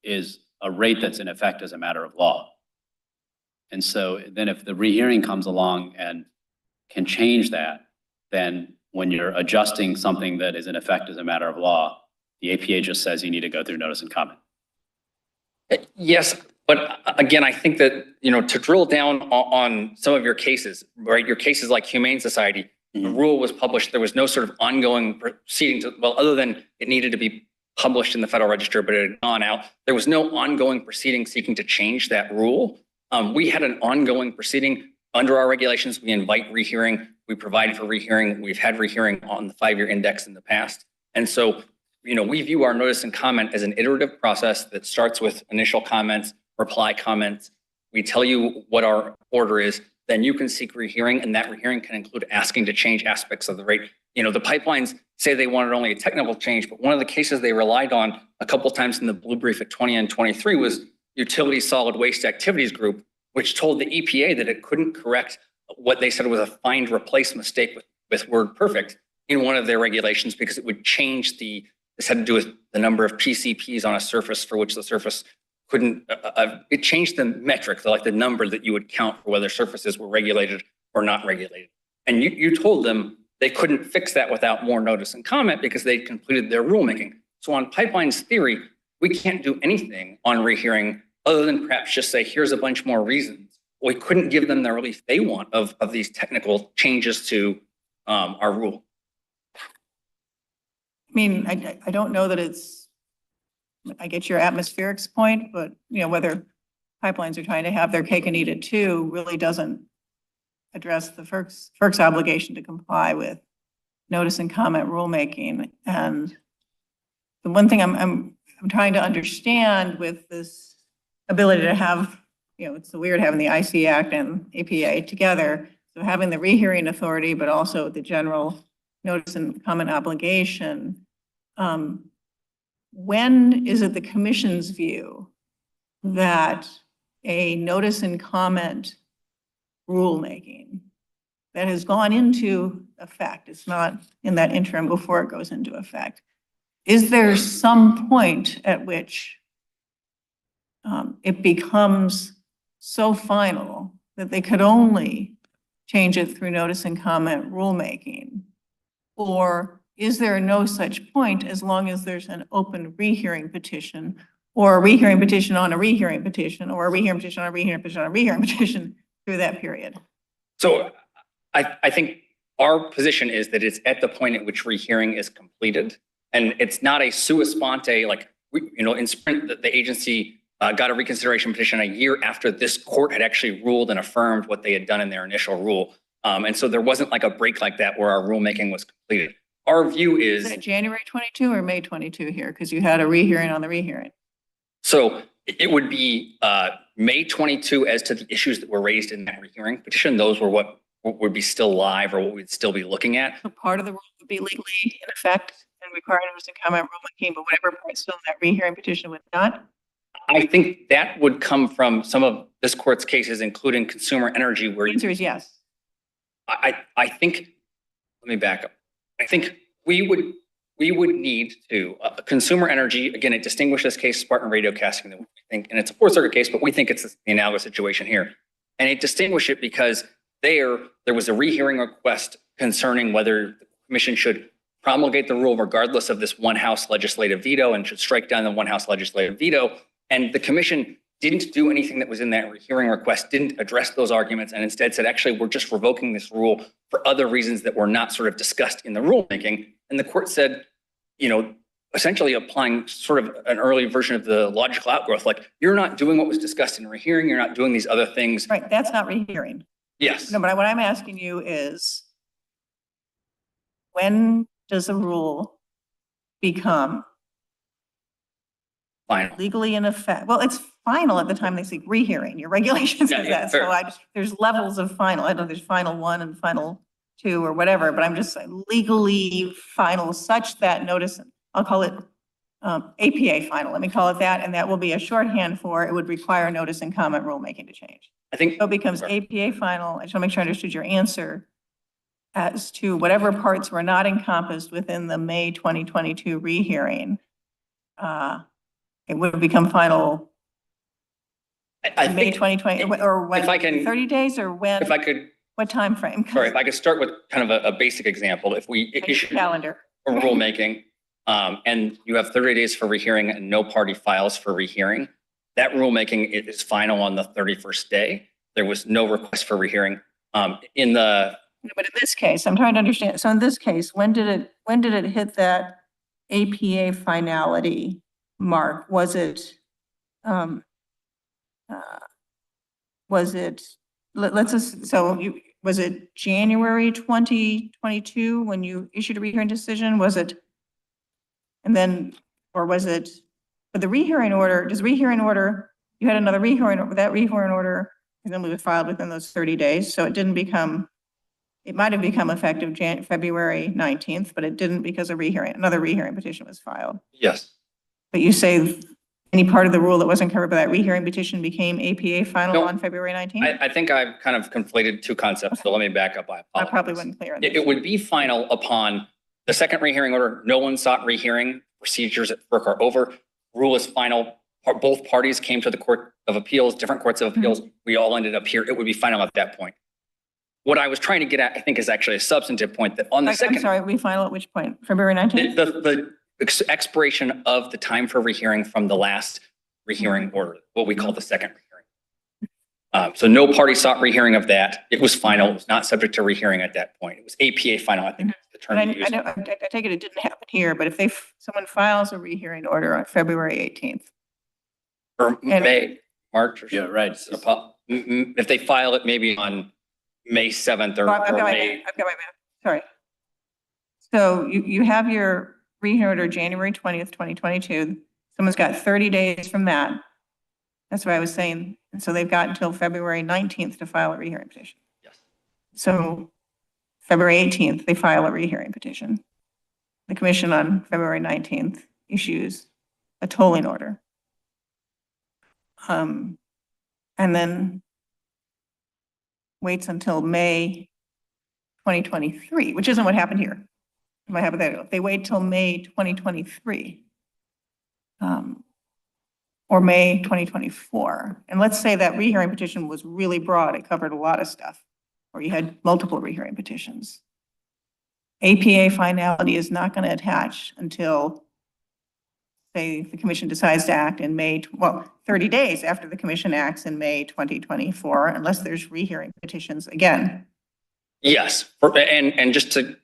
is a rate that's in effect as a matter of law. And so then if the rehearing comes along and can change that, then when you're adjusting something that is in effect as a matter of law, the APA just says you need to go through notice and comment. Yes, but again, I think that, you know, to drill down on some of your cases, right? Your cases like Humane Society, the rule was published. There was no sort of ongoing proceedings. Well, other than it needed to be published in the Federal Register, but it had gone out. There was no ongoing proceeding seeking to change that rule. We had an ongoing proceeding under our regulations. We invite rehearing. We provide for rehearing. We've had rehearing on the 5-year index in the past. And so, you know, we view our notice and comment as an iterative process that starts with initial comments, reply comments. We tell you what our order is, then you can seek rehearing, and that rehearing can include asking to change aspects of the rate. You know, the pipelines say they wanted only a technical change, but one of the cases they relied on a couple times in the blue brief at 20 and 23 was Utility Solid Waste Activities Group, which told the EPA that it couldn't correct what they said was a find replace mistake with word perfect in one of their regulations because it would change this had to do with the number of PCPs on a surface for which the surface couldn't, it changed the metric, like the number that you would count for whether surfaces were regulated or not regulated. And you told them they couldn't fix that without more notice and comment because they'd completed their rulemaking. So on pipelines theory, we can't do anything on rehearing other than perhaps just say, here's a bunch more reasons. We couldn't give them the relief they want of these technical changes to our rule. I mean, I don't know that it's, I get your atmospherics point, but you know, whether pipelines are trying to have their cake and eat it too really doesn't address the FERC's obligation to comply with notice and comment rulemaking. And the one thing I'm trying to understand with this ability to have, you know, it's so weird having the IC Act and APA together. So having the rehearing authority, but also the general notice and comment obligation. When is it the commission's view that a notice and comment rulemaking that has gone into effect, it's not in that interim before it goes into effect, is there some point at which it becomes so final that they could only change it through notice and comment rulemaking? Or is there no such point as long as there's an open rehearing petition or a rehearing petition on a rehearing petition or a rehearing petition on a rehearing petition on a rehearing petition through that period? So I think our position is that it's at the point at which rehearing is completed. And it's not a sua sponte, like, you know, in Sprint, the agency got a reconsideration petition a year after this court had actually ruled and affirmed what they had done in their initial rule. And so there wasn't like a break like that where our rulemaking was completed. our view Is is, it January 22 or May 22 here? Because you had a rehearing on the rehearing. so it would be May 22 as to the issues that were raised in that rehearing petition. Those were what would be still live or what we'd still be looking at. So part of the rule would be legally in effect and require notice and comment rulemaking, but whatever part still in that rehearing petition would not. I think that would come from some of this court's cases, including consumer energy, where The answer is yes. I think, let me back up. I think we would need to, consumer energy, again, it distinguished this case, Spartan radio casting, that we think, and it's a Fourth Circuit case, but we think it's the analogous situation here. And it distinguished it because there was a rehearing request concerning whether the commission should promulgate the rule regardless of this one house legislative veto and should strike down the one house legislative veto. And the commission didn't do anything that was in that hearing request, didn't address those arguments, and instead said, actually, we're just revoking this rule for other reasons that were not sort of discussed in the rulemaking. And the court said, essentially applying sort of an early version of the logical outgrowth, like, you're not doing what was discussed in a rehearing, you're not doing these other things. Right, that's not rehearing. Yes. No, but what I'm asking you is, when does a rule become Final. legally in effect? Well, it's final at the time they seek rehearing. Your regulations Yeah, says yeah, that. fair. So there's levels of final. I don't know, there's final 1 and final 2 or whatever, but I'm just saying legally final such that notice, I'll call it APA final. Let me call it that. And that will be a shorthand for, it would require notice and comment rulemaking to change. I think So it becomes APA final. I just want to make sure I understood your answer as to whatever parts were not encompassed within the May 2022 rehearing. It would become final I May think if2020, or when, I can- 30 days or when? if I could, What time frame? sorry, if I could start with kind of a basic example. If we issue Calendar. a rulemaking, and you have 30 days for rehearing and no party files for rehearing, that rulemaking is final on the 31st day. There was no request for rehearing. In the, But in this case, I'm trying to understand. So in this case, when did it hit that APA finality mark? Was it, let's just, so you, was it January 2022 when you issued a rehearing decision? Was it, and then, or was it, but the rehearing order, does rehearing order, you had another rehearing, that rehearing order, and then we was filed within those 30 days. So it didn't become, it might have become effective February 19th, but it didn't because a rehearing, another rehearing petition was filed. yes. But you say any part of the rule that wasn't covered by that rehearing petition became APA final No, on February 19th? I think I've kind of conflated two concepts, so let me back up. I I apologize. probably wasn't clear on It this. would be final upon the second rehearing order. No one sought rehearing. Procedures at FERC are over. Rule is final. Both parties came to the Court of Appeals, different courts of appeals. We all ended up here. It would be final at that point. What I was trying to get at, I think, is actually a substantive point that on the I'm second, sorry, we final at which point? February 19th? the expiration of the time for rehearing from the last rehearing order, what we call the second rehearing. So no party sought rehearing of that. It was final. It was not subject to rehearing at that point. It was APA final, I think is the But term I used. know, I take it didn't happen here, but if someone files a rehearing order on February 18th, Or May, March, or Yeah, right. if they file it maybe on May 7th or I've got my May. math, sorry. So you have your rehearing order January 20th, 2022. Someone's got 30 days from that. That's what I was saying. And so they've got until February 19th to file a rehearing petition. Yes. So February 18th, they file a rehearing petition. The commission on February 19th issues a tolling order. And then waits until May 2023, which isn't what happened here. My hypothetical, if they wait till May 2023, or May 2024, and let's say that rehearing petition was really broad, it covered a lot of stuff, or you had multiple rehearing petitions. APA finality is not going to attach until, say, the commission decides to act in May, 30 days after the commission acts in May 2024, unless there's rehearing petitions again. Yes, and just to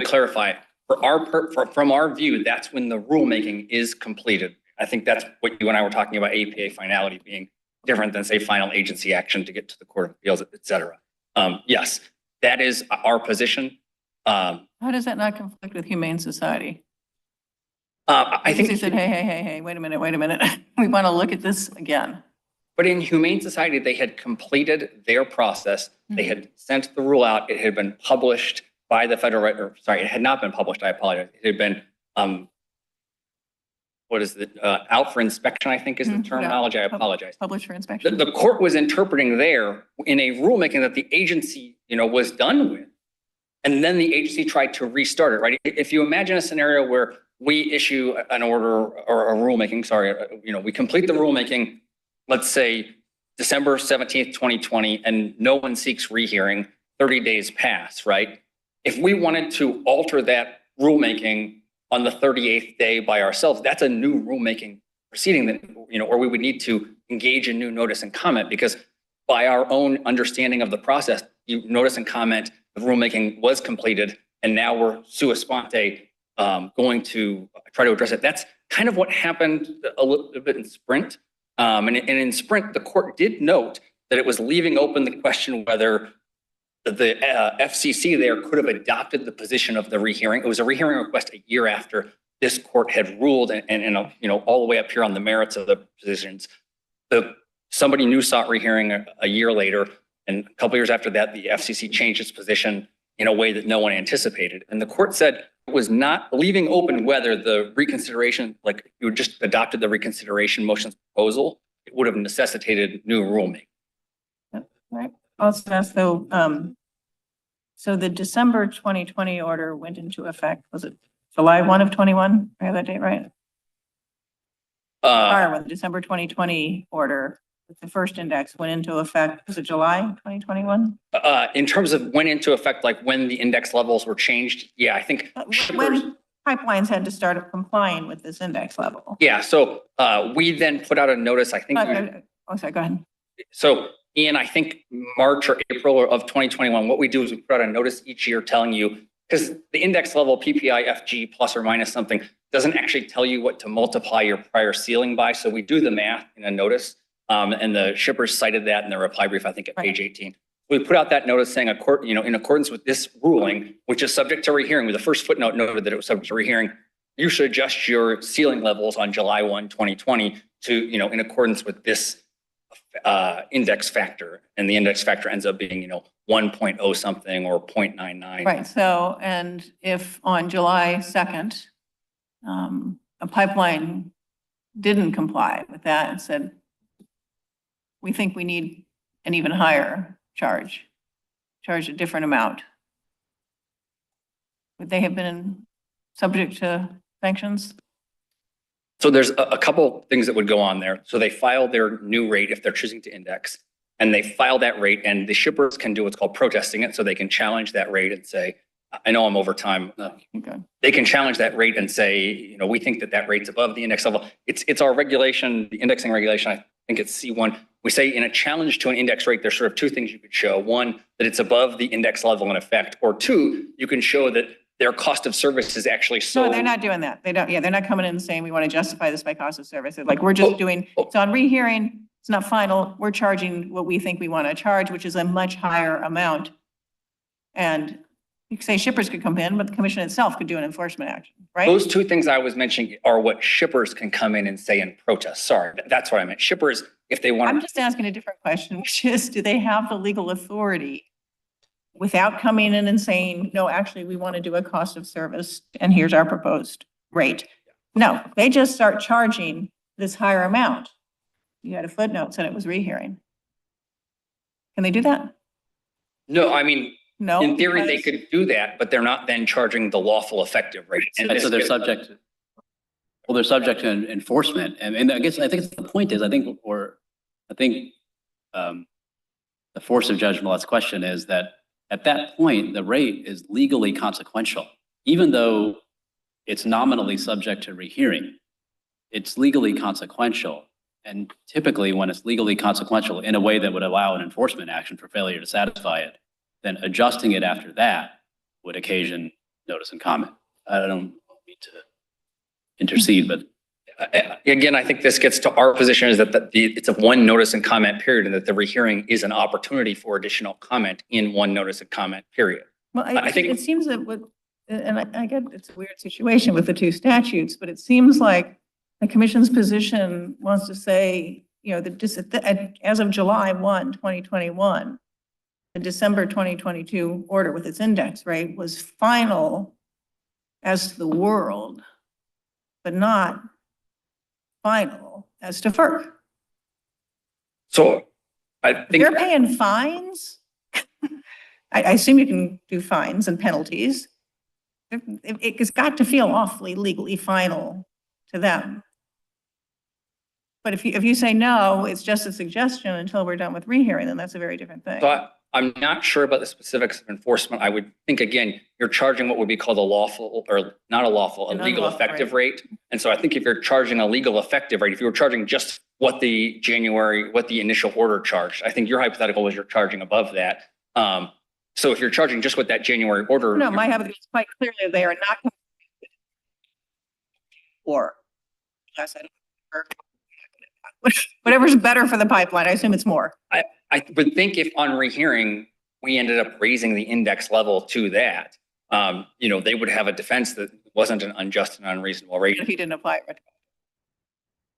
clarify, from our view, that's when the rulemaking is completed. I think that's what you and I were talking about, APA finality being different than, say, final agency action to get to the Court of Appeals, et cetera. Yes, that is our position. I How does that not conflict with Humane Society? I Because think. they said, hey, wait a minute. We want to look at this again. But in Humane Society, they had completed their process. They had sent the rule out. It had been published by the federal, it had not been published. I apologize. It had been, out for inspection, I think is the terminology. I apologize. Published for inspection. The court was interpreting there in a rulemaking that the agency, was done with. And then the agency tried to restart it, right? If you imagine a scenario where we issue an order or a rulemaking, we complete the rulemaking, let's say December 17th, 2020, and no one seeks rehearing, 30 days pass, right? If we wanted to alter that rulemaking on the 38th day by ourselves, that's a new rulemaking proceeding that, or we would need to engage in new notice and comment, because by our own understanding of the process, you notice and comment, the rulemaking was completed, and now we're sua sponte going to try to address it. That's kind of what happened a little bit in Sprint. And in Sprint, the court did note that it was leaving open the question whether the FCC there could have adopted the position of the rehearing. It was a rehearing request a year after this court had ruled, and all the way up here on the merits of the positions. Somebody new sought rehearing a year later, and a couple years after that, the FCC changed its position in a way that no one anticipated. And the court said it was not leaving open whether the reconsideration, like you just adopted the reconsideration motion's proposal, it would have necessitated new rulemaking. Right. Also ask though, so the December 2020 order went into effect, was it July 1 of 21? I have that date right? Prior when the December 2020 order, the first index went into effect, was it July 2021? In terms of went into effect, like when the index levels were changed, yeah, I think When pipelines had to start complying with this index level. yeah. So we then put out a notice, I think. Sorry, go ahead. So in, I think, March or April of 2021, what we do is we put out a notice each year telling you, because the index level PPI FG plus or minus something doesn't actually tell you what to multiply your prior ceiling by. So we do the math in a notice. And the shippers cited that in their reply brief, I think at page 18. We put out that notice saying, in accordance with this ruling, which is subject to rehearing, with the first footnote noted that it was subject to rehearing, you should adjust your ceiling levels on July 1, 2020 to, in accordance with this index factor. And the index factor ends up being, 1.0 something or 0.99. Right. So, and if on July 2nd, a pipeline didn't comply with that and said, we think we need an even higher charge a different amount, would they have been subject to sanctions? So there's a couple things that would go on there. So they file their new rate if they're choosing to index, and they file that rate, and the shippers can do what's called protesting it. So they can challenge that rate and say, I know I'm over time. Okay. They can challenge that rate and say, we think that rate's above the index level. It's our regulation, the indexing regulation. I think it's C1. We say in a challenge to an index rate, there's sort of two things you could show. One, that it's above the index level in effect, or two, you can show that their cost of service is actually so. No, they're not doing that. They're not coming in and saying, we want to justify this by cost of service. They're like, we're just doing, it's on rehearing, it's not final. We're charging what we think we want to charge, which is a much higher amount. And you could say shippers could come in, but the commission itself could do an enforcement action, right? Those two things I was mentioning are what shippers can come in and say in protest. Sorry, that's what I meant. Shippers, if they want. I'm just asking a different question, which is, do they have the legal authority without coming in and saying, no, actually, we want to do a cost of service and here's our proposed rate? No, they just start charging this higher amount. You had a footnote said it was rehearing. Can they do that? No, I mean, No. in theory, they could do that, but they're not then charging the lawful effective rate. And so they're subject to, well, they're subject to enforcement. And I guess, I think the point is, the force of Judge Millett's question is that at that point, the rate is legally consequential, even though it's nominally subject to rehearing. It's legally consequential. And typically when it's legally consequential in a way that would allow an enforcement action for failure to satisfy it, then adjusting it after that would occasion notice and comment. I don't mean to intercede, but again, I think this gets to our position is that it's a one notice and comment period, and that the rehearing is an opportunity for additional comment in one notice and comment period. Well, I think it seems that what and I get it's a weird situation with the two statutes, but it seems like the commission's position wants to say, you know, that just as of July 1, 2021, the December 2022 order with its index rate was final as to the world, but not final as to FERC. So I If think. you're paying fines, I assume you can do fines and penalties. It's got to feel awfully legally final to them. But if you say no, it's just a suggestion until we're done with rehearing, then that's a very different thing. So I'm not sure about the specifics of enforcement. I would think, again, you're charging what would be called a lawful, or not a lawful, a An legal unlawful effective rate. And so I think if you're charging a legal effective rate, if you were charging just what the initial order charged, I think your hypothetical was you're charging above that. So if you're charging just what that January order. No, my hypothesis is quite clearly they are not. Or, yes, whatever's better for the pipeline, I assume it's more. I would think if on rehearing, we ended up raising the index level to that, you know, they would have a defense that wasn't an unjust and unreasonable rate. If he didn't apply it.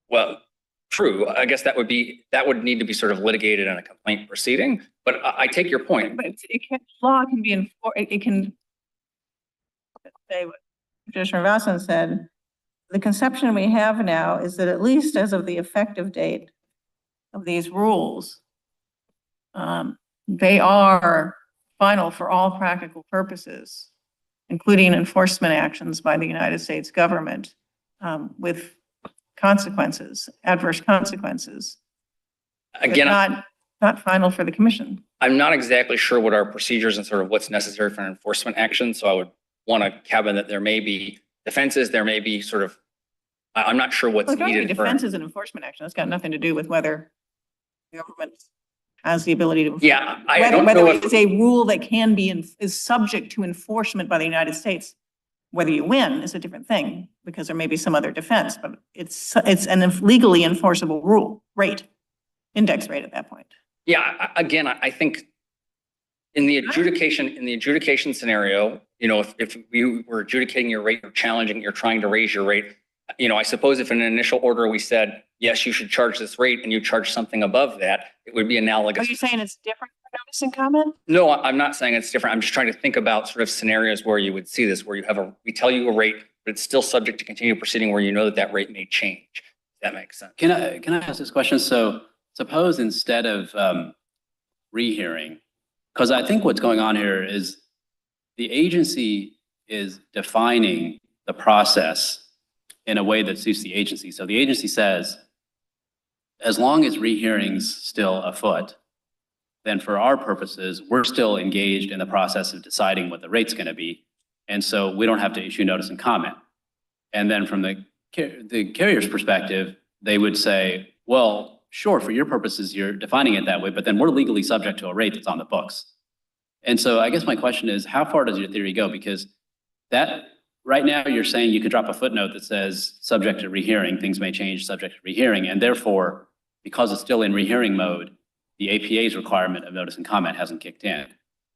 Well, true. I guess that would need to be sort of litigated in a complaint proceeding, but I take your point. But law can be enforced, it can say what Srinivasan said. The conception we have now is that at least as of the effective date of these rules, they are final for all practical purposes, including enforcement actions by the United States government with consequences, adverse consequences. Again, not final for the commission. I'm not exactly sure what our procedures and sort of what's necessary for an enforcement action. So I would want to cabin that there may be defenses, there may be sort of, I'm not sure what's needed. Defense is an enforcement action. It's got nothing to do with whether the government has the ability to. Yeah, I don't whether know it's a rule that can be, is subject to enforcement by the United States. Whether you win is a different thing because there may be some other defense, but it's an legally enforceable rule, index rate at that point. Yeah, again, I think in the adjudication scenario, you know, if we were adjudicating your rate or challenging, you're trying to raise your rate, you know, I suppose if in an initial order we said, yes, you should charge this rate and you charge something above that, it would be analogous. Are you saying it's different for notice and comment? No, I'm not saying it's different. I'm just trying to think about sort of scenarios where you would see this, where you have we tell you a rate, but it's still subject to continued proceeding where you know that rate may change. If that makes sense. Can I ask this question? So suppose instead of rehearing, because I think what's going on here is the agency is defining the process in a way that suits the agency. So the agency says, as long as rehearing's still afoot, then for our purposes, we're still engaged in the process of deciding what the rate's going to be. And so we don't have to issue notice and comment. And then from the carrier's perspective, they would say, well, sure, for your purposes, you're defining it that way, but then we're legally subject to a rate that's on the books. And so I guess my question is, how far does your theory go? Because that right now you're saying you could drop a footnote that says subject to rehearing, things may change subject to rehearing. And therefore, because it's still in rehearing mode, the APA's requirement of notice and comment hasn't kicked in.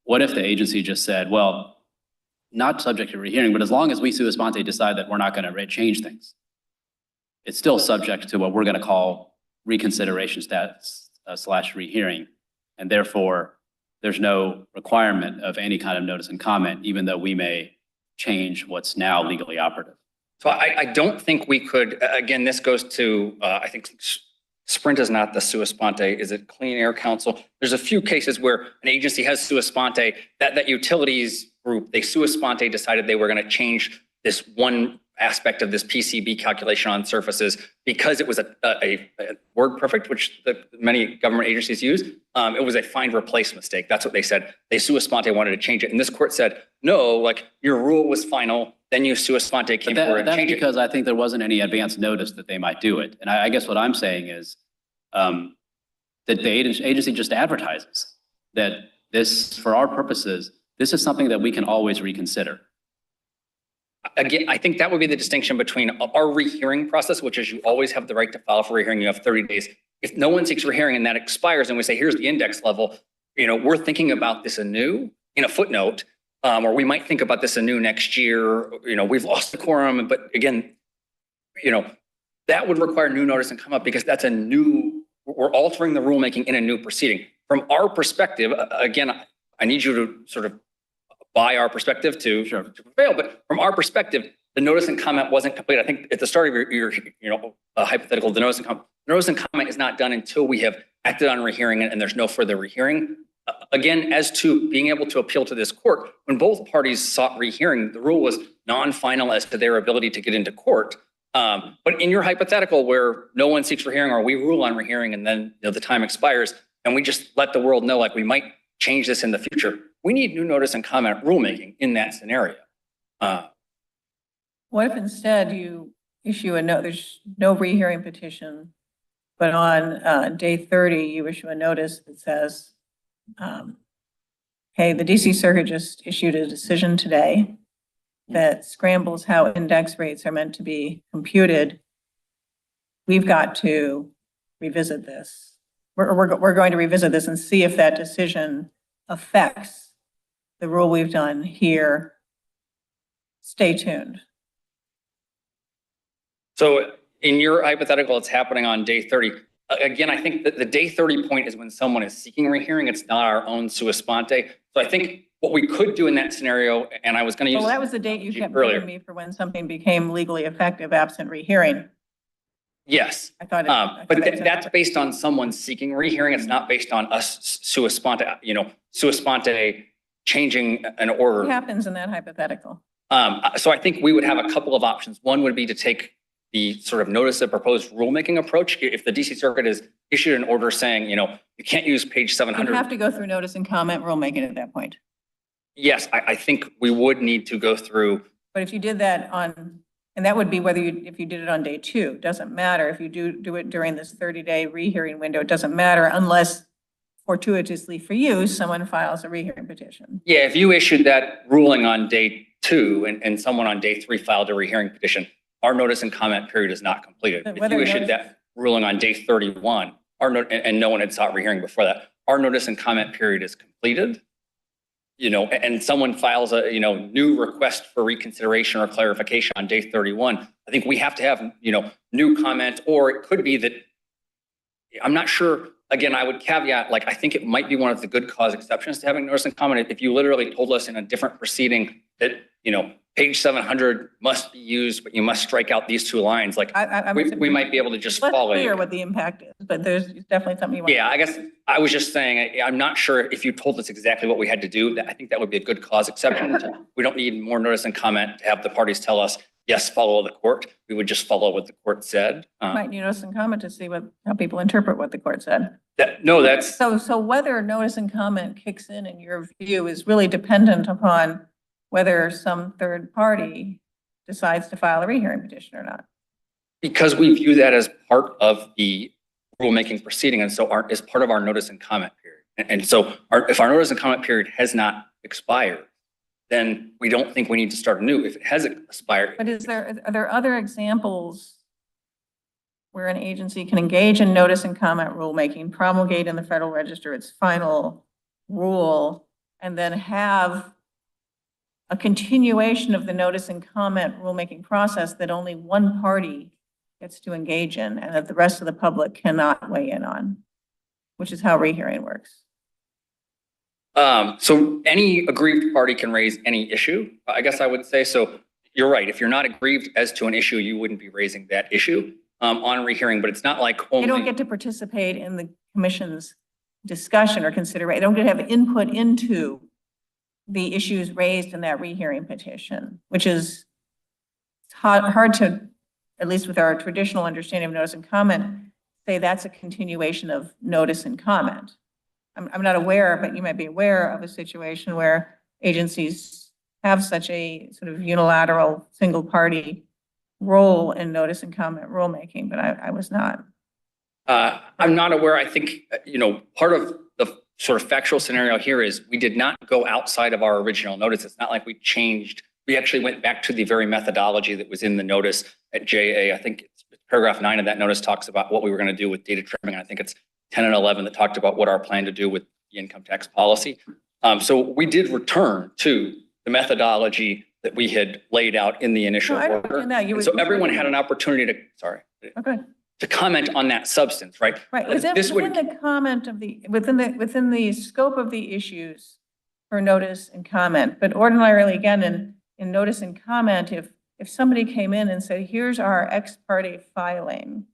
What if the agency just said, well, not subject to rehearing, but as long as we sua sponte decide that we're not going to change things, it's still subject to what we're going to call reconsideration status / rehearing. And therefore, there's no requirement of any kind of notice and comment, even though we may change what's now legally operative. So I don't think we could, again, this goes to, I think Sprint is not the sua sponte. Is it Clean Air Council? There's a few cases where an agency has sua sponte, that utilities group, they sua sponte decided they were going to change this one aspect of this PCB calculation on surfaces because it was a word perfect, which many government agencies use. It was a find replace mistake. That's what they said. They sua sponte wanted to change it. And this court said, no, like your rule was final. Then you sua sponte came forward and changed it. That's because I think there wasn't any advance notice that they might do it. And I guess what I'm saying is that the agency just advertises that this, for our purposes, this is something that we can always reconsider. Again, I think that would be the distinction between our rehearing process, which is you always have the right to file for rehearing. You have 30 days. If no one seeks rehearing and that expires and we say, here's the index level, you know, we're thinking about this anew in a footnote. Or we might think about this anew next year. We've lost the quorum, but again, that would require new notice and comment because that's we're altering the rulemaking in a new proceeding. From our perspective, again, I need you to sort of buy our perspective to prevail, but from our perspective, the notice and comment wasn't complete. I think at the start of your hypothetical, the notice and comment is not done until we have acted on rehearing and there's no further rehearing. Again, as to being able to appeal to this court, when both parties sought rehearing, the rule was non-final as to their ability to get into court. But in your hypothetical where no one seeks rehearing or we rule on rehearing and then the time expires and we just let the world know like we might change this in the future, we need new notice and comment rulemaking in that scenario. What if instead you issue there's no rehearing petition, but on day 30, you issue a notice that says, hey, the DC Circuit just issued a decision today that scrambles how index rates are meant to be computed. We've got to revisit this. We're going to revisit this and see if that decision affects the rule we've done here. Stay tuned. So in your hypothetical, it's happening on day 30. Again, I think that the day 30 point is when someone is seeking rehearing. It's not our own sua sponte. So I think what we could do in that scenario, and I was going to use— Well, that was the date you kept earlier. giving me for when something became legally effective absent rehearing. Yes, I thought but that's based on someone seeking rehearing. It's not based on us sua sponte, sua sponte changing an order. What happens in that hypothetical? So I think we would have a couple of options. One would be to take the sort of notice of proposed rulemaking approach. If the DC Circuit has issued an order saying, you can't use page 700. You have to go through notice and comment rulemaking at that point. Yes, I think we would need to go through. But if you did that and that would be if you did it on day 2, doesn't matter. If you do it during this 30-day rehearing window, it doesn't matter unless fortuitously for you, someone files a rehearing petition. Yeah, if you issued that ruling on day 2 and someone on day 3 filed a rehearing petition, our notice and comment period is not completed. If you issued that ruling on day 31, and no one had sought rehearing before that, our notice and comment period is completed. And someone files a new request for reconsideration or clarification on day 31. I think we have to have new comment, or it could be that I'm not sure. Again, I would caveat, I think it might be one of the good cause exceptions to having notice and comment. If you literally told us in a different proceeding that, page 700 must be used, but you must strike out these 2 lines, we might be able to just follow it. It's clear what the impact is, but there's definitely something you want. Yeah, I guess I was just saying, I'm not sure if you told us exactly what we had to do. I think that would be a good cause exception. We don't need more notice and comment to have the parties tell us, yes, follow the court. We would just follow what the court said. Might need notice and comment to see how people interpret what the court said. That's so whether notice and comment kicks in your view is really dependent upon whether some third party decides to file a rehearing petition or not. Because we view that as part of the rulemaking proceeding, and so as part of our notice and comment period. And so if our notice and comment period has not expired, then we don't think we need to start anew. If it has expired. But are there other examples where an agency can engage in notice and comment rulemaking, promulgate in the Federal Register its final rule, and then have a continuation of the notice and comment rulemaking process that only one party gets to engage in and that the rest of the public cannot weigh in on, which is how rehearing works? So any aggrieved party can raise any issue, I guess I would say. So you're right. If you're not aggrieved as to an issue, you wouldn't be raising that issue on rehearing, but it's not like only— They don't get to participate in the commission's discussion or consideration. They don't get to have input into the issues raised in that rehearing petition, which is hard to, at least with our traditional understanding of notice and comment, say that's a continuation of notice and comment. I'm not aware, but you might be aware of a situation where agencies have such a sort of unilateral single party role in notice and comment rulemaking, but I was not. I'm not aware. I think, part of the sort of factual scenario here is we did not go outside of our original notice. It's not like we changed. We actually went back to the very methodology that was in the notice at JA. I think it's paragraph 9 of that notice talks about what we were going to do with data trimming. And I think it's 10 and 11 that talked about what our plan to do with the income tax policy. So we did return to the methodology that we had laid out in the initial No, I order. understand that. You And would- so everyone had an opportunity to, Okay. to comment on that substance, right? Right, This within would, the comment of the, within the scope of the issues for notice and comment, but ordinarily, again, in notice and comment, if somebody came in and said, here's our ex parte filing,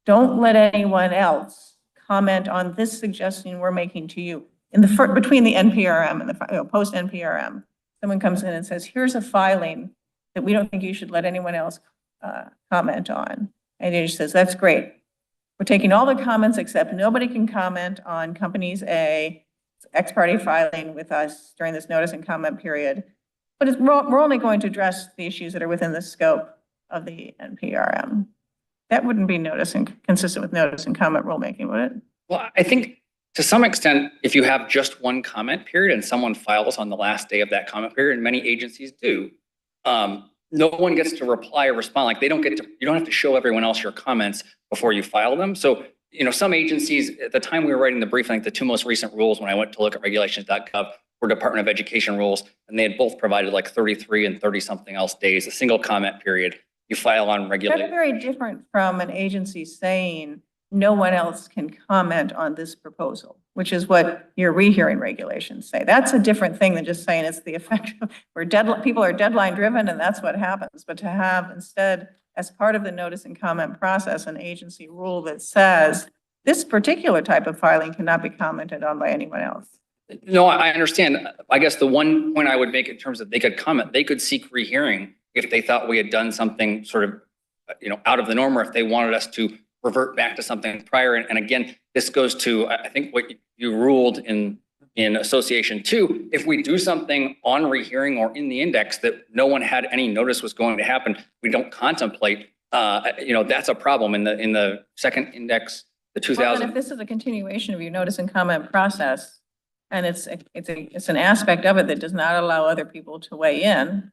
don't let anyone else comment on this suggestion we're making to you. In the, between the NPRM and the post NPRM, someone comes in and says, here's a filing that we don't think you should let anyone else comment on. And he just says, that's great. We're taking all the comments except nobody can comment on companies A, ex parte filing with us during this notice and comment period. But we're only going to address the issues that are within the scope of the NPRM. That wouldn't be consistent with notice and comment rulemaking, would it? well, I think to some extent, if you have just one comment period and someone files on the last day of that comment period, and many agencies do, no one gets to reply or respond. Like they don't get to, you don't have to show everyone else your comments before you file them. So, you know, some agencies, at the time we were writing the brief, I think the two most recent rules when I went to look at regulations.gov were Department of Education rules, and they had both provided like 33 and 30 something else days, a single comment period. You file on That's regulate. very different from an agency saying no one else can comment on this proposal, which is what your rehearing regulations say. That's a different thing than just saying it's the effect of, people are deadline driven and that's what happens. But to have instead, as part of the notice and comment process, an agency rule that says this particular type of filing cannot be commented on by anyone else. No, I understand. I guess the one point I would make in terms of they could comment, they could seek rehearing if they thought we had done something sort of, you know, out of the norm, or if they wanted us to revert back to something prior. And again, this goes to, I think, what you ruled in Association 2. If we do something on rehearing or in the index that no one had any notice was going to happen, we don't contemplate, you know, that's a problem. In the second index, the 2000. Well, if this is a continuation of your notice and comment process, and it's an aspect of it that does not allow other people to weigh in,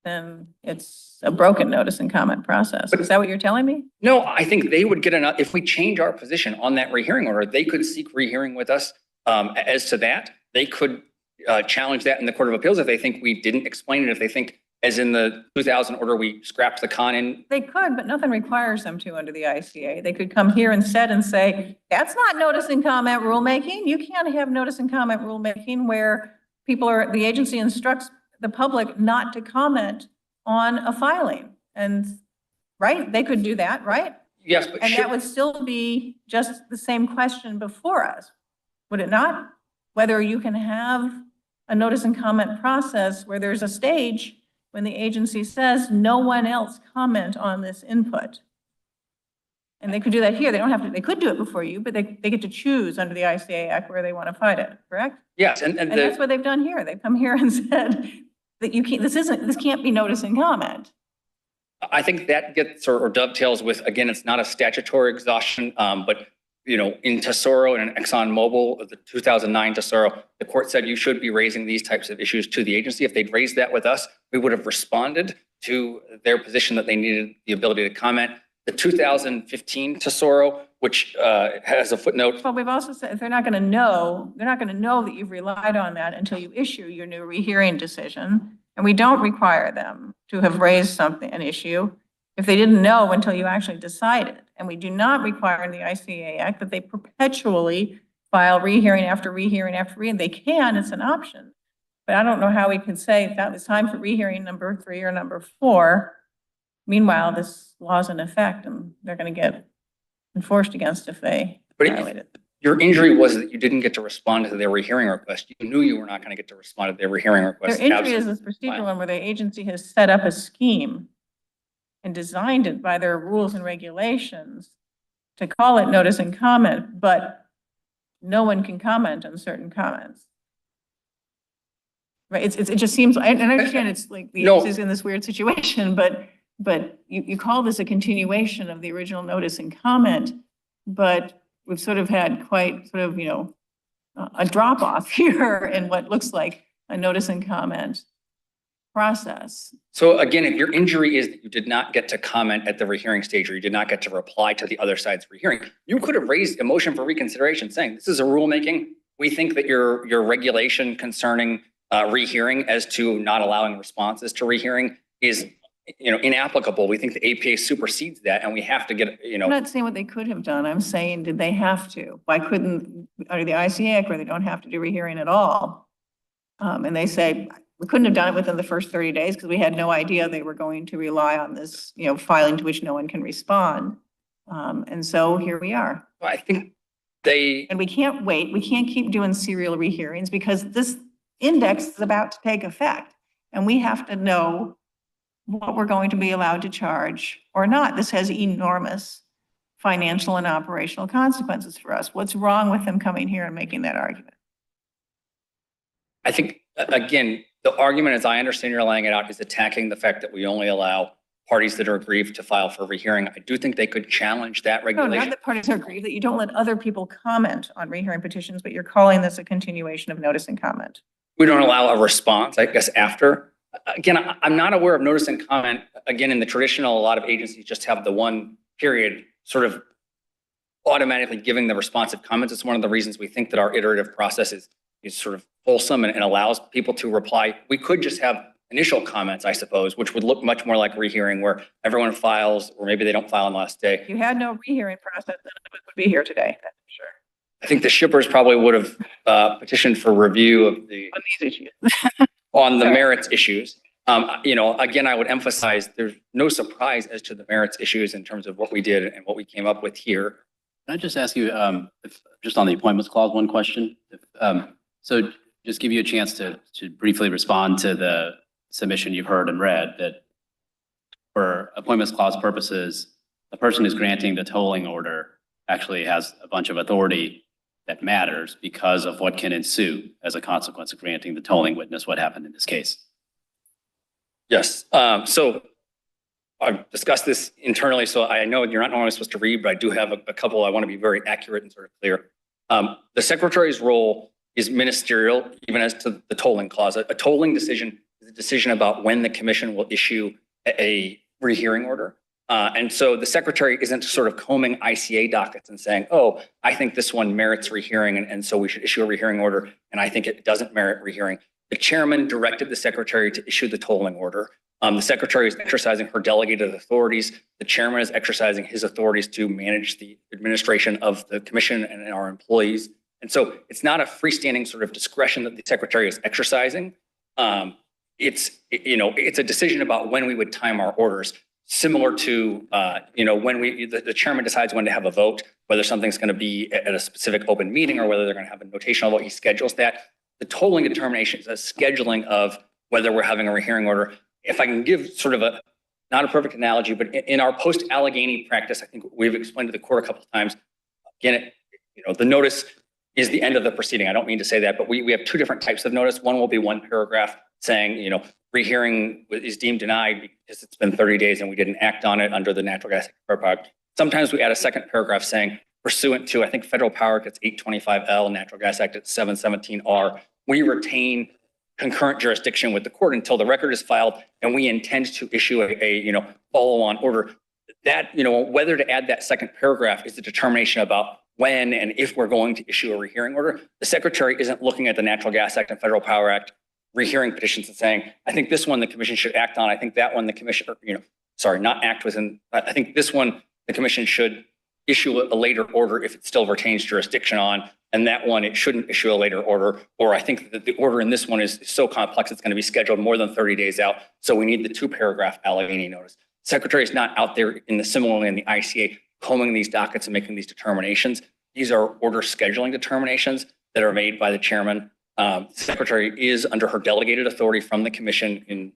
then it's a broken notice and comment process. Is that what you're telling me? No, I think they would get enough, if we change our position on that rehearing order, they could seek rehearing with us as to that. They could challenge that in the Court of Appeals if they think we didn't explain it, if they think, as in the 2000 order, we scrapped the con in. They could, but nothing requires them to under the ICA. They could come here instead and say, that's not notice and comment rulemaking. You can't have notice and comment rulemaking where the agency instructs the public not to comment on a filing. And, right, they could do that, right? Yes, but And that would still be just the same question before us, would it not? Whether you can have a notice and comment process where there's a stage when the agency says no one else comment on this input. And they could do that here. They don't have to, they could do it before you, but they get to choose under the ICA Act where they want to fight it, correct? yes, And that's what they've done here. They've come here and said that you can't, this can't be notice and comment. I think that gets or dovetails with, again, it's not a statutory exhaustion, but you know, in Tesoro and ExxonMobil, the 2009 Tesoro, the court said you should be raising these types of issues to the agency. If they'd raised that with us, we would have responded to their position that they needed the ability to comment. The 2015 Tesoro, which has a footnote. But we've also said if they're not going to know that you've relied on that until you issue your new rehearing decision. And we don't require them to have raised an issue if they didn't know until you actually decided. And we do not require in the ICA Act that they perpetually file rehearing after rehearing after rehearing. They can, it's an option. But I don't know how we can say that it's time for rehearing number 3 or number 4. Meanwhile, this law's in effect and they're going to get enforced against if they violate it. Your injury was that you didn't get to respond to their rehearing request. You knew you were not going to get to respond to their rehearing request. Their injury is this procedural one where the agency has set up a scheme and designed it by their rules and regulations to call it notice and comment, but no one can comment on certain comments. Right? It just seems, and I understand it's like the agency's in this weird situation, but you call this a continuation of the original notice and comment, but we've sort of had quite sort of, you know, a drop off here in what looks like a notice and comment process. So again, if your injury is that you did not get to comment at the rehearing stage or you did not get to reply to the other side's rehearing, you could have raised a motion for reconsideration saying, this is a rulemaking. We think that your regulation concerning rehearing as to not allowing responses to rehearing is, inapplicable. We think the APA supersedes that, and we have to get, I'm not saying what they could have done. I'm saying, did they have to? Why couldn't, under the ICA Act, where they don't have to do rehearing at all? And they say, we couldn't have done it within the first 30 days because we had no idea they were going to rely on this, filing to which no one can respond. And so here we are. I think And we can't wait. We can't keep doing serial rehearings because this index is about to take effect. And we have to know what we're going to be allowed to charge or not. This has enormous financial and operational consequences for us. What's wrong with them coming here and making that argument? I think, again, the argument, as I understand you're laying it out, is attacking the fact that we only allow parties that are aggrieved to file for rehearing. I do think they could challenge that No, regulation. not that parties are aggrieved, that you don't let other people comment on rehearing petitions, but you're calling this a continuation of notice and comment. We don't allow a response, I guess, after. Again, I'm not aware of notice and comment. Again, in the traditional, a lot of agencies just have the one period sort of automatically giving the responsive comments. It's one of the reasons we think that our iterative process is sort of wholesome and allows people to reply. We could just have initial comments, I suppose, which would look much more like rehearing where everyone files, or maybe they don't file on the last day. If you had no rehearing process, then it would be here today, that's for sure. I think the shippers probably would have petitioned for review of the On these issues. on the merits issues. Again, I would emphasize there's no surprise as to the merits issues in terms of what we did and what we came up with here. Can I just ask you, just on the appointments clause, one question? So just give you a chance to briefly respond to the submission you've heard and read that for appointments clause purposes, the person who's granting the tolling order actually has a bunch of authority that matters because of what can ensue as a consequence of granting the tolling witness what happened in this case. Yes. So I've discussed this internally, so I know you're not normally supposed to read, but I do have a couple I want to be very accurate and sort of clear. The secretary's role is ministerial, even as to the tolling clause. A tolling decision is a decision about when the commission will issue a rehearing order. And so the secretary isn't sort of combing ICA dockets and saying, oh, I think this one merits rehearing, and so we should issue a rehearing order, and I think it doesn't merit rehearing. The chairman directed the secretary to issue the tolling order. The secretary is exercising her delegated authorities. The chairman is exercising his authorities to manage the administration of the commission and our employees. And so it's not a freestanding sort of discretion that the secretary is exercising. It's a decision about when we would time our orders, similar to when the chairman decides when to have a vote, whether something's going to be at a specific open meeting or whether they're going to have a notational vote. He schedules that. The tolling determination is a scheduling of whether we're having a rehearing order. If I can give sort of not a perfect analogy, but in our post-Allegheny practice, I think we've explained to the court a couple of times. Again, the notice is the end of the proceeding. I don't mean to say that, but we have two different types of notice. One will be one paragraph saying, rehearing is deemed denied because it's been 30 days and we didn't act on it under the Natural Gas Act. Sometimes we add a second paragraph saying, pursuant to, I think Federal Power Act, it's 825L, Natural Gas Act, it's 717R, we retain concurrent jurisdiction with the court until the record is filed and we intend to issue a follow-on order. That, whether to add that second paragraph is the determination about when and if we're going to issue a rehearing order. The secretary isn't looking at the Natural Gas Act and Federal Power Act rehearing petitions and saying, I think this one the commission should act on. I think that one the commission, not act within. I think this one the commission should issue a later order if it still retains jurisdiction on, and that one it shouldn't issue a later order. Or I think that the order in this one is so complex it's going to be scheduled more than 30 days out. So we need the 2-paragraph Allegheny notice. Secretary is not out there similarly in the ICA combing these dockets and making these determinations. These are order scheduling determinations that are made by the chairman. The secretary is under her delegated authority from the commission in,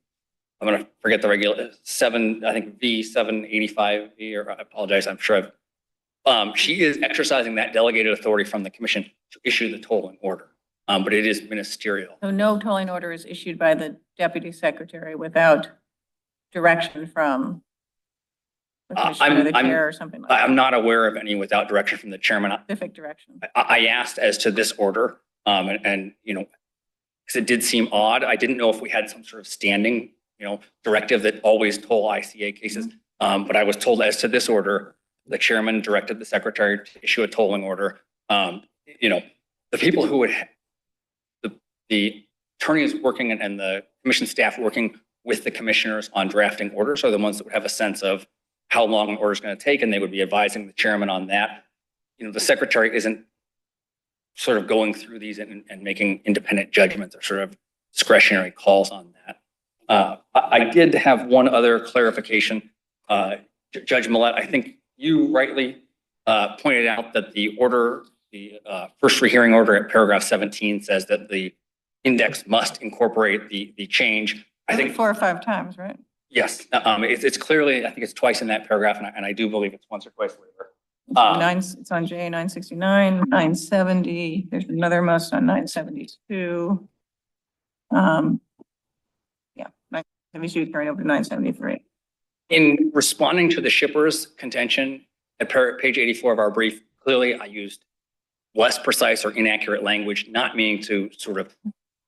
I'm going to forget the regular V785V, or I apologize, I'm sure she is exercising that delegated authority from the commission to issue the tolling order, but it is ministerial. So no tolling order is issued by the deputy secretary without direction from the commissioner or the chair or something like that? I'm not aware of any without direction from the chairman. Specific direction. I asked as to this order, and because it did seem odd. I didn't know if we had some sort of standing, directive that always toll ICA cases. But I was told as to this order, the chairman directed the secretary to issue a tolling order. The people who would, the attorneys working and the commission staff working with the commissioners on drafting orders are the ones that would have a sense of how long an order is going to take, and they would be advising the chairman on that. The secretary isn't sort of going through these and making independent judgments or sort of discretionary calls on that. I did have one other clarification. Judge Millett, I think you rightly pointed out that the order, the first rehearing order at paragraph 17 says that the index must incorporate the change. I think 4 or 5 times, right? yes, it's clearly, I think it's twice in that paragraph, and I do believe it's once or twice later. It's on J 969, 970. There's another must on 972. Yeah, 972 carrying over to 973. In responding to the shipper's contention at page 84 of our brief, clearly I used less precise or inaccurate language, not meaning to sort of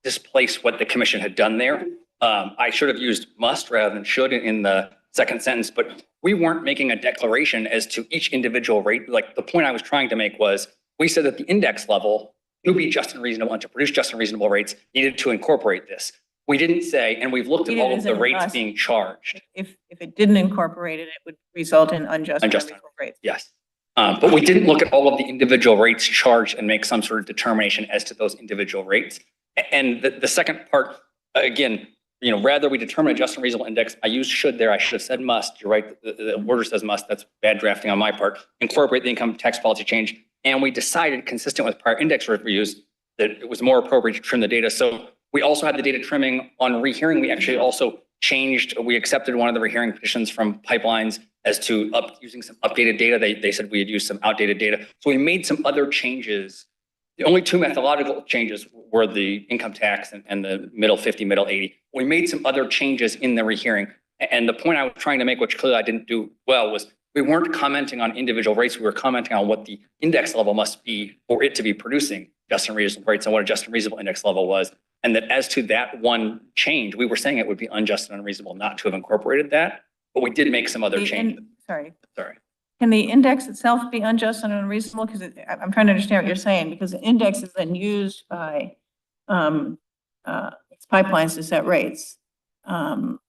displace what the commission had done there. I should have used must rather than should in the second sentence, but we weren't making a declaration as to each individual rate. Like the point I was trying to make was, we said that the index level to be just and reasonable and to produce just and reasonable rates needed to incorporate this. We didn't say, and we've looked at all of the rates being charged. If it didn't incorporate it, it would result in unjust and unreasonable rates. Yes. But we didn't look at all of the individual rates charged and make some sort of determination as to those individual rates. And the second part, again, rather we determine a just and reasonable index. I used should there. I should have said must. You're right. The order says must. That's bad drafting on my part. Incorporate the income tax policy change. And we decided, consistent with prior index reviews, that it was more appropriate to trim the data. So we also had the data trimming on rehearing. We actually also we accepted one of the rehearing petitions from Pipelines as to using some updated data. They said we had used some outdated data. So we made some other changes. The only 2 methodological changes were the income tax and the middle 50, middle 80. We made some other changes in the rehearing. And the point I was trying to make, which clearly I didn't do well, was we weren't commenting on individual rates. We were commenting on what the index level must be for it to be producing just and reasonable rates and what a just and reasonable index level was. And that as to that one change, we were saying it would be unjust and unreasonable not to have incorporated that, but we did make some other changes. Sorry. Sorry. Can the index itself be unjust and unreasonable? Because I'm trying to understand what you're saying, because the index is then used by its pipelines to set rates. And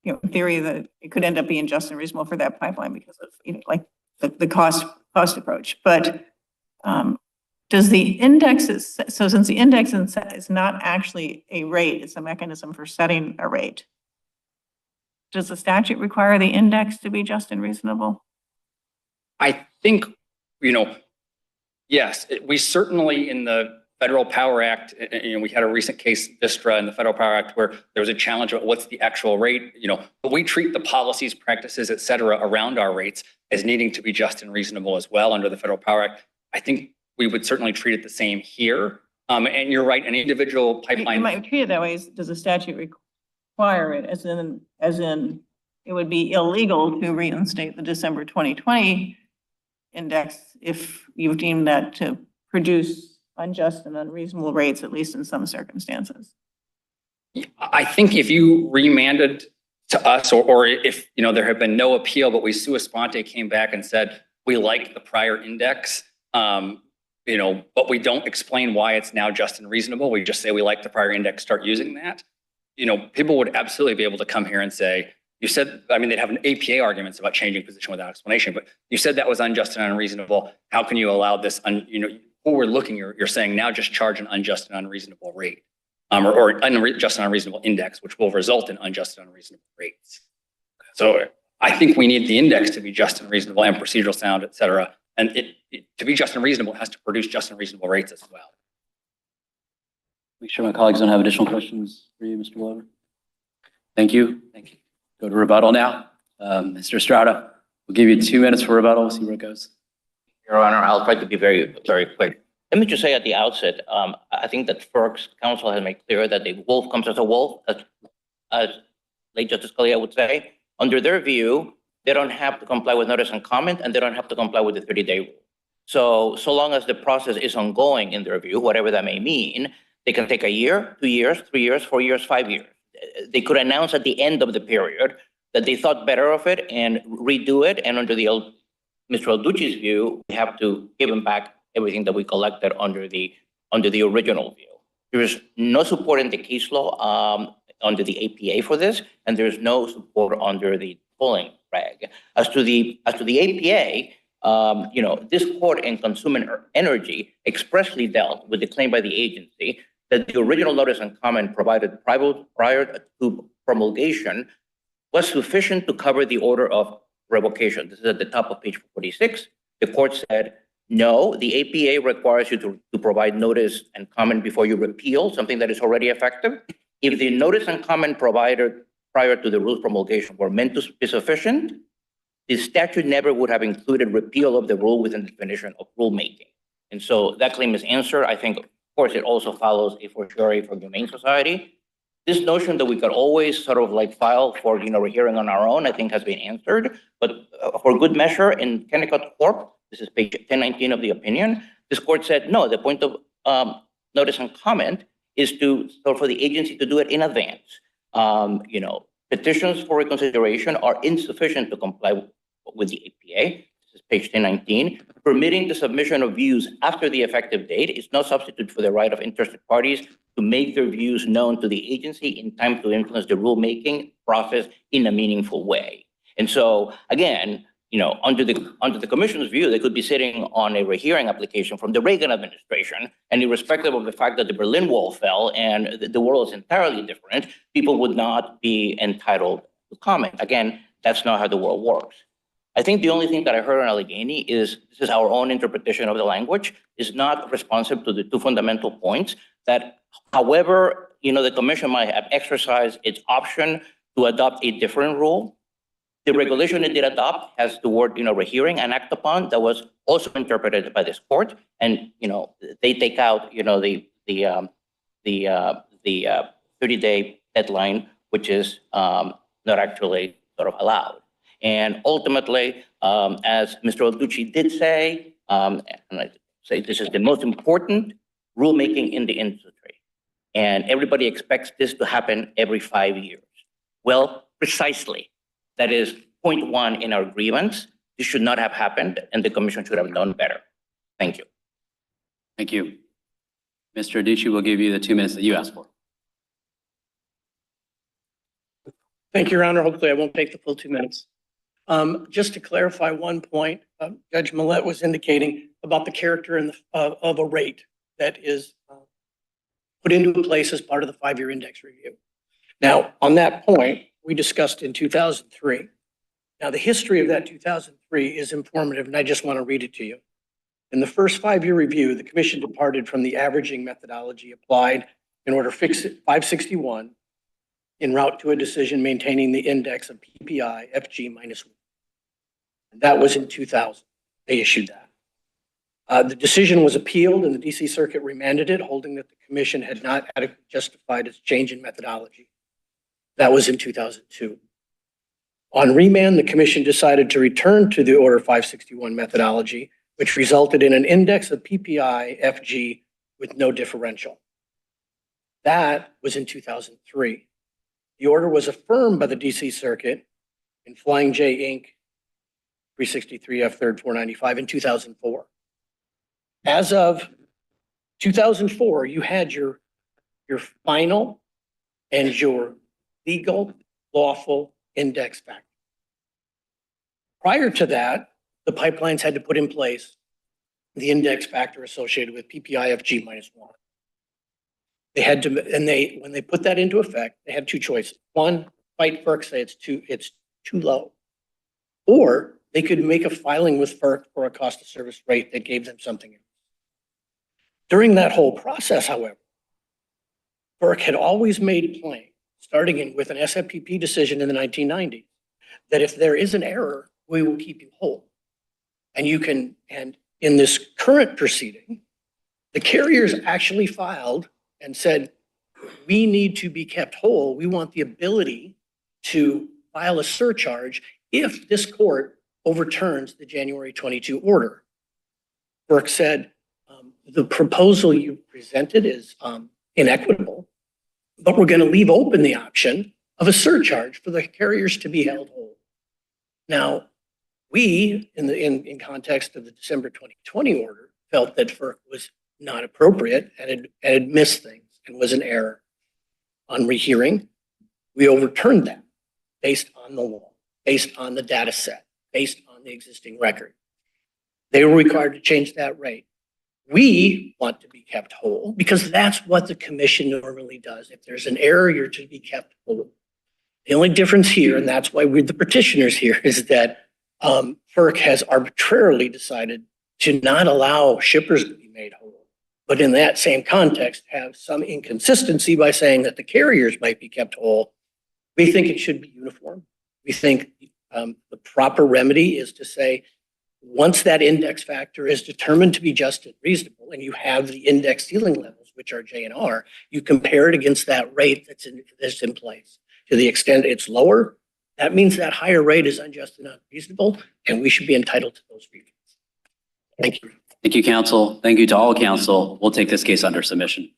in theory, that it could end up being just and reasonable for that pipeline because of like the cost approach. But does the index so since the index is not actually a rate, it's a mechanism for setting a rate. Does the statute require the index to be just and reasonable? I think, yes, we certainly in the Federal Power Act, we had a recent case, Vistra, in the Federal Power Act, where there was a challenge about what's the actual rate, but we treat the policies, practices, et cetera, around our rates as needing to be just and reasonable as well under the Federal Power Act. I think we would certainly treat it the same here. And you're right, an individual pipeline. You might treat it that way. Does the statute require it, as in it would be illegal to reinstate the December 2020 index if you've deemed that to produce unjust and unreasonable rates, at least in some circumstances? I think if you remanded to us, or if there had been no appeal, but we sua sponte came back and said we like the prior index, but we don't explain why it's now just and reasonable. We just say we like the prior index, start using that. People would absolutely be able to come here and say, you said, they'd have an APA arguments about changing position without explanation, but you said that was unjust and unreasonable. How can you allow this, forward looking, you're saying now just charge an unjust and unreasonable rate, or unjust and unreasonable index, which will result in unjust and unreasonable rates. So I think we need the index to be just and reasonable and procedural sound, et cetera. And to be just and reasonable, it has to produce just and reasonable rates as well. Make sure my colleagues don't have additional questions for you, Mr. Glover. Thank you. Thank you. Go to rebuttal now. Mr. Estrada, we'll give you 2 minutes for rebuttal. We'll see where it goes. Your Honor, I'll try to be very, very quick. Let me just say at the outset, I think that FERC's counsel has made clear that the wolf comes as a wolf, as late Justice Scalia would say. Under their view, they don't have to comply with notice and comment, and they don't have to comply with the 30-day rule. So long as the process is ongoing in their view, whatever that may mean, they can take a year, 2 years, 3 years, 4 years, 5 years. They could announce at the end of the period that they thought better of it and redo it. And under the Mr. Alducci's view, we have to give them back everything that we collected under the original view. There is no support in the case law under the APA for this, and there's no support under the tolling reg. As to the APA, this court in Consumer Energy expressly dealt with the claim by the agency that the original notice and comment provided prior to promulgation was sufficient to cover the order of revocation. This is at the top of page 46. The court said, no, the APA requires you to provide notice and comment before you repeal something that is already effective. If the notice and comment provided prior to the rule's promulgation were meant to be sufficient, the statute never would have included repeal of the rule within the definition of rulemaking. And so that claim is answered. I think, of course, it also follows a fortiori for Humane Society. This notion that we could always sort of like file for, a hearing on our own, I think has been answered. But for good measure, in Kennecott Corp., this is page 1019 of the opinion, this court said, no, the point of notice and comment is for the agency to do it in advance. Petitions for reconsideration are insufficient to comply with the APA. This is page 1019. Permitting the submission of views after the effective date is no substitute for the right of interested parties to make their views known to the agency in time to influence the rulemaking process in a meaningful way. And so, again, under the commission's view, they could be sitting on a rehearing application from the Reagan administration, and irrespective of the fact that the Berlin Wall fell and the world is entirely different, people would not be entitled to comment. Again, that's not how the world works. I think the only thing that I heard on Allegheny is this is our own interpretation of the language, is not responsive to the two fundamental points that, however, the commission might have exercised its option to adopt a different rule. The regulation it did adopt has the word, rehearing and act upon that was also interpreted by this court. And, they take out, the 30-day deadline, which is not actually sort of allowed. And ultimately, as Mr. Olducci did say, and I say this is the most important rulemaking in the industry. And everybody expects this to happen every 5 years. Well, precisely. That is point one in our grievance. This should not have happened, and the commission should have done better. Thank you. Thank you. Mr. Adducci, we'll give you the 2 minutes that you asked for. Thank you, Your Honor. Hopefully I won't take the full 2 minutes. Just to clarify one point, Judge Millett was indicating about the character of a rate that is put into place as part of the 5-year index review. Now, on that point, we discussed in 2003. Now, the history of that 2003 is informative, and I just want to read it to you. In the first 5-year review, the commission departed from the averaging methodology applied in order fix 561 en route to a decision maintaining the index of PPI FG -1. And that was in 2000. They issued that. The decision was appealed, and the DC Circuit remanded it, holding that the commission had not adequately justified its change in methodology. That was in 2002. On remand, the commission decided to return to the Order 561 methodology, which resulted in an index of PPI FG with no differential. That was in 2003. The order was affirmed by the DC Circuit in Flying J Inc. 363 F3rd 495 in 2004. As of 2004, you had your final and your legal, lawful index factor. Prior to that, the pipelines had to put in place the index factor associated with PPI FG -1. They had to, and when they put that into effect, they had two choices. One, fight FERC, say it's too low, or they could make a filing with FERC for a cost of service rate that gave them something else. During that whole process, however, FERC had always made plain, starting with an SFPP decision in the 1990s, that if there is an error, we will keep you whole. And in this current proceeding, the carriers actually filed and said, we need to be kept whole. We want the ability to file a surcharge if this court overturns the January 22 order. FERC said, the proposal you presented is inequitable, but we're going to leave open the option of a surcharge for the carriers to be held whole. Now, we, in context of the December 2020 order, felt that FERC was not appropriate and had missed things and was an error. On rehearing, we overturned that based on the law, based on the data set, based on the existing record. They were required to change that rate. We want to be kept whole because that's what the commission normally does. If there's an error, you're to be kept whole. The only difference here, and that's why we're the petitioners here, is that FERC has arbitrarily decided to not allow shippers to be made whole, but in that same context have some inconsistency by saying that the carriers might be kept whole. We think it should be uniform. We think the proper remedy is to say, once that index factor is determined to be just and reasonable, and you have the index ceiling levels, which are J and R, you compare it against that rate that's in place. To the extent it's lower, that means that higher rate is unjust and unreasonable, and we should be entitled to those refunds. Thank you. Thank you, counsel. Thank you to all counsel. We'll take this case under submission.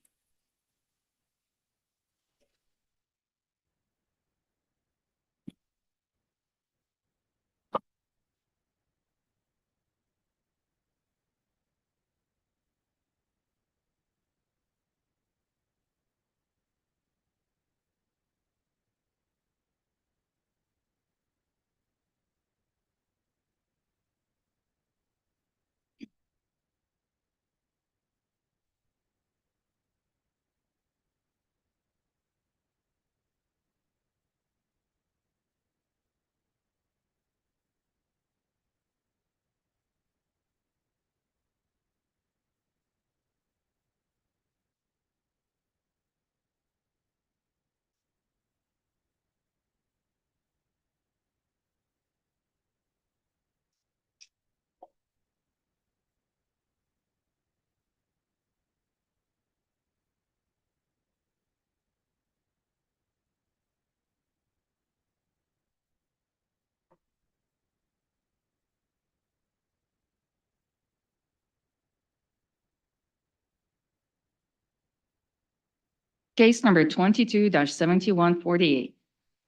Case number 22-7148.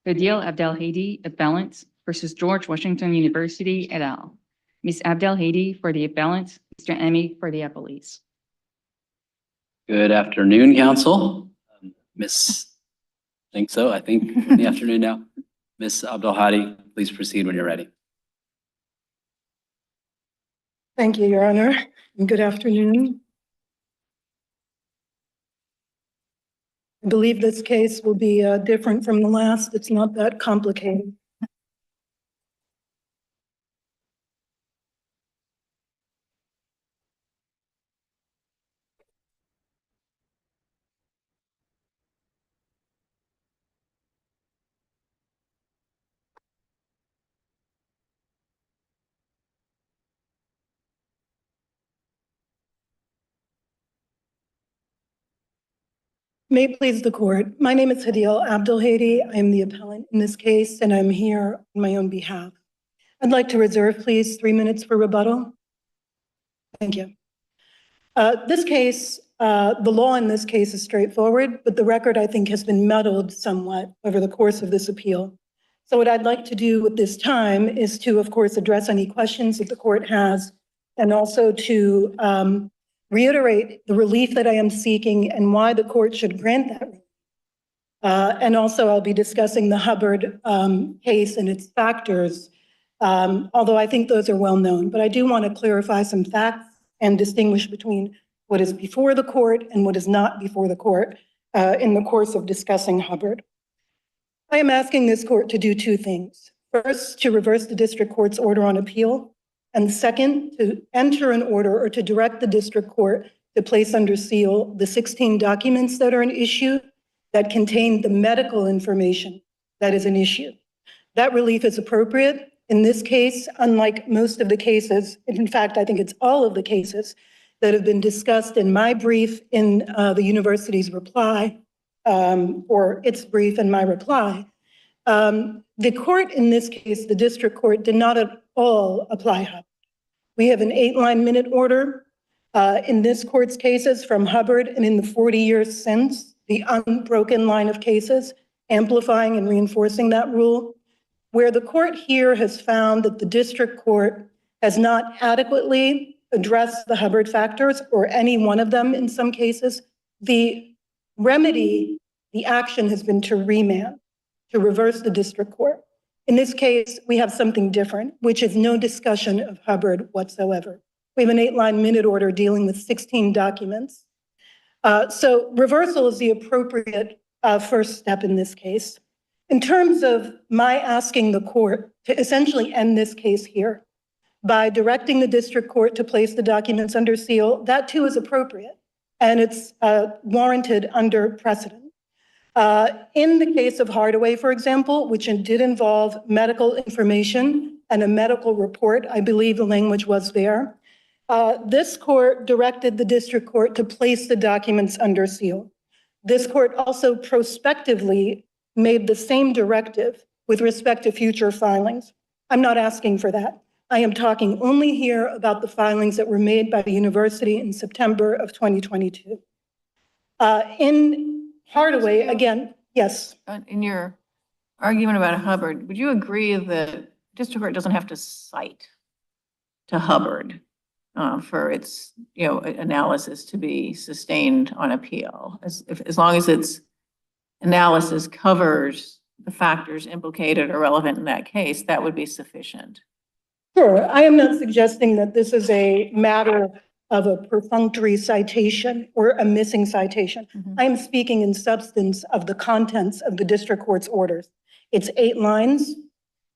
Hdeel Abdelhady, appellant versus George Washington University et al. Ms. Abdelhady for the appellant, Mr. Emmy for the appellees. Good afternoon, counsel. Miss, I think in the afternoon now. Ms. Abdelhady, please proceed when you're ready. Thank you, Your Honor, and good afternoon. I believe this case will be different from the last. It's not that complicated. May it please the court. My name is Hdeel Abdelhady. I am the appellant in this case, and I'm here on my own behalf. I'd like to reserve, please, 3 minutes for rebuttal. Thank you. This case, the law in this case is straightforward, but the record, I think, has been muddled somewhat over the course of this appeal. So what I'd like to do with this time is to, of course, address any questions that the court has, and also to reiterate the relief that I am seeking and why the court should grant that relief. And also I'll be discussing the Hubbard case and its factors, although I think those are well known. But I do want to clarify some facts and distinguish between what is before the court and what is not before the court in the course of discussing Hubbard. I am asking this court to do two things. First, to reverse the district court's order on appeal. And second, to enter an order or to direct the district court to place under seal the 16 documents that are an issue that contain the medical information that is an issue. That relief is appropriate. In this case, unlike most of the cases, in fact, I think it's all of the cases that have been discussed in my brief in the university's reply, or its brief and my reply, the court in this case, the district court, did not at all apply Hubbard. We have an 8-line minute order in this court's cases from Hubbard, and in the 40 years since, the unbroken line of cases, amplifying and reinforcing that rule, where the court here has found that the district court has not adequately addressed the Hubbard factors, or any one of them in some cases. The remedy, the action has been to remand, to reverse the district court. In this case, we have something different, which is no discussion of Hubbard whatsoever. We have an 8-line minute order dealing with 16 documents. So reversal is the appropriate first step in this case. In terms of my asking the court to essentially end this case here by directing the district court to place the documents under seal, that too is appropriate, and it's warranted under precedent. In the case of Hardaway, for example, which did involve medical information and a medical report, I believe the language was there, this court directed the district court to place the documents under seal. This court also prospectively made the same directive with respect to future filings. I'm not asking for that. I am talking only here about the filings that were made by the university in September of 2022. In Hardaway, again, yes. In your argument about Hubbard, would you agree that district court doesn't have to cite to Hubbard for its analysis to be sustained on appeal, as long as its analysis covers the factors implicated or relevant in that case, that would be sufficient? Sure. I am not suggesting that this is a matter of a perfunctory citation or a missing citation. I am speaking in substance of the contents of the district court's orders. It's 8 lines.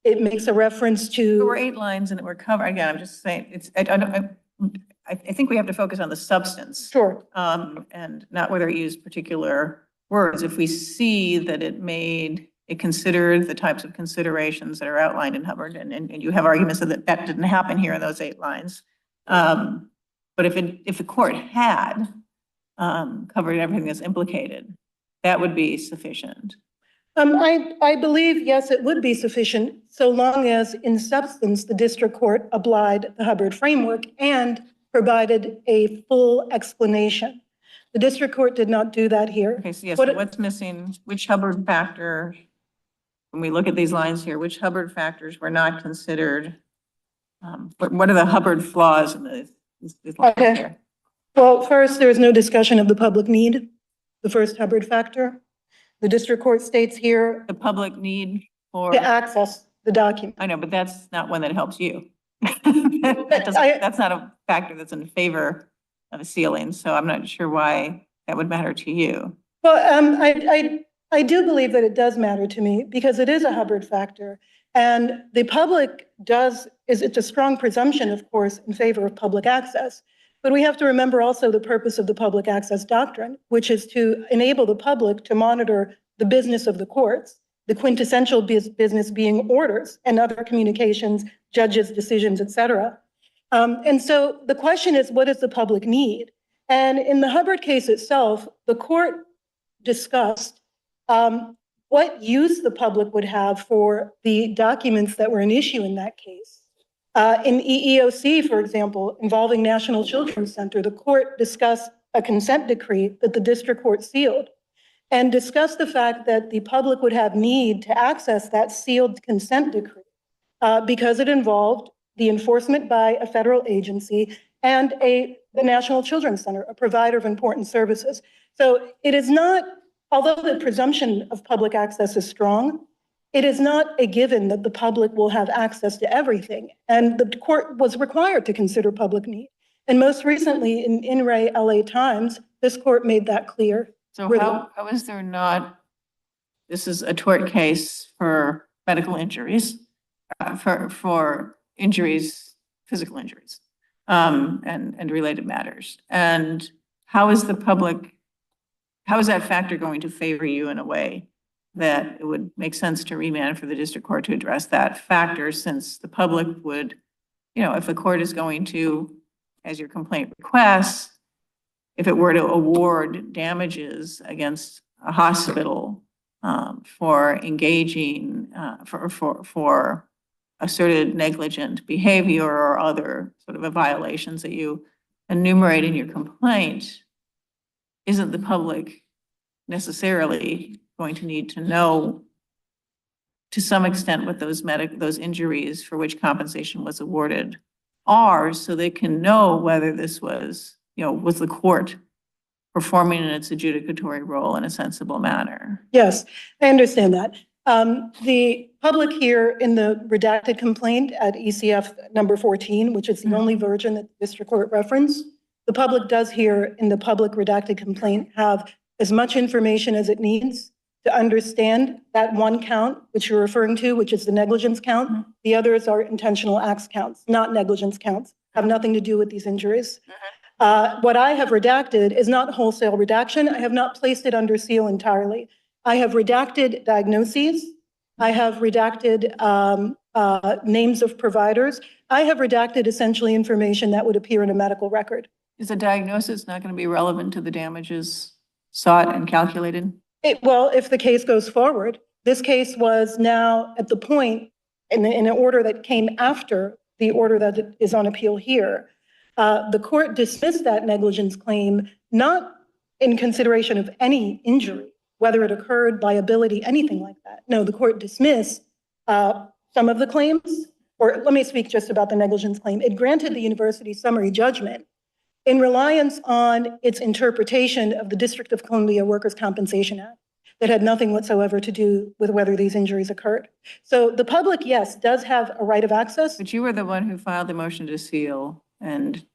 It makes a reference to. There were 8 lines and it were covered. Again, I'm just saying, I think we have to focus on the substance. Sure. And not whether it used particular words. If we see that it considered the types of considerations that are outlined in Hubbard, and you have arguments that didn't happen here in those 8 lines. But if the court had covered everything that's implicated, that would be sufficient. I believe, yes, it would be sufficient so long as in substance, the district court applied the Hubbard framework and provided a full explanation. The district court did not do that here. Okay, so yes, what's missing? Which Hubbard factor, when we look at these lines here, which Hubbard factors were not considered? What are the Hubbard flaws in these lines here? Well, first, there is no discussion of the public need, the first Hubbard factor. The district court states here. The public need for. To access the document. I know, but that's not one that helps you. That's not a factor that's in favor of a sealing, so I'm not sure why that would matter to you. Well, I do believe that it does matter to me because it is a Hubbard factor, and the public it's a strong presumption, of course, in favor of public access. But we have to remember also the purpose of the public access doctrine, which is to enable the public to monitor the business of the courts, the quintessential business being orders and other communications, judges' decisions, et cetera. And so the question is, what does the public need? And in the Hubbard case itself, the court discussed what use the public would have for the documents that were an issue in that case. In EEOC, for example, involving National Children's Center, the court discussed a consent decree that the district court sealed and discussed the fact that the public would have need to access that sealed consent decree because it involved the enforcement by a federal agency and the National Children's Center, a provider of important services. So it is not, although the presumption of public access is strong, it is not a given that the public will have access to everything. And the court was required to consider public need. And most recently in Re LA Times, this court made that clear. So how is there not, this is a tort case for medical injuries, for injuries, physical injuries, and related matters. And how is that factor going to favor you in a way that it would make sense to remand for the district court to address that factor, since the public would, if the court is going to, as your complaint requests, if it were to award damages against a hospital for engaging, for asserted negligent behavior or other sort of violations that you enumerate in your complaint, isn't the public necessarily going to need to know to some extent what those injuries for which compensation was awarded are, so they can know whether this was, was the court performing in its adjudicatory role in a sensible manner. Yes, I understand that. The public here in the redacted complaint at ECF number 14, which is the only version that the district court referenced, the public does here in the public redacted complaint have as much information as it needs to understand that one count, which you're referring to, which is the negligence count. The others are intentional acts counts, not negligence counts, have nothing to do with these injuries. What I have redacted is not wholesale redaction. I have not placed it under seal entirely. I have redacted diagnoses. I have redacted names of providers. I have redacted essentially information that would appear in a medical record. Is the diagnosis not going to be relevant to the damages sought and calculated? Well, if the case goes forward, this case was now at the point in an order that came after the order that is on appeal here. The court dismissed that negligence claim, not in consideration of any injury, whether it occurred, liability, anything like that. No, the court dismissed some of the claims, or let me speak just about the negligence claim. It granted the university summary judgment in reliance on its interpretation of the District of Columbia Workers' Compensation Act that had nothing whatsoever to do with whether these injuries occurred. So the public, yes, does have a right of access. But you were the one who filed the motion to seal, and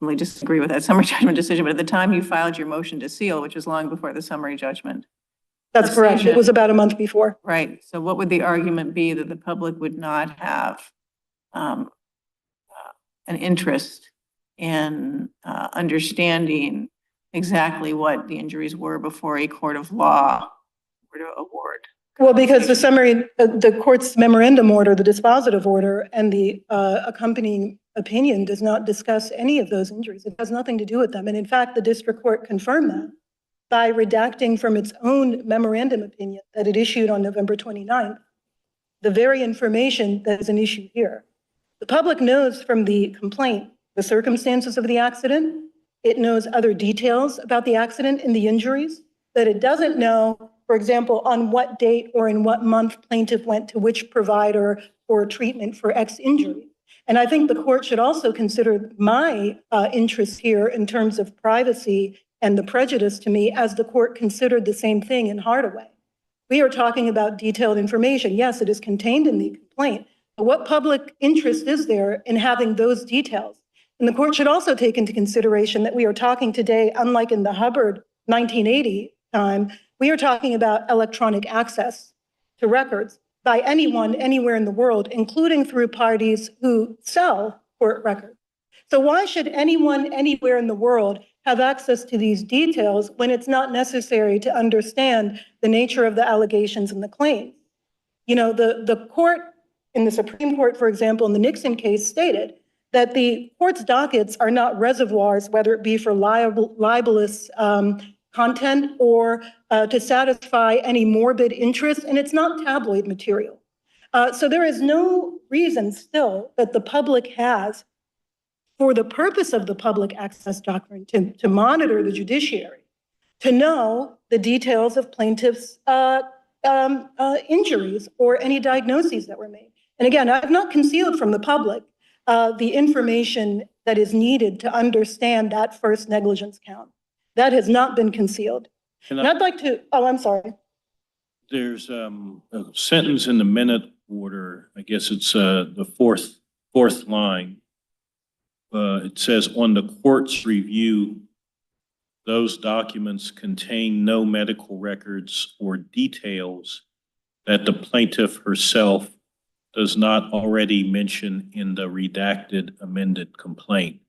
we disagree with that summary judgment decision, but at the time you filed your motion to seal, which was long before the summary judgment. That's correct. It was about a month before. Right. So what would the argument be that the public would not have an interest in understanding exactly what the injuries were before a court of law were to award? Well, because the summary, the court's memorandum order, the dispositive order, and the accompanying opinion does not discuss any of those injuries. It has nothing to do with them. And in fact, the district court confirmed that by redacting from its own memorandum opinion that it issued on November 29th, the very information that is an issue here. The public knows from the complaint the circumstances of the accident. It knows other details about the accident and the injuries that it doesn't know, for example, on what date or in what month plaintiff went to which provider for treatment for X injury. And I think the court should also consider my interest here in terms of privacy and the prejudice to me as the court considered the same thing in Hardaway. We are talking about detailed information. Yes, it is contained in the complaint, but what public interest is there in having those details? And the court should also take into consideration that we are talking today, unlike in the Hubbard 1980 time, we are talking about electronic access to records by anyone, anywhere in the world, including through parties who sell court records. So why should anyone, anywhere in the world have access to these details when it's not necessary to understand the nature of the allegations and the claims? You know, the court in the Supreme Court, for example, in the Nixon case stated that the court's dockets are not reservoirs, whether it be for libelous content or to satisfy any morbid interest, and it's not tabloid material. So there is no reason still that the public has, for the purpose of the public access doctrine, to monitor the judiciary, to know the details of plaintiffs' injuries or any diagnoses that were made. And again, I have not concealed from the public the information that is needed to understand that first negligence count. That has not been concealed. And I'd like to, oh, I'm sorry. There's a sentence in the minute order, I guess it's the fourth line. It says, on the court's review, those documents contain no medical records or details that the plaintiff herself does not already mention in the redacted amended complaint.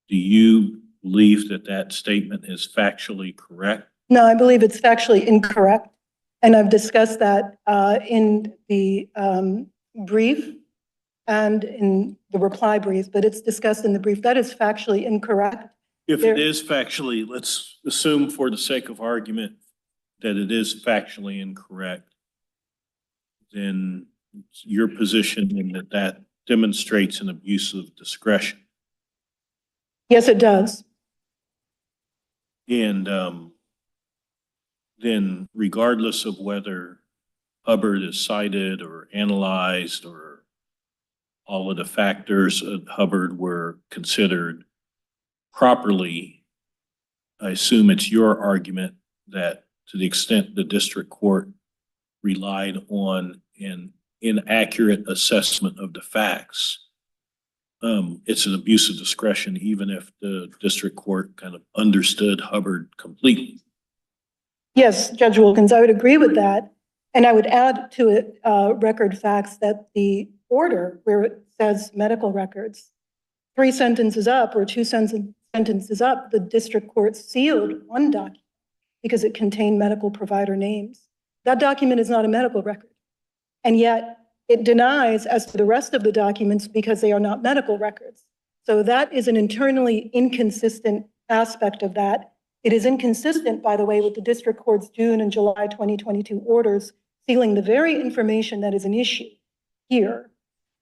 Do you believe that that statement is factually correct? No, I believe it's factually incorrect. And I've discussed that in the brief and in the reply brief, but it's discussed in the brief. That is factually incorrect. If it is factually, let's assume for the sake of argument that it is factually incorrect, then your position in that demonstrates an abuse of discretion. Yes, it does. And then regardless of whether Hubbard is cited or analyzed or all of the factors of Hubbard were considered properly, I assume it's your argument that to the extent the district court relied on an inaccurate assessment of the facts, it's an abuse of discretion, even if the district court kind of understood Hubbard completely. Yes, Judge Wilkins, I would agree with that. And I would add to it record facts that the order where it says medical records, 3 sentences up or 2 sentences up, the district court sealed one document because it contained medical provider names. That document is not a medical record. And yet it denies as to the rest of the documents because they are not medical records. So that is an internally inconsistent aspect of that. It is inconsistent, by the way, with the district court's June and July 2022 orders sealing the very information that is an issue here.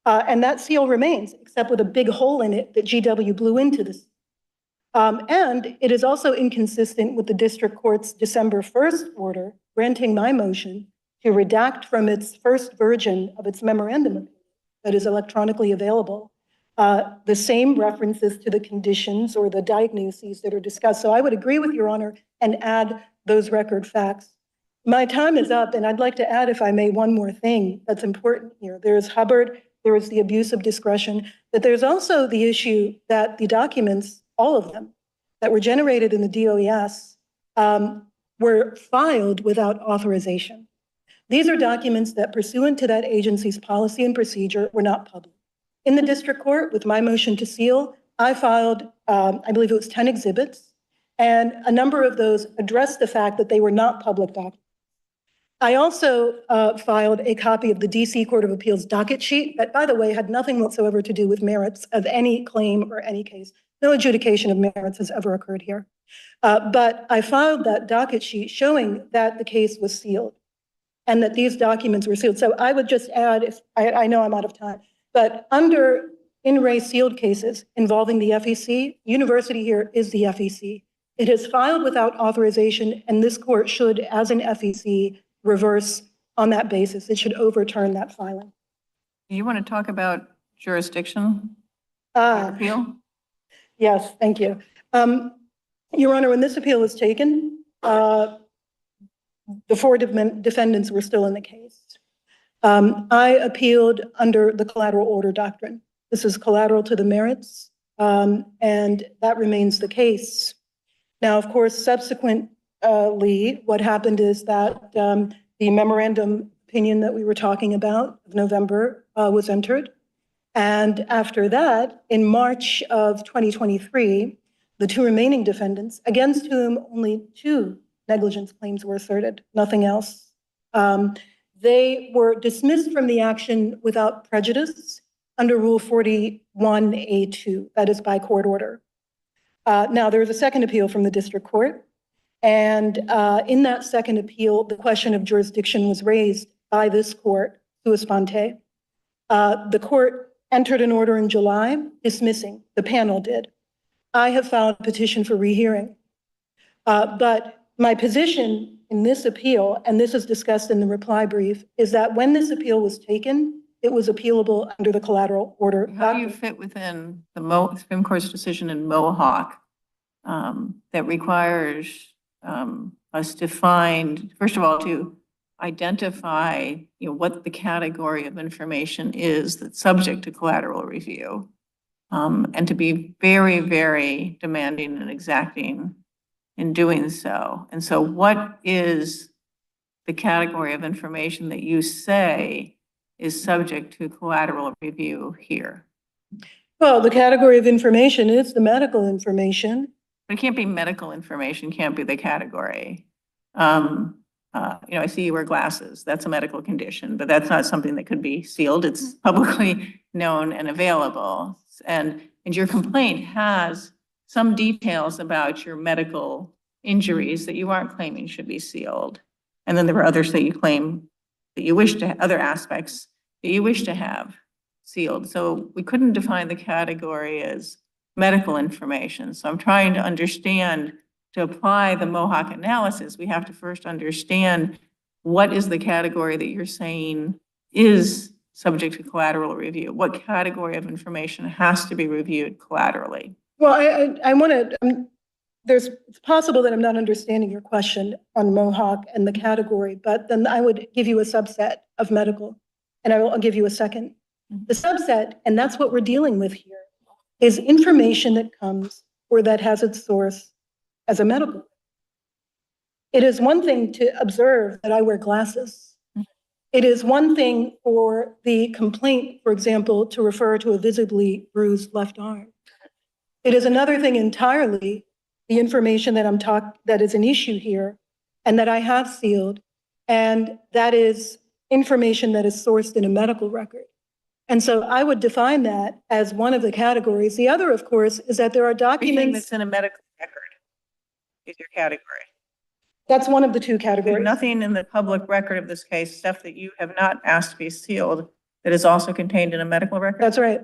And that seal remains, except with a big hole in it that GW blew into this. And it is also inconsistent with the district court's December 1st order granting my motion to redact from its first version of its memorandum that is electronically available the same references to the conditions or the diagnoses that are discussed. So I would agree with Your Honor and add those record facts. My time is up, and I'd like to add, if I may, one more thing that's important here. There is Hubbard, there is the abuse of discretion, but there's also the issue that the documents, all of them, that were generated in the DOES were filed without authorization. These are documents that, pursuant to that agency's policy and procedure, were not public. In the district court, with my motion to seal, I filed, I believe it was 10 exhibits, and a number of those addressed the fact that they were not public documents. I also filed a copy of the DC Court of Appeals docket sheet that, by the way, had nothing whatsoever to do with merits of any claim or any case. No adjudication of merits has ever occurred here. But I filed that docket sheet showing that the case was sealed and that these documents were sealed. So I would just add, if I know I'm out of time, but under in-re sealed cases involving the FEC, university here is the FEC. It is filed without authorization, and this court should, as an FEC, reverse on that basis. It should overturn that filing. You want to talk about jurisdiction appeal? Yes, thank you. Your Honor, when this appeal was taken, the 4 defendants were still in the case. I appealed under the collateral order doctrine. This is collateral to the merits, and that remains the case. Now, of course, subsequently, what happened is that the memorandum opinion that we were talking about of November was entered. And after that, in March of 2023, the 2 remaining defendants, against whom only 2 negligence claims were asserted, nothing else, they were dismissed from the action without prejudice under Rule 41A2, that is by court order. Now, there was a second appeal from the district court, and in that second appeal, the question of jurisdiction was raised by this court, sua sponte. The court entered an order in July dismissing, the panel did. I have filed a petition for rehearing. But my position in this appeal, and this is discussed in the reply brief, is that when this appeal was taken, it was appealable under the collateral order. How do you fit within the Supreme Court's decision in Mohawk that requires us to find, first of all, to identify what the category of information is that's subject to collateral review, and to be very, very demanding and exacting in doing so. And so what is the category of information that you say is subject to collateral review here? Well, the category of information is the medical information. But it can't be medical information, can't be the category. I see you wear glasses. That's a medical condition, but that's not something that could be sealed. It's publicly known and available. And your complaint has some details about your medical injuries that you aren't claiming should be sealed. And then there were others that you claim that you wish to, other aspects that you wish to have sealed. So we couldn't define the category as medical information. So I'm trying to understand, to apply the Mohawk analysis, we have to first understand what is the category that you're saying is subject to collateral review. What category of information has to be reviewed collaterally? Well, I want to, it's possible that I'm not understanding your question on Mohawk and the category, but then I would give you a subset of medical, and I'll give you a second. The subset, and that's what we're dealing with here, is information that comes or that has its source as a medical. It is one thing to observe that I wear glasses. It is one thing for the complaint, for example, to refer to a visibly bruised left arm. It is another thing entirely, the information that is an issue here and that I have sealed, and that is information that is sourced in a medical record. And so I would define that as one of the categories. The other, of course, is that there are Everything documents. that's in a medical record is your category. That's one of the two There's categories. nothing in the public record of this case, stuff that you have not asked to be sealed, that is also contained in a medical record? That's right.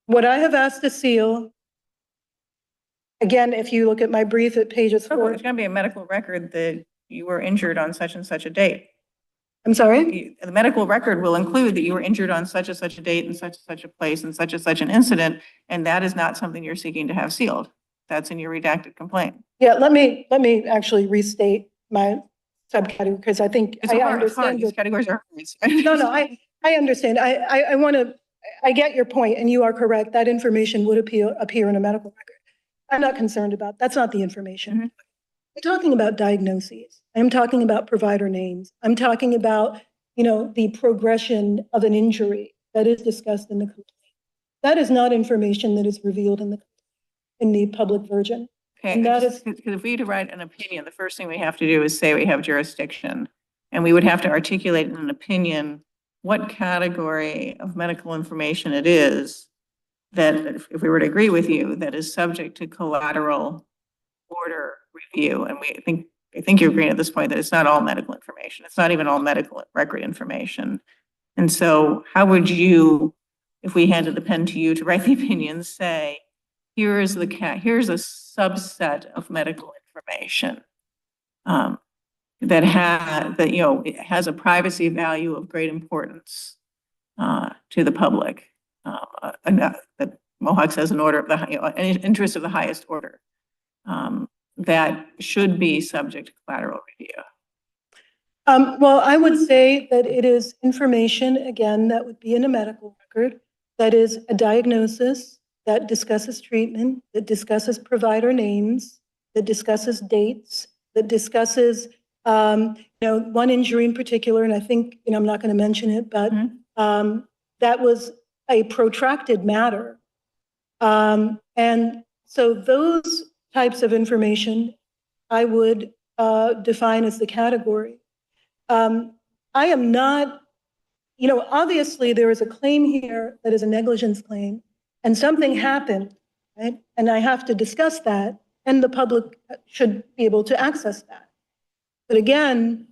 What I have asked to seal, again, if you look at my brief at pages Oh, 4, it's going to be a medical record that you were injured on such and such a date. I'm sorry? The medical record will include that you were injured on such and such a date in such and such a place and such an incident, and that is not something you're seeking to have sealed. That's in your redacted complaint. Yeah, let me actually restate my subcategory because I think It's I hard, understand. these categories are hard. No, I understand. I want to, I get your point, and you are correct. That information would appear in a medical record. I'm not concerned about, that's not the information. I'm talking about diagnoses. I'm talking about provider names. I'm talking about, the progression of an injury that is discussed in the complaint. That is not information that is revealed in the public version. Okay, And that because if we to write an opinion, the first thing we have to do is say we have jurisdiction. And we would have to articulate in an opinion what category of medical information it is that, if we were to agree with you, that is subject to collateral order review. And I think you're agreeing at this point that it's not all medical information. It's not even all medical record information. And so how would you, if we handed the pen to you to write the opinion, say, here's a subset of medical information that it has a privacy value of great importance to the public, that Mohawk says an order of an interest of the highest order, that should be subject to collateral review? Well, I would say that it is information, again, that would be in a medical record, that is a diagnosis, that discusses treatment, that discusses provider names, that discusses dates, that discusses, one injury in particular, and I think, I'm not going to mention it, but that was a protracted matter. And so those types of information I would define as the category. I am not, obviously there is a claim here that is a negligence claim, and something happened, right? And I have to discuss that, and the public should be able to access that. But again,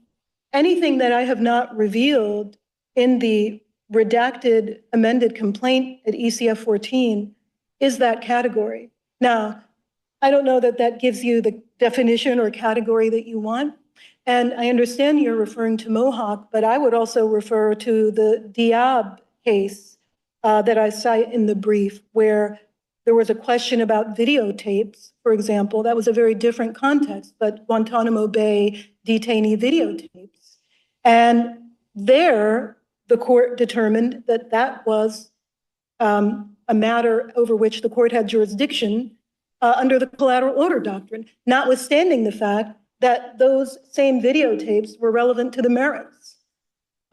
anything that I have not revealed in the redacted amended complaint at ECF 14 is that category. Now, I don't know that that gives you the definition or category that you want. And I understand you're referring to Mohawk, but I would also refer to the Diab case that I cite in the brief, where there was a question about videotapes, for example. That was a very different context, but Guantanamo Bay detainee videotapes. And there, the court determined that that was a matter over which the court had jurisdiction under the collateral order doctrine, notwithstanding the fact that those same videotapes were relevant to the merits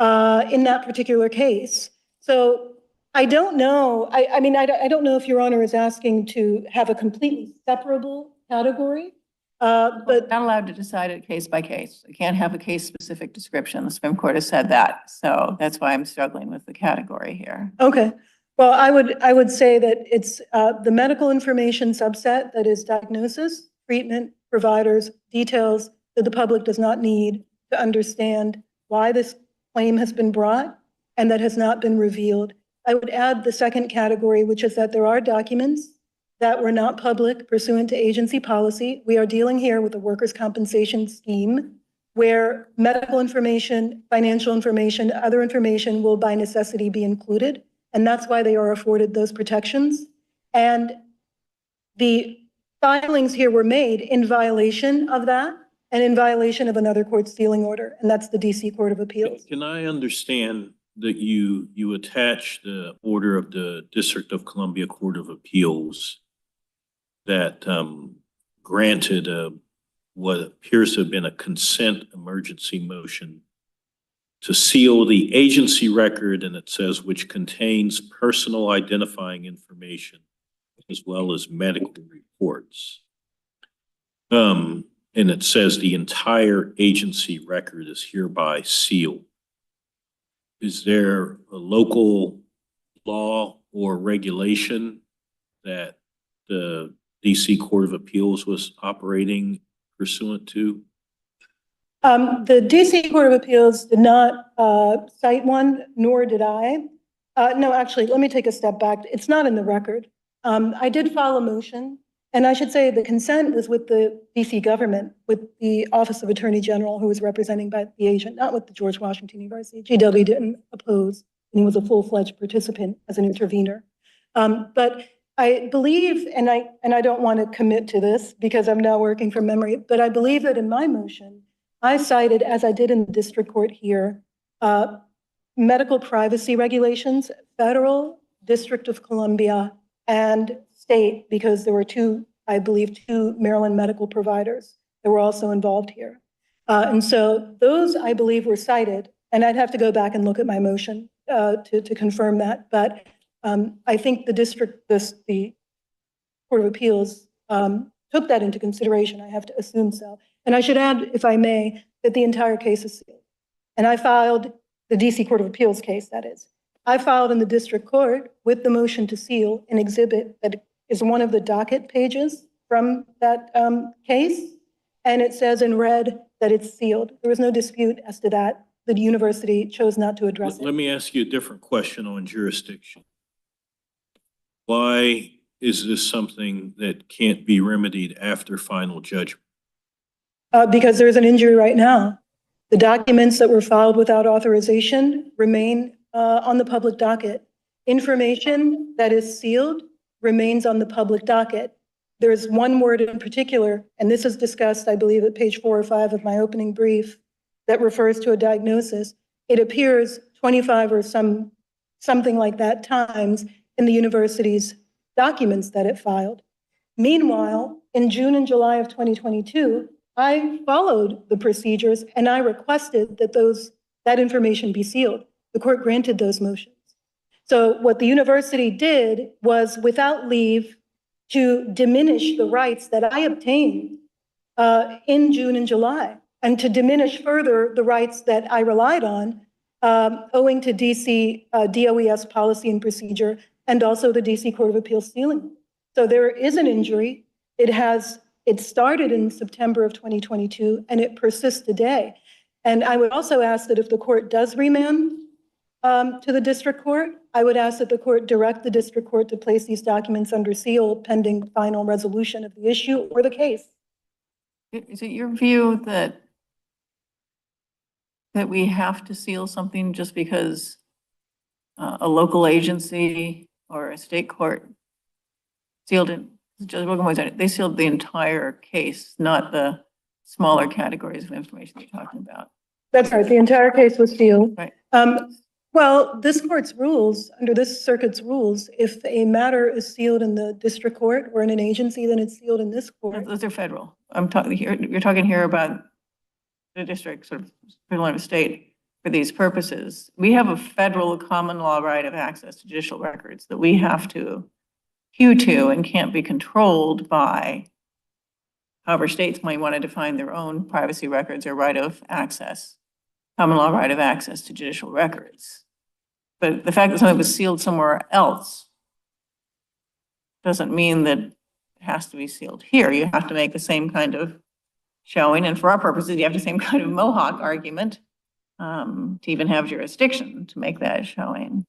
in that particular case. So I don't know. I mean, I don't know if Your Honor is asking to have a completely separable category, but Not allowed to decide it case by case. You can't have a case-specific description. The Supreme Court has said that. So that's why I'm struggling with the category here. okay. Well, I would say that it's the medical information subset that is diagnosis, treatment, providers, details that the public does not need to understand why this claim has been brought and that has not been revealed. I would add the second category, which is that there are documents that were not public pursuant to agency policy. We are dealing here with a workers' compensation scheme where medical information, financial information, other information will by necessity be included. And that's why they are afforded those protections. And the filings here were made in violation of that and in violation of another court's sealing order, and that's the DC Court of Appeals. Can I understand that you attach the order of the District of Columbia Court of Appeals that granted what appears to have been a consent emergency motion to seal the agency record, and it says which contains personal identifying information as well as medical reports. And it says the entire agency record is hereby sealed. Is there a local law or regulation that the DC Court of Appeals was operating pursuant to? The DC Court of Appeals did not cite one, nor did I. No, actually, let me take a step back. It's not in the record. I did file a motion, and I should say the consent was with the DC government, with the Office of Attorney General, who was representing by the agent, not with the George Washington University. GW didn't oppose, and he was a full-fledged participant as an intervener. But I believe, and I don't want to commit to this because I'm now working from memory, but I believe that in my motion, I cited, as I did in the district court here, medical privacy regulations, federal, District of Columbia, and state, because there were two Maryland medical providers that were also involved here. And so those, I believe, were cited, and I'd have to go back and look at my motion to confirm that. But I think the Court of Appeals took that into consideration. I have to assume so. And I should add, if I may, that the entire case is sealed. And I filed the DC Court of Appeals case, that is. I filed in the district court with the motion to seal an exhibit that is one of the docket pages from that case. And it says in red that it's sealed. There was no dispute as to that. The university chose not to address it. Let me ask you a different question on jurisdiction. Why is this something that can't be remedied after final judgment? Because there's an injury right now. The documents that were filed without authorization remain on the public docket. Information that is sealed remains on the public docket. There's one word in particular, and this is discussed, I believe, at page 4 or 5 of my opening brief, that refers to a diagnosis. It appears 25 or something like that times in the university's documents that it filed. Meanwhile, in June and July of 2022, I followed the procedures and I requested that that information be sealed. The court granted those motions. So what the university did was, without leave, to diminish the rights that I obtained in June and July, and to diminish further the rights that I relied on owing to DC DOES policy and procedure, and also the DC Court of Appeals sealing. So there is an injury. It started in September of 2022, and it persists today. And I would also ask that if the court does remand to the district court, I would ask that the court direct the district court to place these documents under seal pending final resolution of the issue or the case. Is it your view that we have to seal something just because a local agency or a state court sealed it? Judge Wilkins, they sealed the entire case, not the smaller categories of information you're talking about. That's right. The entire case was sealed. Right. Well, this court's rules, under this circuit's rules, if a matter is sealed in the district court or in an agency, then it's sealed in this court. Those are federal. I'm talking here. You're talking here about the district, sort of equivalent of state for these purposes. We have a federal common law right of access to judicial records that we have to hew to and can't be controlled by however states might want to define their own privacy records or right of access, common law right of access to judicial records. But the fact that something was sealed somewhere else doesn't mean that it has to be sealed here. You have to make the same kind of showing. And for our purposes, you have the same kind of Mohawk argument to even have jurisdiction to make that showing.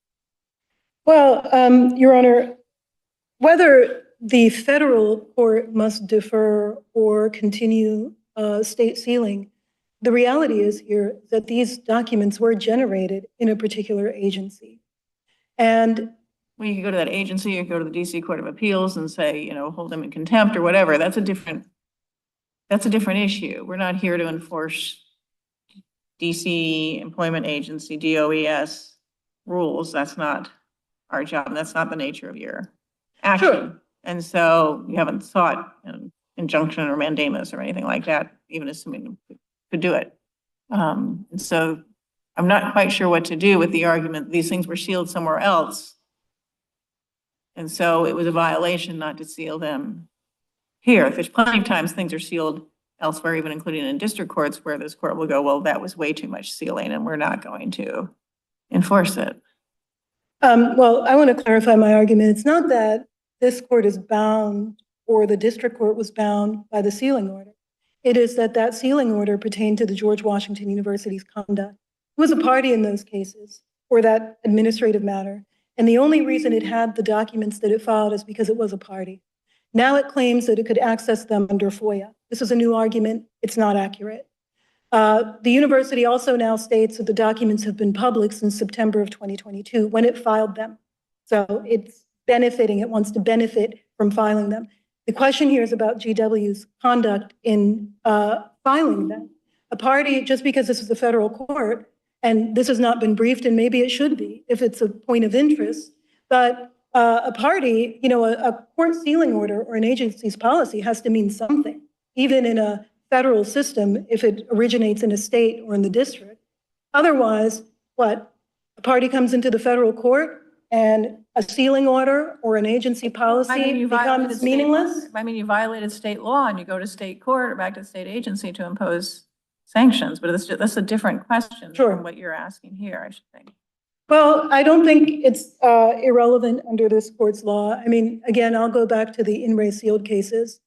Well, Your Honor, whether the federal court must defer or continue state sealing, the reality is here that these documents were generated in a particular agency. And Well, you could go to that agency, you could go to the DC Court of Appeals and say, you know, hold them in contempt or whatever. That's a different issue. We're not here to enforce DC Employment Agency, DOES rules. That's not our job. That's not the nature of your action. Sure. And so you haven't sought an injunction or mandamus or anything like that, even assuming you could do it. And so I'm not quite sure what to do with the argument these things were sealed somewhere else. And so it was a violation not to seal them here. There's plenty of times things are sealed elsewhere, even including in district courts, where this court will go, well, that was way too much sealing and we're not going to enforce it. Well, I want to clarify my argument. It's not that this court is bound or the district court was bound by the sealing order. It is that that sealing order pertained to the George Washington University's conduct. It was a party in those cases or that administrative matter. And the only reason it had the documents that it filed is because it was a party. Now it claims that it could access them under FOIA. This is a new argument. It's not accurate. The university also now states that the documents have been public since September of 2022 when it filed them. So it's benefiting, it wants to benefit from filing them. The question here is about GW's conduct in filing them. A party, just because this is a federal court, and this has not been briefed, and maybe it should be if it's a point of interest, but a party, you know, a court sealing order or an agency's policy has to mean something, even in a federal system, if it originates in a state or in the district. Otherwise, what? A party comes into the federal court and a sealing order or an agency policy becomes meaningless? I mean, you violated state law and you go to state court or back to the state agency to impose sanctions, but that's a different question from what you're asking here, I should think. Well, I don't think it's irrelevant under this court's law. I mean, again, I'll go back to the in-ray sealed cases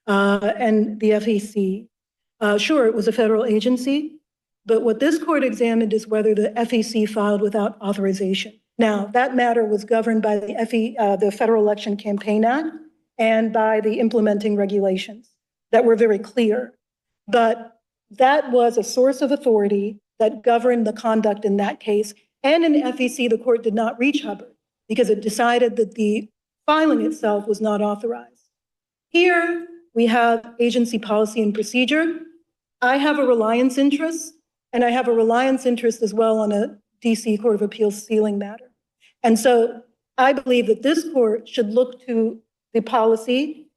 and the FEC. Sure, it was a federal agency, but what this court examined is whether the FEC filed without authorization. Now, that matter was governed by the Federal Election Campaign Act and by the implementing regulations that were very clear. But that was a source of authority that governed the conduct in that case. And in FEC, the court did not reach Hubbard because it decided that the filing itself was not authorized. Here, we have agency policy and procedure. I have a reliance interest, and I have a reliance interest as well on a DC Court of Appeals sealing matter. And so I believe that this court should look to the policy,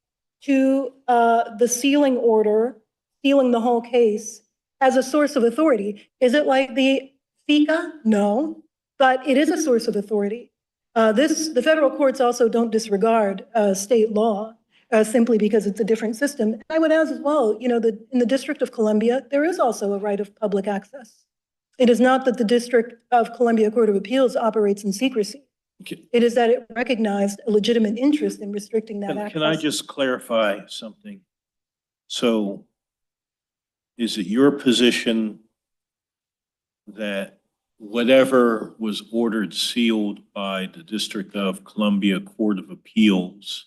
to the sealing order, sealing the whole case as a source of authority. Is it like the FECA? No, but it is a source of authority. The federal courts also don't disregard state law simply because it's a different system. And I would add as well, you know, in the District of Columbia, there is also a right of public access. It is not that the District of Columbia Court of Appeals operates in secrecy. Okay. It is that it recognized a legitimate interest in restricting that access. Can I just clarify something? So is it your position that whatever was ordered sealed by the District of Columbia Court of Appeals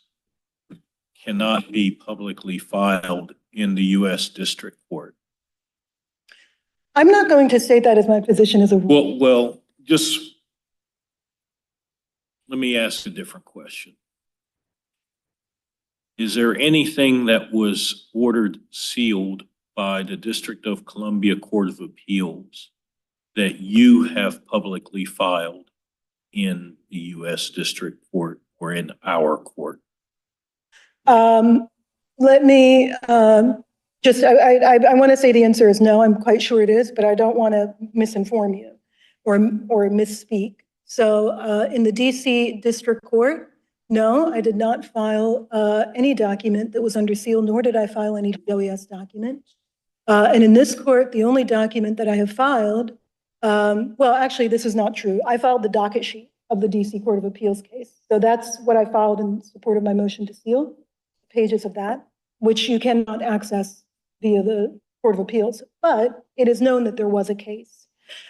cannot be publicly filed in the U.S. District Court? I'm not going to state that as my position as a rule. Well, just let me ask a different question. Is there anything that was ordered sealed by the District of Columbia Court of Appeals that you have publicly filed in the U.S. District Court or in our court? Let me just, I want to say the answer is no. I'm quite sure it is, but I don't want to misinform you or misspeak. So in the DC District Court, no, I did not file any document that was under seal, nor did I file any DOES document. And in this court, the only document that I have filed, well, actually, this is not true. I filed the docket sheet of the DC Court of Appeals case. So that's what I filed in support of my motion to seal, pages of that, which you cannot access via the Court of Appeals, but it is known that there was a case.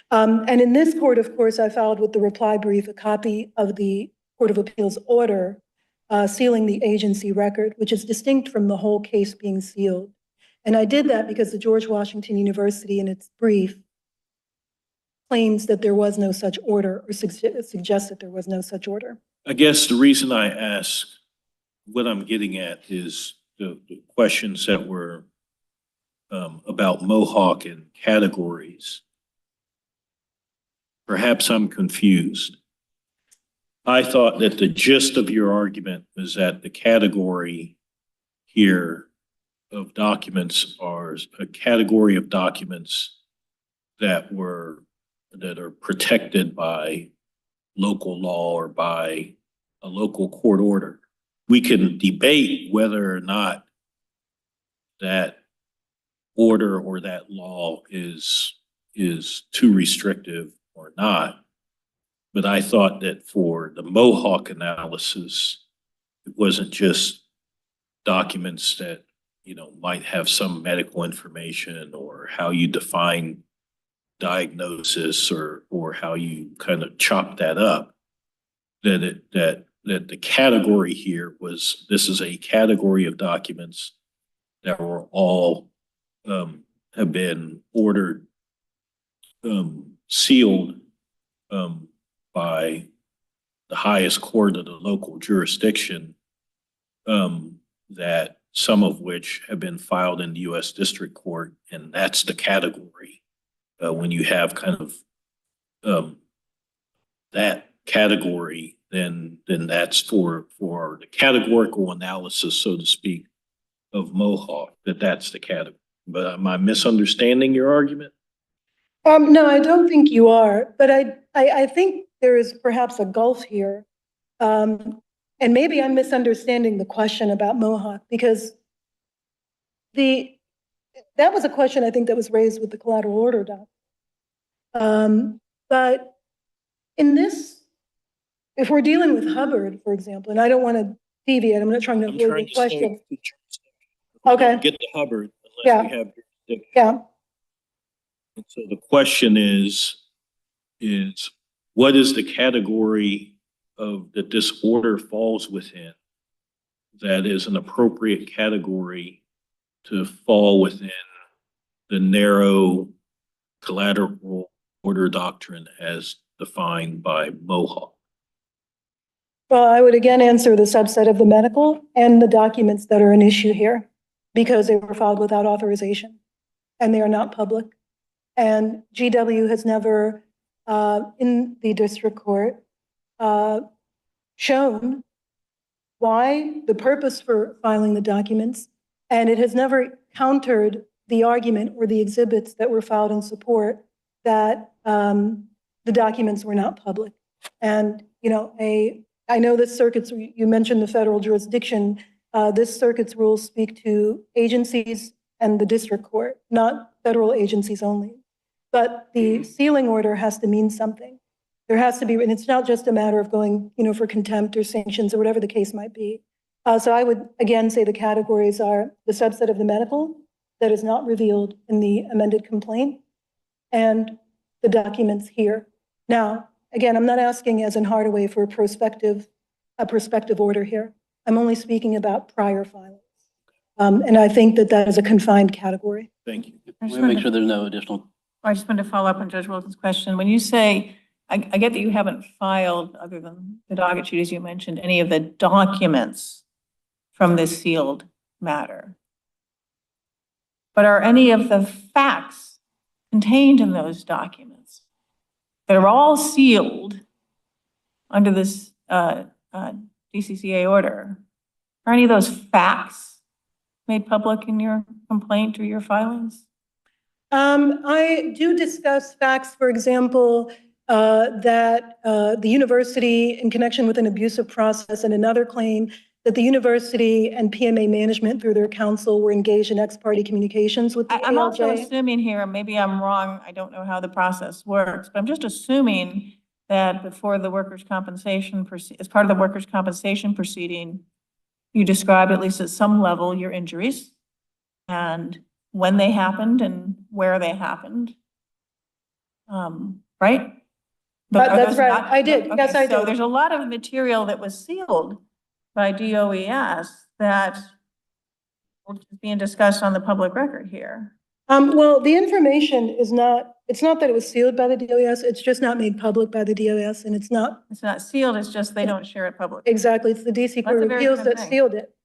And in this court, of course, I filed with the reply brief a copy of the Court of Appeals order sealing the agency record, which is distinct from the whole case being sealed. And I did that because the George Washington University in its brief claims that there was no such order or suggests that there was no such order. I guess the reason I ask, what I'm getting at is the questions that were about Mohawk and categories. Perhaps I'm confused. I thought that the gist of your argument was that the category here of documents are a category of documents that are protected by local law or by a local court order. We can debate whether or not that order or that law is too restrictive or not. But I thought that for the Mohawk analysis, it wasn't just documents that, might have some medical information or how you define diagnosis or how you kind of chop that up, that the category here was, this is a category of documents that were all have been ordered, sealed by the highest court of the local jurisdiction, that some of which have been filed in the U.S. District Court, and that's the category. When you have kind of that category, then that's for the categorical analysis, so to speak, of Mohawk, that's the category. But am I misunderstanding your argument? No, I don't think you are, but I think there is perhaps a gulf here. And maybe I'm misunderstanding the question about Mohawk, because that was a question I think that was raised with the collateral order doc. But in this, if we're dealing with Hubbard, for example, and I don't want to deviate, I'm not trying to avoid the question. Okay. Get to Hubbard unless Yeah. we have jurisdiction. Yeah. And so the question is what is the category that this order falls within that is an appropriate category to fall within the narrow collateral order doctrine as defined by Mohawk? Well, I would again answer the subset of the medical and the documents that are an issue here, because they were filed without authorization and they are not public. And GW has never, in the district court, shown why, the purpose for filing the documents, and it has never countered the argument or the exhibits that were filed in support that the documents were not public. And, I know this circuit's, you mentioned the federal jurisdiction, this circuit's rules speak to agencies and the district court, not federal agencies only. But the sealing order has to mean something. There has to be, and it's not just a matter of going, for contempt or sanctions or whatever the case might be. So I would again say the categories are the subset of the medical that is not revealed in the amended complaint and the documents here. Now, again, I'm not asking as in Hardaway for a prospective order here. I'm only speaking about prior filings. And I think that is a confined category. Thank you. We make sure there's no additional. I just wanted to follow up on Judge Wilkins' question. When you say, I get that you haven't filed, other than the docket sheet, as you mentioned, any of the documents from this sealed matter. But are any of the facts contained in those documents that are all sealed under this DCCA order, are any of those facts made public in your complaint or your filings? I do discuss facts, for example, that the university, in connection with an abusive process, and another claim that the university and PMA management through their counsel were engaged in ex-parte communications with the I'm also ALJ. assuming here, and maybe I'm wrong, I don't know how the process works, but I'm just assuming that before the workers' compensation, as part of the workers' compensation proceeding, you describe at least at some level your injuries and when they happened and where they happened. Right? That's right. I did. Okay, Yes, I so did. there's a lot of material that was sealed by DOES that is being discussed on the public record here. Well, the information is not, it's not that it was sealed by the DOS, it's just not made public by the DOS, and it's not It's not sealed, it's just they don't share it publicly. exactly, it's the DC Court That's a of very Appeals different that thing. sealed it.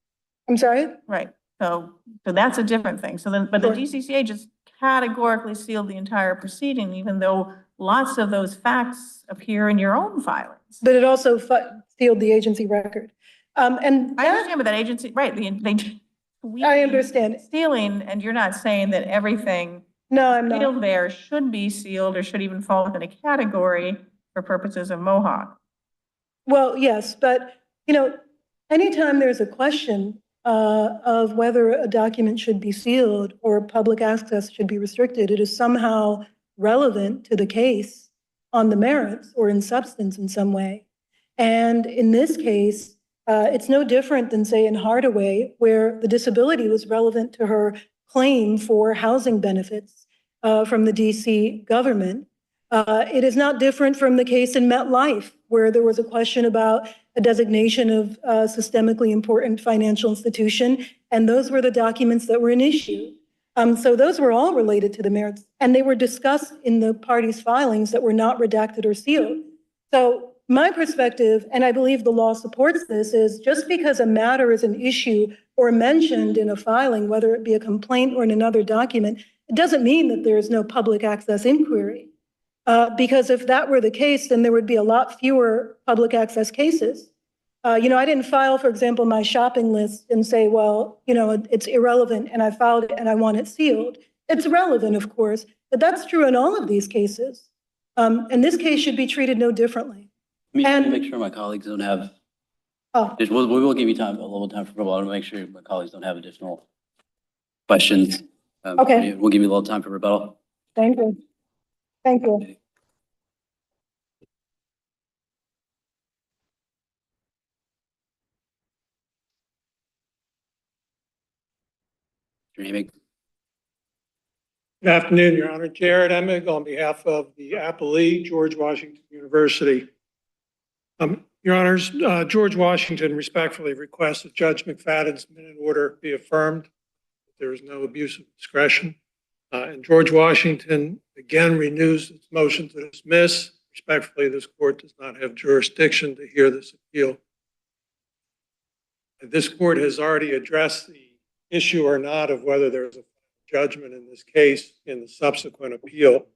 I'm sorry? Right, so that's a different thing. So then, but the Sure. DCCA just categorically sealed the entire proceeding, even though lots of those facts appear in your own filings. But it also sealed the agency record. And I that, understand, but that agency, right, I understand. Sealing, and you're not saying that everything No, I'm not. sealed there should be sealed or should even fall within a category for purposes of Mohawk. Well, yes, but, you know, anytime there's a question of whether a document should be sealed or public access should be restricted, it is somehow relevant to the case on the merits or in substance in some way. And in this case, it's no different than, say, in Hardaway, where the disability was relevant to her claim for housing benefits from the DC government. It is not different from the case in MetLife, where there was a question about a designation of systemically important financial institution, and those were the documents that were in issue. So those were all related to the merits, and they were discussed in the parties' filings that were not redacted or sealed. So my perspective, and I believe the law supports this, is just because a matter is an issue or mentioned in a filing, whether it be a complaint or in another document, it doesn't mean that there is no public access inquiry. Because if that were the case, then there would be a lot fewer public access cases. You know, I didn't file, for example, my shopping list and say, well, you know, it's irrelevant and I filed it and I want it sealed. It's relevant, of course, but that's true in all of these cases. And this case should be treated no differently. Let me make sure my colleagues don't have, Oh, we will give you time, a little time for rebuttal. I want to make sure my colleagues don't have additional questions. Okay. We'll give you a little time for rebuttal. thank you. Thank you. Your name? Good afternoon, Your Honor. Jared Emig on behalf of the appellee, George Washington University. Your Honors, George Washington respectfully requests that Judge McFadden's minute order be affirmed. There is no abuse of discretion. And George Washington again renews its motion to dismiss. Respectfully, this court does not have jurisdiction to hear this appeal. This court has already addressed the issue or not of whether there's a judgment in this case in the subsequent appeal.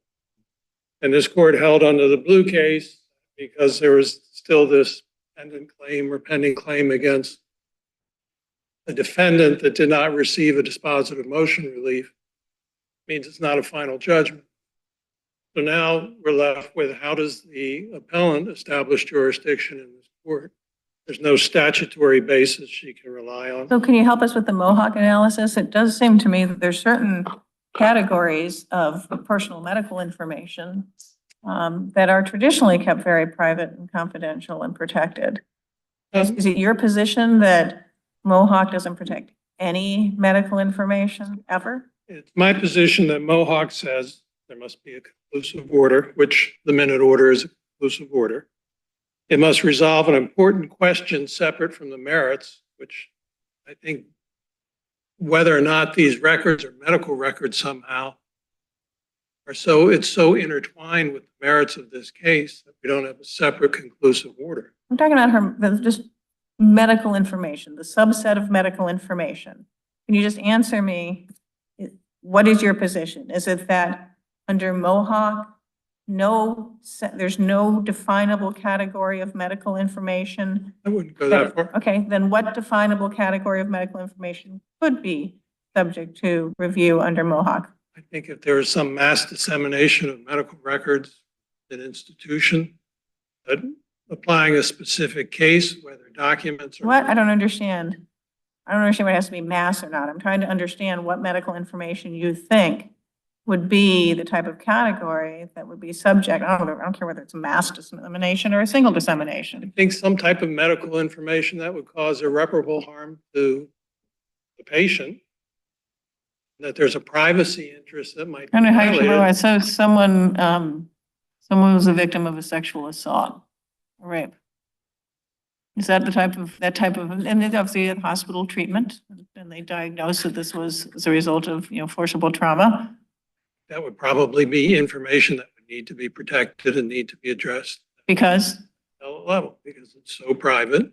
And this court held under the Blue case because there was still this pending claim against a defendant that did not receive a dispositive motion relief. Means it's not a final judgment. So now we're left with, how does the appellant establish jurisdiction in this court? There's no statutory basis she can rely on. So can you help us with the Mohawk analysis? It does seem to me that there's certain categories of personal medical information that are traditionally kept very private and confidential and protected. Is it your position that Mohawk doesn't protect any medical information ever? It's my position that Mohawk says there must be a conclusive order, which the minute order is a conclusive order. It must resolve an important question separate from the merits, which I think whether or not these records are medical records somehow are it's so intertwined with the merits of this case that we don't have a separate conclusive order. I'm talking about just medical information, the subset of medical information. Can you just answer me, what is your position? Is it that under Mohawk, there's no definable category of medical information? I wouldn't go that far. Okay, then what definable category of medical information could be subject to review under Mohawk? I think if there is some mass dissemination of medical records in an institution, that applying a specific case, whether documents or. What? I don't understand. I don't understand what it has to be mass or not. I'm trying to understand what medical information you think would be the type of category that would be subject. I don't care whether it's mass dissemination or a single dissemination. I think some type of medical information that would cause irreparable harm to the patient, that there's a privacy interest that might be I don't know how you should violated. So someone was a victim of a sexual assault, or rape. Is that that type of, and then obviously had hospital treatment, and they diagnosed that this was as a result of, forcible trauma? That would probably be information that would need to be protected and need to be addressed Because, at a level, because it's so private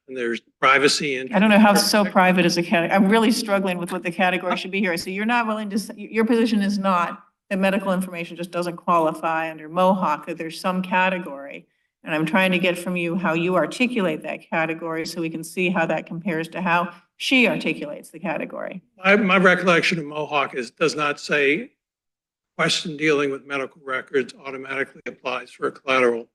and there's privacy and. I don't know how so private is a category. I'm really struggling with what the category should be here. So you're not willing to, your position is not that medical information just doesn't qualify under Mohawk, that there's some category. And I'm trying to get from you how you articulate that category so we can see how that compares to how she articulates the category. My recollection of Mohawk does not say question dealing with medical records automatically applies for a collateral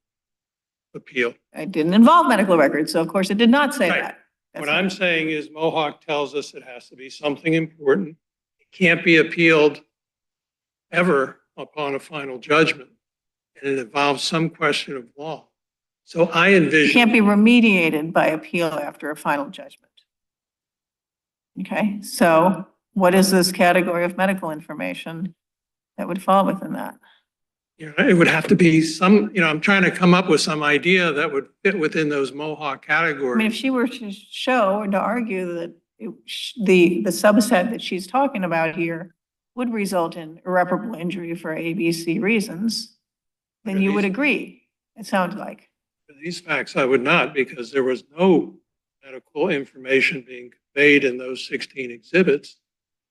appeal. It didn't involve medical records, so of course it did not say Right. that. What I'm saying is Mohawk tells us it has to be something important. It can't be appealed ever upon a final judgment. And it involves some question of law. So I It envision. can't be remediated by appeal after a final judgment. Okay, so what is this category of medical information that would fall within that? It would have to be some, I'm trying to come up with some idea that would fit within those Mohawk I mean, if categories. she were to show or to argue that the subset that she's talking about here would result in irreparable injury for ABC reasons, then you would agree, it sounds like. For these facts, I would not, because there was no medical information being conveyed in those 16 exhibits,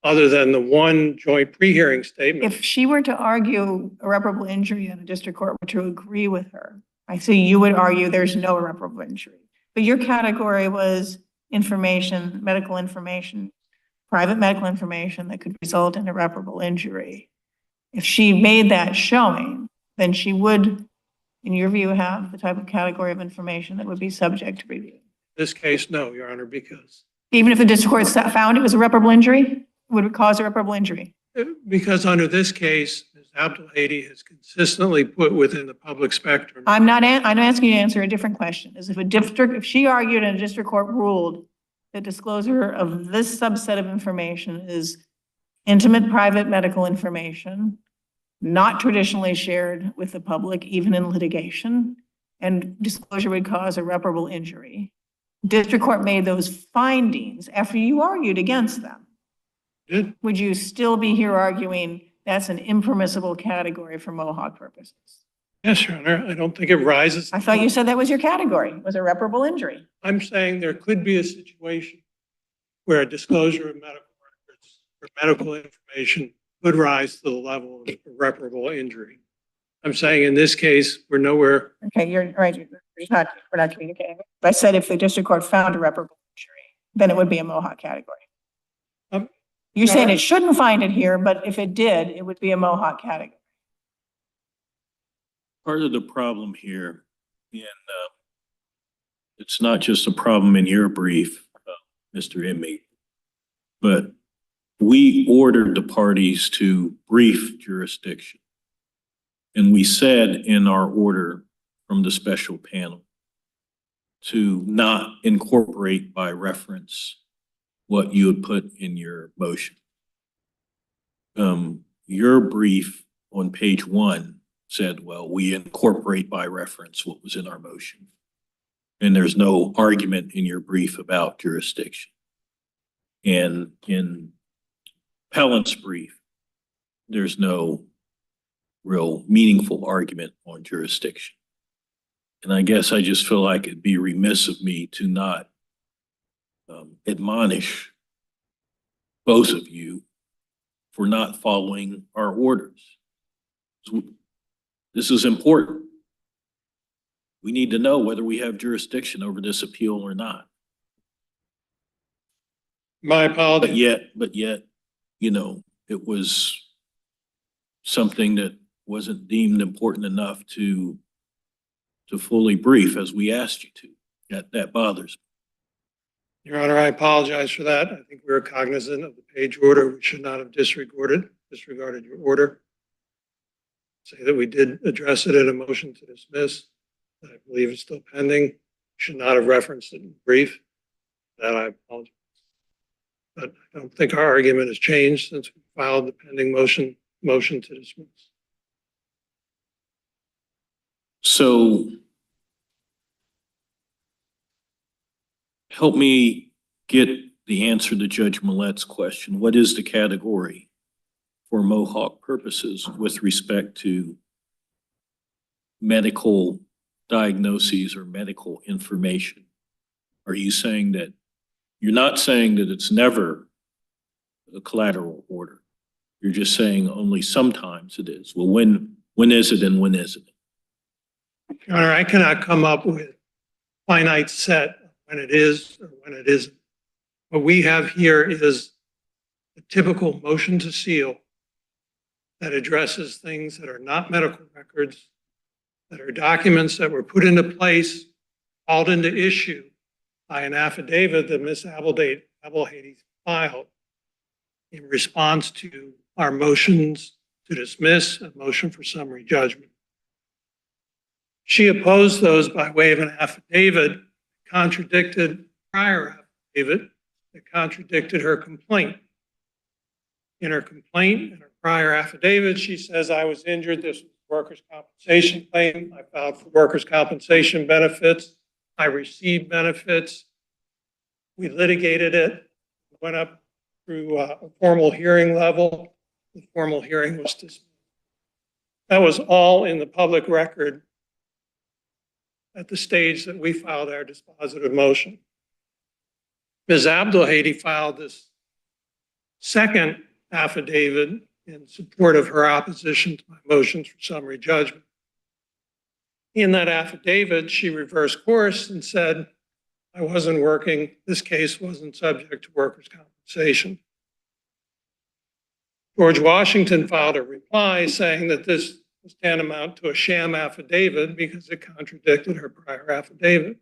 other than the one joint pre-hearing statement. If she were to argue irreparable injury and the district court were to agree with her, I see you would argue there's no irreparable injury. But your category was information, medical information, private medical information that could result in irreparable injury. If she made that showing, then she would, in your view, have the type of category of information that would be subject to review. In this case, no, Your Honor, because Even if the district court found it was irreparable injury, would it cause irreparable injury? under this case, Ms. Abdelhady has consistently put within the public spectrum. I'm asking you to answer a different question. Is if she argued and a district court ruled that disclosure of this subset of information is intimate private medical information, not traditionally shared with the public, even in litigation, and disclosure would cause irreparable injury. District court made those findings after you argued against them. Did. Would you still be here arguing that's an impermissible category for Mohawk purposes? Yes, Your Honor, I don't think it rises. I thought you said that was your category, was irreparable injury. I'm saying there could be a situation where a disclosure of medical records or medical information could rise to the level of irreparable injury. I'm saying in this case, we're nowhere. Okay, you're right. We're not communicating. I said if the district court found irreparable injury, then it would be a Mohawk category. You're saying it shouldn't find it here, but if it did, it would be a Mohawk category. Part of the problem here, and it's not just a problem in your brief, Mr. Inmate, but we ordered the parties to brief jurisdiction. And we said in our order from the special panel to not incorporate by reference what you had put in your motion. Your brief on page 1 said, well, we incorporate by reference what was in our motion. And there's no argument in your brief about jurisdiction. And in appellant's brief, there's no real meaningful argument on jurisdiction. And I guess I just feel like it'd be remiss of me to not admonish both of you for not following our orders. This is important. We need to know whether we have jurisdiction over this appeal or not. My apologies. But yet, it was something that wasn't deemed important enough to fully brief as we asked you to. That bothers me. Your Honor, I apologize for that. I think we were cognizant of the page order. We should not have disregarded your order. Say that we did address it in a motion to dismiss. I believe it's still pending. Should not have referenced it in the brief. That I apologize. But I don't think our argument has changed since we filed the pending motion to dismiss. So help me get the answer to Judge Millett's question. What is the category for Mohawk purposes with respect to medical diagnoses or medical information? Are you saying that, you're not saying that it's never a collateral order? You're just saying only sometimes it is. Well, when is it and when isn't it? Your Honor, I cannot come up with a finite set of when it is or when it isn't. What we have here is a typical motion to seal that addresses things that are not medical records, that are documents that were put into place, called into issue by an affidavit that Ms. Abdelhady filed in response to our motions to dismiss, a motion for summary judgment. She opposed those by way of an affidavit, contradicted prior affidavit that contradicted her complaint. In her complaint, in her prior affidavit, she says, I was injured. This was a workers' compensation claim. I filed for workers' compensation benefits. I received benefits. We litigated it, went up through a formal hearing level. The formal hearing was dismissed. That was all in the public record at the stage that we filed our dispositive motion. Ms. Abdelhady filed this second affidavit in support of her opposition to my motions for summary judgment. In that affidavit, she reversed course and said, I wasn't working, this case wasn't subject to workers' compensation. George Washington filed a reply saying that this was tantamount to a sham affidavit because it contradicted her prior affidavit.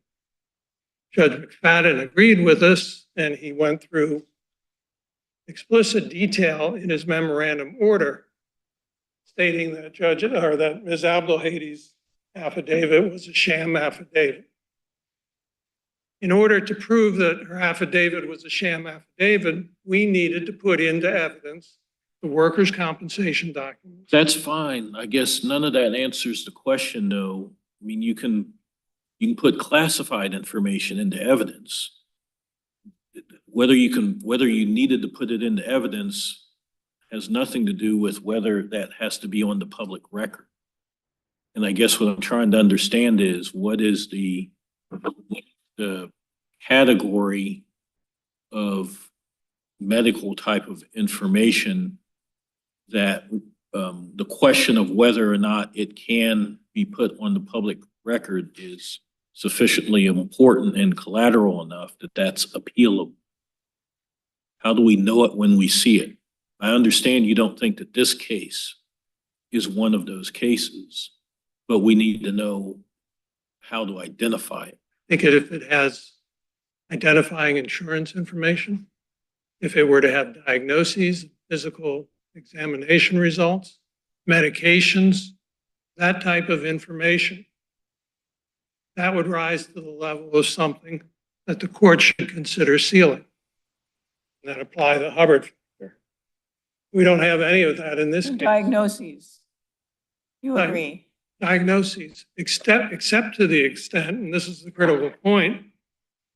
Judge McFadden agreed with us, and he went through explicit detail in his memorandum order stating that that Ms. Abdelhady's affidavit was a sham affidavit. In order to prove that her affidavit was a sham affidavit, we needed to put into evidence the workers' compensation documents. That's fine. I guess none of that answers the question, though. I mean, you can put classified information into evidence. Whether you needed to put it into evidence has nothing to do with whether that has to be on the public record. And I guess what I'm trying to understand is what is the category of medical type of information that the question of whether or not it can be put on the public record is sufficiently important and collateral enough that that's appealable. How do we know it when we see it? I understand you don't think that this case is one of those cases, but we need to know how to identify it. I think if it has identifying insurance information, if it were to have diagnoses, physical examination results, medications, that type of information, that would rise to the level of something that the court should consider sealing. And then apply the Hubbard factor. We don't have any of that in this case. Diagnoses. You agree? Diagnoses, except to the extent, and this is the critical point,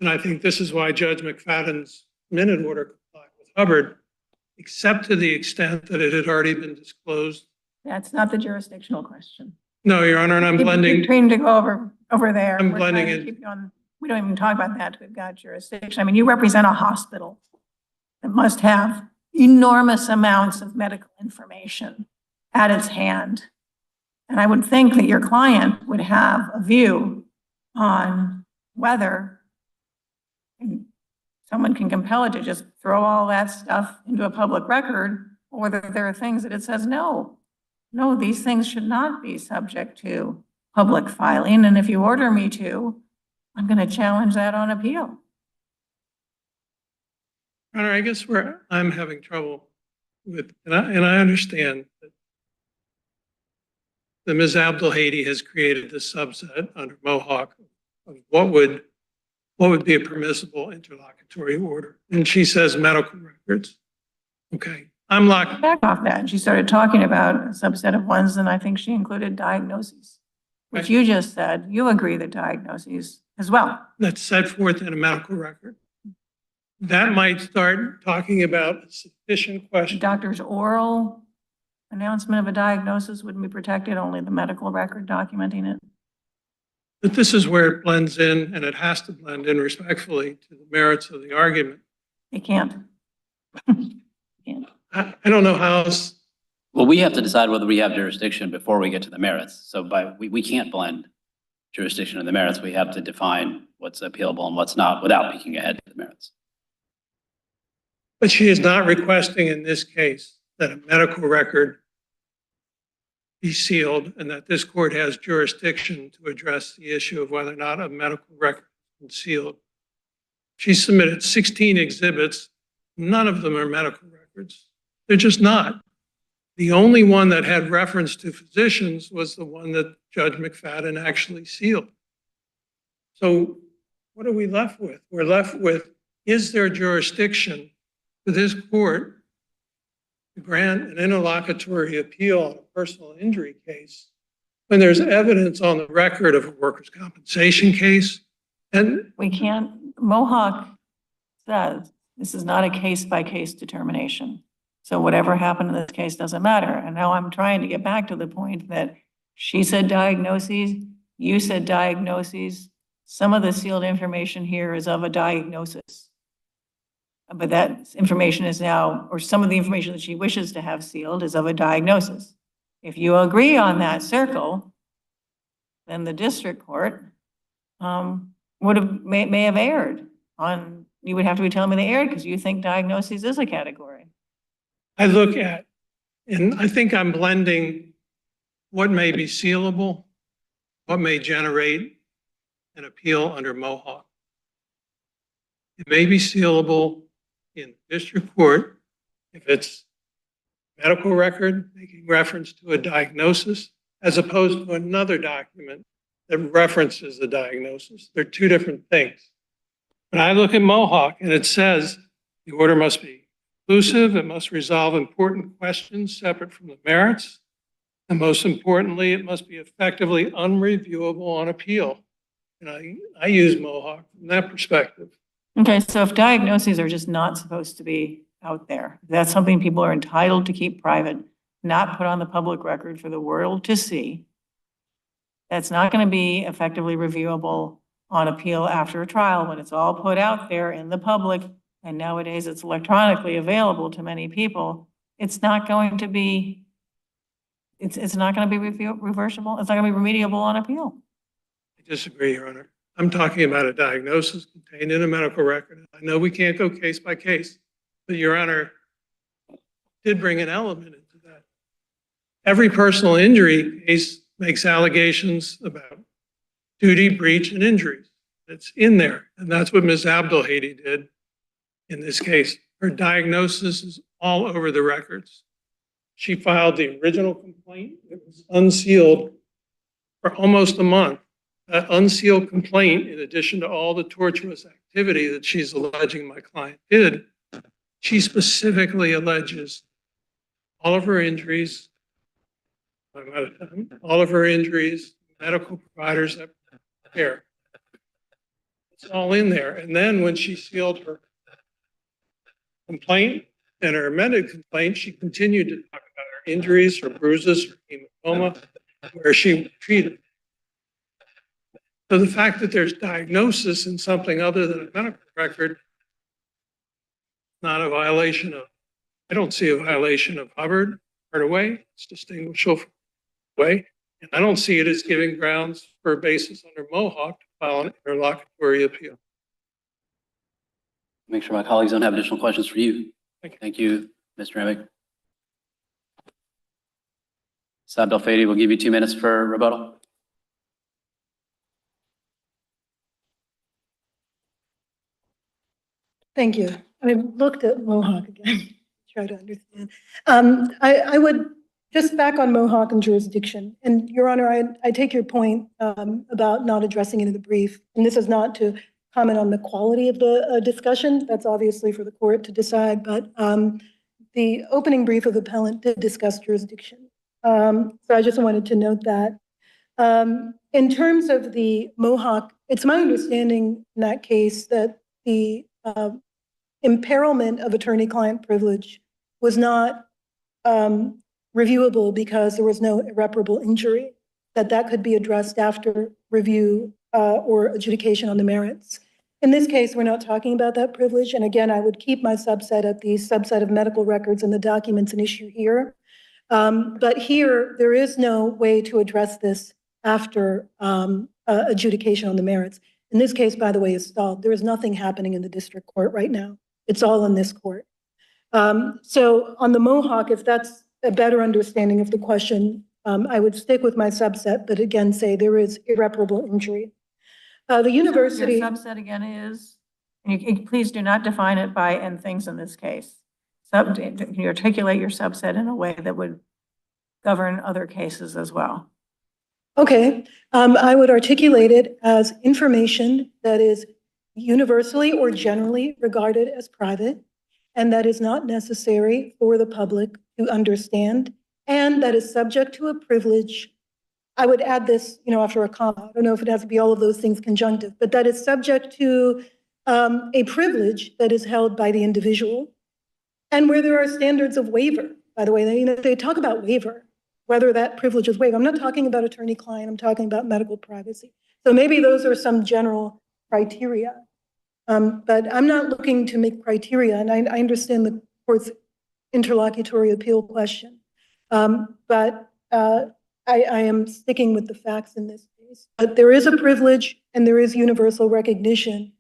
and I think this is why Judge McFadden's minute order complied with Hubbard, except to the extent that it had already been disclosed. That's not the jurisdictional question. No, Your Honor, and I'm blending. You're trying to go over there. I'm We're blending trying to it. keep you on. We don't even talk about that. We've got jurisdiction. I mean, you represent a hospital that must have enormous amounts of medical information at its hand. And I would think that your client would have a view on whether someone can compel it to just throw all that stuff into a public record, or whether there are things that it says, no, these things should not be subject to public filing. And if you order me to, I'm going to challenge that on appeal. Your Honor, I guess where I'm having trouble with, and I understand that Ms. Abdelhady has created this subset under Mohawk of what would be a permissible interlocutory order. And she says medical records. Okay, I'm locked. Back off that. And she started talking about a subset of ones, and I think she included diagnoses, which you just said, you agree that diagnoses as well. that's set forth in a medical record. That might start talking about a sufficient The question. doctor's oral announcement of a diagnosis wouldn't be protected, only the medical record documenting it. But this is where it blends in, and it has to blend in respectfully to the merits of the argument. It can't. Can't. I don't know how else. Well, we have to decide whether we have jurisdiction before we get to the merits. So we can't blend jurisdiction and the merits. We have to define what's appealable and what's not without peeking ahead to the merits. But she is not requesting in this case that a medical record be sealed and that this court has jurisdiction to address the issue of whether or not a medical record has been sealed. She submitted 16 exhibits. None of them are medical records. They're just not. The only one that had reference to physicians was the one that Judge McFadden actually sealed. So what are we left with? We're left with, is there jurisdiction for this court to grant an interlocutory appeal on a personal injury case when there's evidence on the record of a workers' compensation case? And We can't, Mohawk says this is not a case-by-case determination. So whatever happened in this case doesn't matter. And now I'm trying to get back to the point that she said diagnoses, you said diagnoses. Some of the sealed information here is of a diagnosis. But that information is now, or some of the information that she wishes to have sealed is of a diagnosis. If you agree on that circle, then the district court may have erred on, you would have to be telling me they erred because you think diagnoses is a category. I look at, and I think I'm blending what may be sealable, what may generate an appeal under Mohawk. It may be sealable in district court if it's medical record making reference to a diagnosis as opposed to another document that references the diagnosis. They're two different things. When I look at Mohawk and it says the order must be inclusive, it must resolve important questions separate from the merits, and most importantly, it must be effectively unreviewable on appeal. And I use Mohawk from that perspective. Okay, so if diagnoses are just not supposed to be out there, that's something people are entitled to keep private, not put on the public record for the world to see, that's not going to be effectively reviewable on appeal after a trial when it's all put out there in the public, and nowadays it's electronically available to many people. It's not going to be, it's not going to be reversible. It's not going to be remediable on appeal. I disagree, Your Honor. I'm talking about a diagnosis contained in a medical record. I know we can't go case by case, but Your Honor did bring an element into that. Every personal injury case makes allegations about duty, breach, and injuries. It's in there, and that's what Ms. Abdelhady did in this case. Her diagnosis is all over the records. She filed the original complaint. It was unsealed for almost a month. That unsealed complaint, in addition to all the torturous activity that she's alleging my client did, she specifically alleges all of her injuries, I'm out of time, all of her injuries, medical providers that care. It's all in there. And then when she sealed her complaint and her amended complaint, she continued to talk about her injuries, her bruises, her hematoma, where she was treated. So the fact that there's diagnosis in something other than a medical record, not a violation of, I don't see a violation of Hubbard, Hardaway. It's distinguishable from Way. And I don't see it as giving grounds for a basis under Mohawk to file an interlocutory appeal. Make sure my colleagues don't have additional questions for you. Thank you, Mr. Remick. Ms. Abdelhady, we'll give you 2 minutes for rebuttal. Thank you. I looked at Mohawk again, try to understand. I would just back on Mohawk and jurisdiction. And Your Honor, I take your point about not addressing it in the brief. And this is not to comment on the quality of the discussion. That's obviously for the court to decide. But the opening brief of the appellant did discuss jurisdiction. So I just wanted to note that. In terms of the Mohawk, it's my understanding in that case that the imperilment of attorney-client privilege was not reviewable because there was no irreparable injury, that could be addressed after review or adjudication on the merits. In this case, we're not talking about that privilege. And again, I would keep my subset at the subset of medical records and the documents an issue here. But here, there is no way to address this after adjudication on the merits. In this case, by the way, is stalled. There is nothing happening in the district court right now. It's all in this court. So on the Mohawk, if that's a better understanding of the question, I would stick with my subset, but again, say there is irreparable injury. The university. Your subset again is, and you please do not define it by and things in this case. Can you articulate your subset in a way that would govern other cases as well? Okay, I would articulate it as information that is universally or generally regarded as private, and that is not necessary for the public to understand, and that is subject to a privilege. I would add this, after a comma. I don't know if it has to be all of those things conjunctive, but that is subject to a privilege that is held by the individual, and where there are standards of waiver. By the way, they talk about waiver, whether that privilege is waived. I'm not talking about attorney-client. I'm talking about medical privacy. So maybe those are some general criteria, but I'm not looking to make criteria, and I understand the court's interlocutory appeal question, but I am sticking with the facts in this case. But there is a privilege and there is universal recognition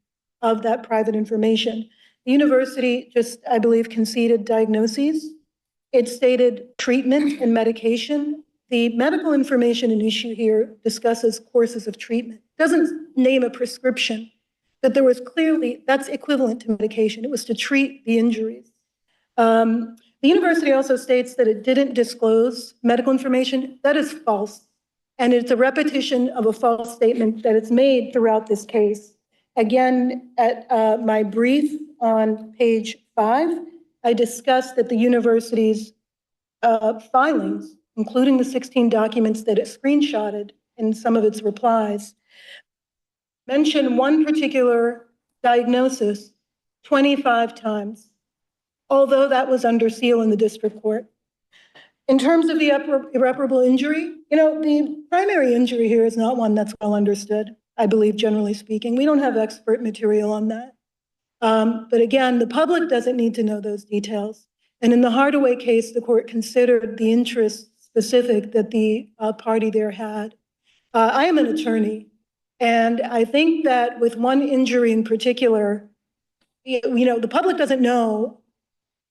of that private information. The university just, I believe, conceded diagnoses. It stated treatment and medication. The medical information in issue here discusses courses of treatment. It doesn't name a prescription, but there was clearly, that's equivalent to medication. It was to treat the injuries. The university also states that it didn't disclose medical information. That is false. And it's a repetition of a false statement that is made throughout this case. Again, at my brief on page 5, I discussed that the university's filings, including the 16 documents that it screenshotted in some of its replies, mention one particular diagnosis 25 times, although that was under seal in the district court. In terms of the irreparable injury, the primary injury here is not one that's well understood, I believe, generally speaking. We don't have expert material on that. But again, the public doesn't need to know those details. And in the Hardaway case, the court considered the interest specific that the party there had. I am an attorney, and I think that with one injury in particular, the public doesn't know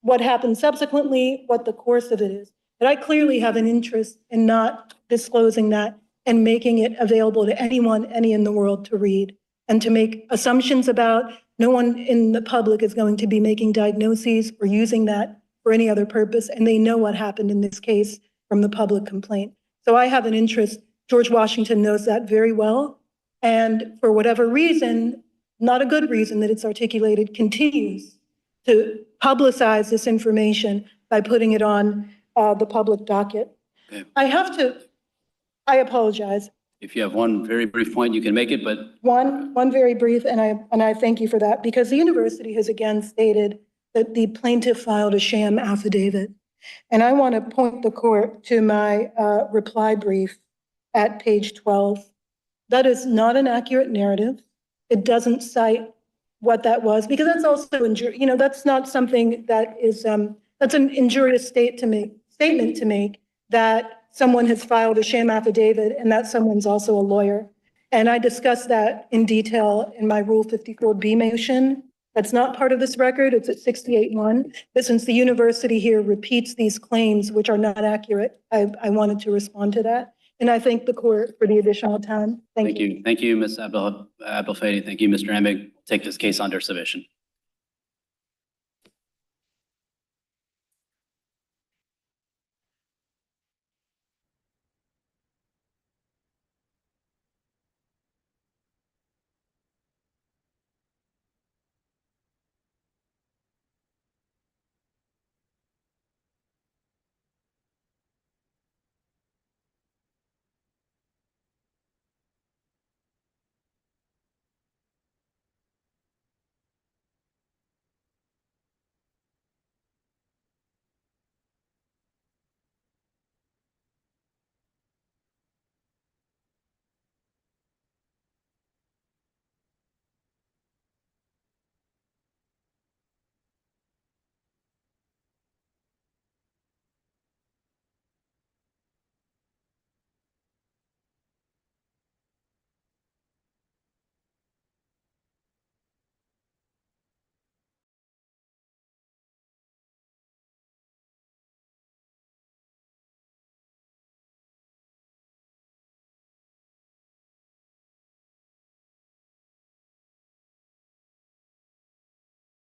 what happened subsequently, what the course of it is. But I clearly have an interest in not disclosing that and making it available to anyone, any in the world to read and to make assumptions about. No one in the public is going to be making diagnoses or using that for any other purpose. And they know what happened in this case from the public complaint. So I have an interest. George Washington knows that very well. And for whatever reason, not a good reason that it's articulated, continues to publicize this information by putting it on the public docket. Okay. I apologize. If you have one very brief point, you can make it, but One very brief, and I thank you for that, because the university has again stated that the plaintiff filed a sham affidavit. And I want to point the court to my reply brief at page 12. That is not an accurate narrative. It doesn't cite what that was, because that's also that's not something that is that's an injurious statement to make that someone has filed a sham affidavit and that someone's also a lawyer. And I discussed that in detail in my Rule 54B motion. That's not part of this record. It's at 68-1. But since the university here repeats these claims, which are not accurate, I wanted to respond to that. And I thank the court for the additional time. Thank you. Thank you, Ms. Abdelhady. Thank you, Mr. Emig. Take this case under submission.